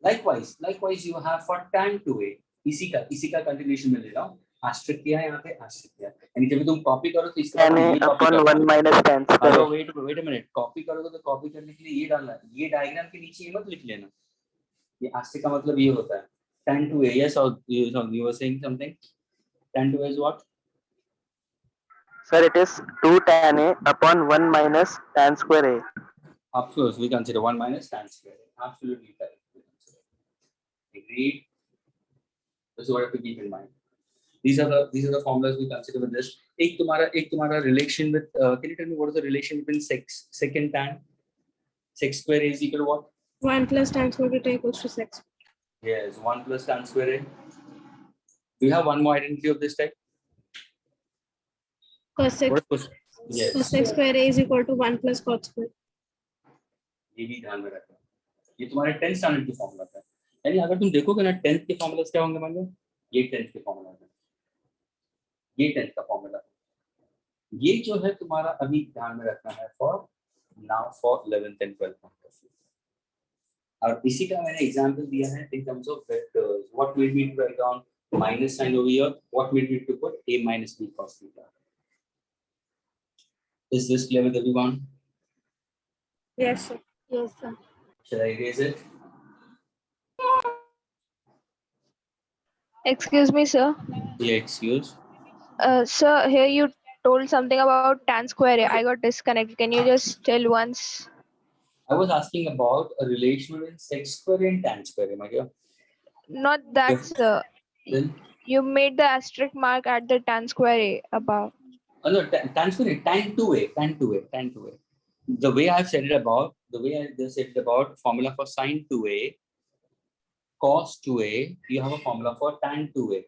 Likewise you have for tan 2a. इसी का continuation में ले रहा हूँ. Asterisk किया है यहाँ पे, asterisk किया. यानी जब तुम कॉपी करो तो इसका tan A upon 1 minus tan square hello A. wait a minute. Copy करोगे तो कॉपी करने के लिए ये डालना है. ये डायग्राम के नीचे ये मत लिख लेना. ये asterisk का मतलब ये होता है. Tan 2a, yes, or you were saying something? Tan 2a is what? Sir, it is 2 tan A upon 1 minus tan square A. Of course, we consider 1 minus tan square. Absolutely correct. Agreed. This is what you have to keep in mind. These are the formulas we consider with this. एक तुम्हारा relation with. Can you tell me what is the relation between sec and tan? Sec square A is equal to what? 1 plus tan square beta equals to 6. Yes, 1 plus tan square A. Do you have one more identity of this type? Cosec, What is yes. cosec square A is equal to 1 plus cot square. ये भी ध्यान में रखना. ये तुम्हारे 10th standard की formula है. यानी अगर तुम देखोगे ना 10th के फॉर्मूलास क्या होंगे मान लो. ये 10th के फॉर्मूला है. ये 10th का फॉर्मूला. ये जो है तुम्हारा अभी ध्यान में रखना है for now for 11th and 12th point of view. और इसी का मैंने एग्जांपल दिया है in terms of vectors. What made me to write down minus sign over here? What made me to put a minus b cos theta? Is this clear with everyone? Yes, sir. Yes, sir. Shall I erase it? Excuse me, sir. Yeah, excuse. Sir, here you told something about tan square A. I got disconnected. Can you just tell once? I was asking about a relation between sec square and tan square, my dear. Not that, sir. Then, You made the asterisk mark at the tan square A above. no, tan square, tan 2a. The way I've said it about, formula for sin 2a, cos 2a, you have a formula for tan 2a.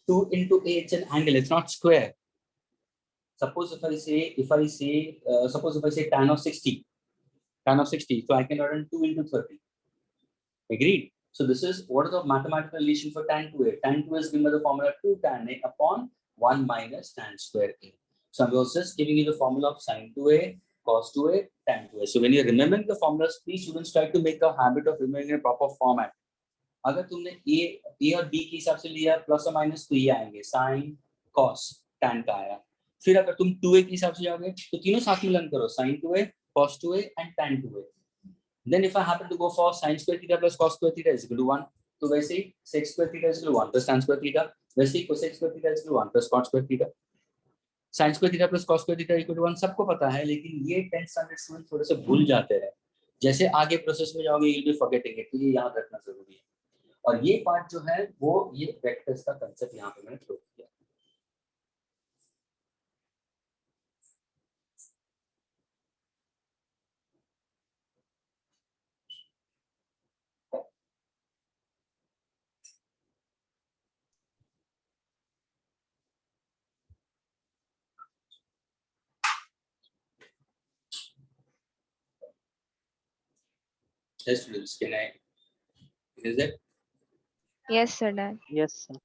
2 into a, it's an angle, it's not square. Suppose if I say tan of 60, tan of 60. So I can write 2 into 30. Agreed? So this is what is the mathematical relation for tan 2a? Tan 2a is given by the formula 2 tan a upon 1 minus tan square a. So I was just giving you the formula of sin 2a, cos 2a, tan 2a. So when you're remembering the formulas, please students try to make a habit of remembering in a proper format. अगर तुमने a और b के हिसाब से लिया plus और minus तो ये आएंगे sin, cos, tan का आया. फिर अगर तुम 2a के हिसाब से जाओगे तो तीनों साथ में लर्न करो sin 2a, cos 2a and tan 2a. Then if I happen to go for sin square theta plus cos square theta is equal to 1, तो वैसे ही sec square theta is equal to 1 plus tan square theta, वैसे ही cosec square theta is equal to 1 plus cot square theta. Sin square theta plus cos square theta equal to 1 सबको पता है, लेकिन ये 10th standard students थोड़े से भूल जाते हैं. जैसे आगे प्रोसेस में जाओगे you'll be forgetting it, तो ये याद रखना जरूरी है. और ये पार्ट जो है वो ये वेक्टर्स का कंसेप्ट यहाँ पे मैंने थ्रो किया. Yes, students, can I? Is it? Yes, sir, done. Yes, sir.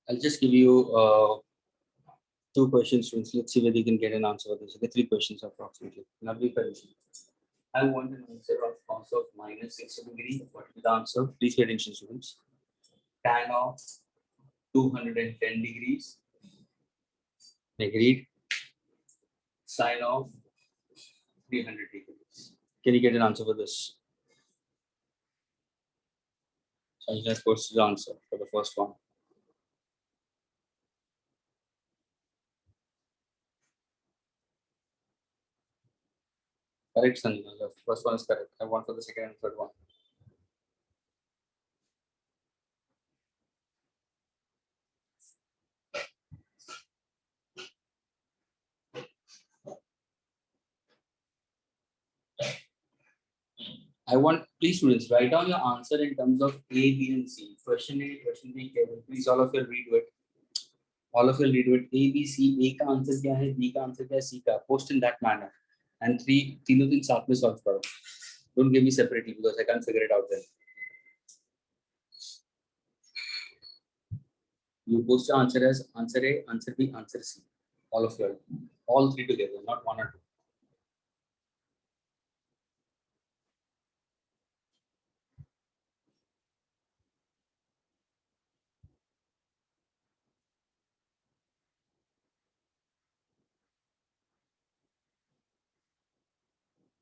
I'll just give you 2 questions, students. Let's see whether you can get an answer for this. Okay, 3 questions approximately. Lovely question. I want an answer of cos of minus 60 degree. What is the answer? Please pay attention, students. Tan of 210 degrees. Agreed. Sin of 300 degrees. Can you get an answer for this? So I'll just post the answer for the first one. Correct, Sanjana. The first one is correct. I want for the second and third one. I want, please students, write down your answer in terms of A, B, and C. Question A, question B, Kevin. Please all of you read it. All of you read it. A, B, C. A का answer क्या है? B का answer क्या है? C का. Post in that manner. And तीनों दिन साथ में solve करो. Don't give me separately because I can't figure it out then. You post your answer as answer A, answer B, answer C. All of you. All 3 together, not 1 or 2.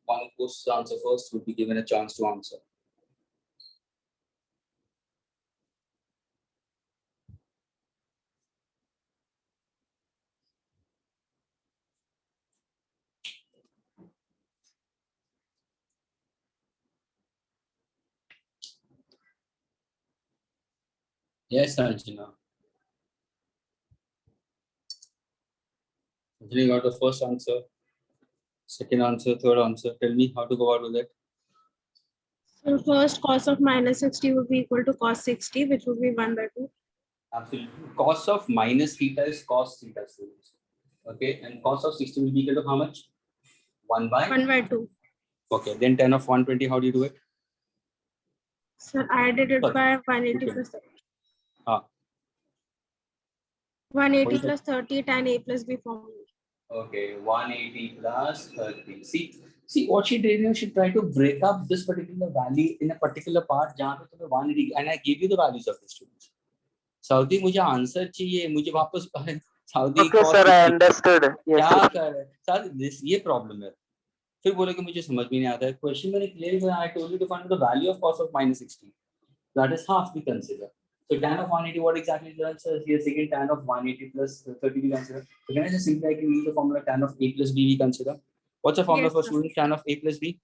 One who posts the answer first would be given a chance to answer. Yes, Anjana. Anjana got the first answer, second answer, third answer. Tell me how to go out with it. So first cos of minus 60 would be equal to cos 60, which would be 1 by 2. Absolutely. Cos of minus theta is cos theta, students. Okay, and cos of 60 will be equal to how much? 1 by? 1 by 2. Okay, then tan of 120, how do you do it? So I did it Sorry. by 180 Okay. percent. 180 plus 30 tan A plus B formula. Okay, 180 plus 30. See what she did is she tried to break up this particular value in a particular part जहाँ पे तुम्हें 180 and I gave you the values of the students. Saudi मुझे answer चाहिए, मुझे वापस Saudi Okay, sir, I understood. Yes, क्या sir. कर रहे हैं सर, this ये प्रॉब्लम है. फिर बोले कि मुझे समझ में नहीं आता है. क्वेश्चन मैंने क्लियर किया. I told you to find the value of cos of minus 60. That is half we consider. So tan of 180, what exactly is the answer? Here second tan of 180 plus 30 we consider. So can I just simply I can use the formula tan of A plus B we consider? What's the formula Yes, for sir. student tan of A plus B?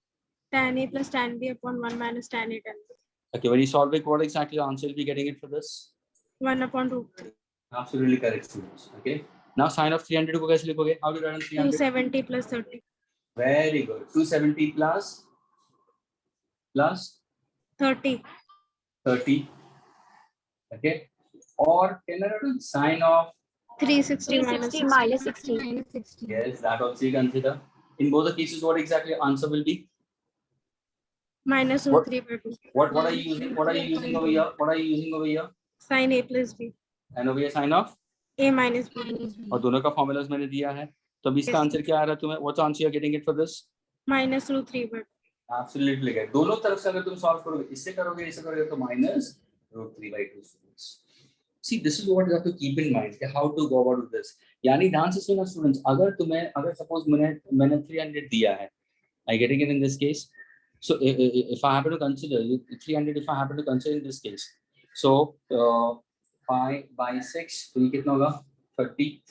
Tan A plus tan B upon 1 minus tan A tan B. Okay, when you solve it, what exactly the answer will be getting it for this? 1 upon root 3. Absolutely correct, students. Okay. Now sin of 300 को कैसे लिखोगे? How do you write on 300? 270 plus 30. Very good. 270 plus 30. 30. Okay. Or can I write sin of 360 minus 360 60. minus 60. Minus 60. yes, that also you consider. In both the cases, what exactly answer will be? Minus What? root 3 by 2. What are you using? What are you using over here? What are you using over here? Sin A plus B. And over here sin of? A minus B. Minus B. और दोनों का formulas मैंने दिया है. तो अभी इसका Yes. Answer क्या आ रहा है तुम्हें? What's the answer you're getting it for this? Minus root 3 by 2. Absolutely correct. दोनों तरफ से अगर तुम solve करोगे, इससे करोगे, इससे करोगे तो minus root 3 by 2 students. See, this is what you have to keep in mind. कि how to go about this. यानी ध्यान से सुनना students. अगर suppose मैंने 300 दिया है, I getting it in this case. So if I happen to consider 300, if I happen to consider in this case, so pi by 6, तो ये कितना होगा? 30.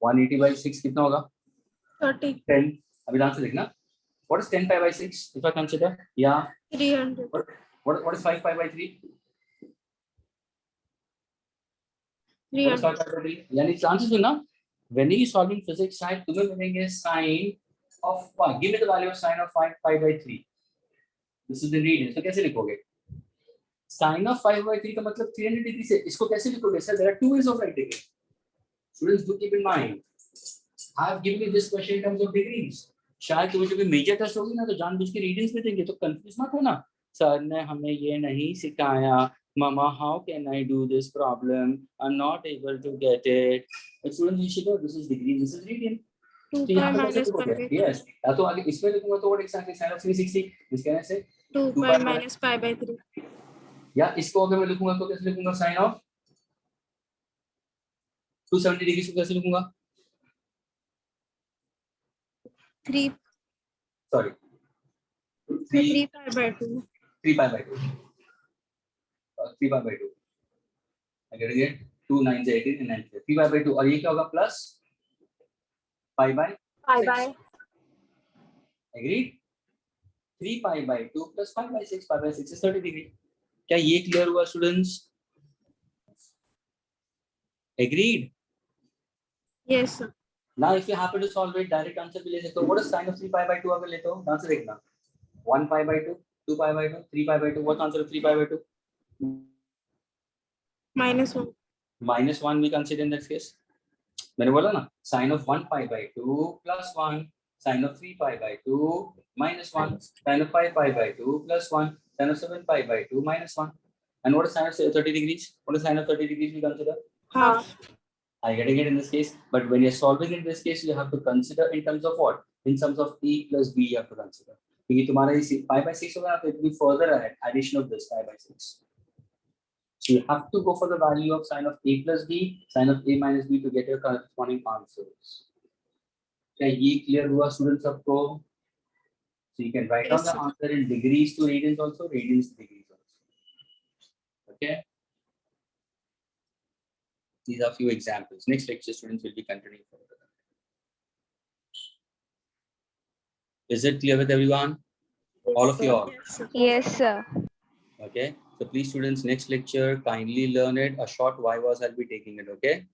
180 by 6 कितना होगा? 30. 10. अभी ध्यान से देखना. What is 10 pi by 6 if I consider? Yeah. 300. What is 5 pi by 3? What is 300. 5 pi by 3? यानी ध्यान से सुनना. When you solving physics side, तुम्हें मिलेंगे sin of pi. Give me the value of sin of 5 pi by 3. This is the radius. तो कैसे लिखोगे? Sin of 5 by 3 का मतलब 300 डिग्री से. इसको कैसे लिखोगे? Sir, there are two ways of writing it. Students, do keep in mind. I have given you this question in terms of degrees. शायद तुम्हें जब मेजर टेस्ट होगी ना तो जानबूझ के रीडिंग्स में देंगे तो कंफ्यूज मत होना. सर ने हमें ये नहीं सिखाया. Mama, how can I do this problem? I'm not able to get it. But students, you should know this is degree, this is radian. 2 तो pi यहाँ पे कैसे minus pi लिखोगे? by 3. Yes. या तो आगे इसमें लिखूंगा तो what exactly sin of 360? This can I say? 2 2 pi pi minus pi by 3. या इसको अगर मैं लिखूंगा तो कैसे लिखूंगा? sin of 270 डिग्री को कैसे लिखूंगा? 3 Sorry. 3 pi by 2. 3 pi by 2. 3 pi by 2. I get it? 2 9 से 18 and 9 से 3 pi by 2 और ये क्या होगा? Plus pi by Pi 6. by. Agreed? 3 pi by 2 plus pi by 6. Pi by 6 is 30 degree. क्या ये क्लियर हुआ students? Agreed? Yes, sir. Now if you happen to solve it, direct answer भी ले सकते हो. What is sin of 3 pi by 2 अगर लेते हो? ध्यान से देखना. 1 pi by 2, 2 pi by 2, 3 pi by 2. What's answer of 3 pi by 2? Minus 1. Minus 1 we consider in that case. मैंने बोला ना, sin of 1 pi by 2 plus 1, sin of 3 pi by 2 minus 1, sin of 5 pi by 2 plus 1, sin of 7 pi by 2 minus 1. And what is sin of 30 degrees? What is sin of 30 degrees we consider? Half. Are you getting it in this case? But when you're solving in this case, you have to consider in terms of what? In terms of A plus B you have to consider. क्योंकि तुम्हारा ये 5 by 6 होगा तो it will be further ahead, addition of this 5 by 6. So you have to go for the value of sin of A plus B, sin of A minus B to get your corresponding answers. क्या ये clear हुआ students सबको? So you can write down Yes, the sir. answer in degrees to radians also, radians to degrees also. Okay. These are few examples. Next lecture, students will be continuing further. Is it clear with everyone? All of you all? Yes, sir. Yes, sir. Okay. So please, students, next lecture, kindly learn it. A short Vivas I'll be taking it. Okay.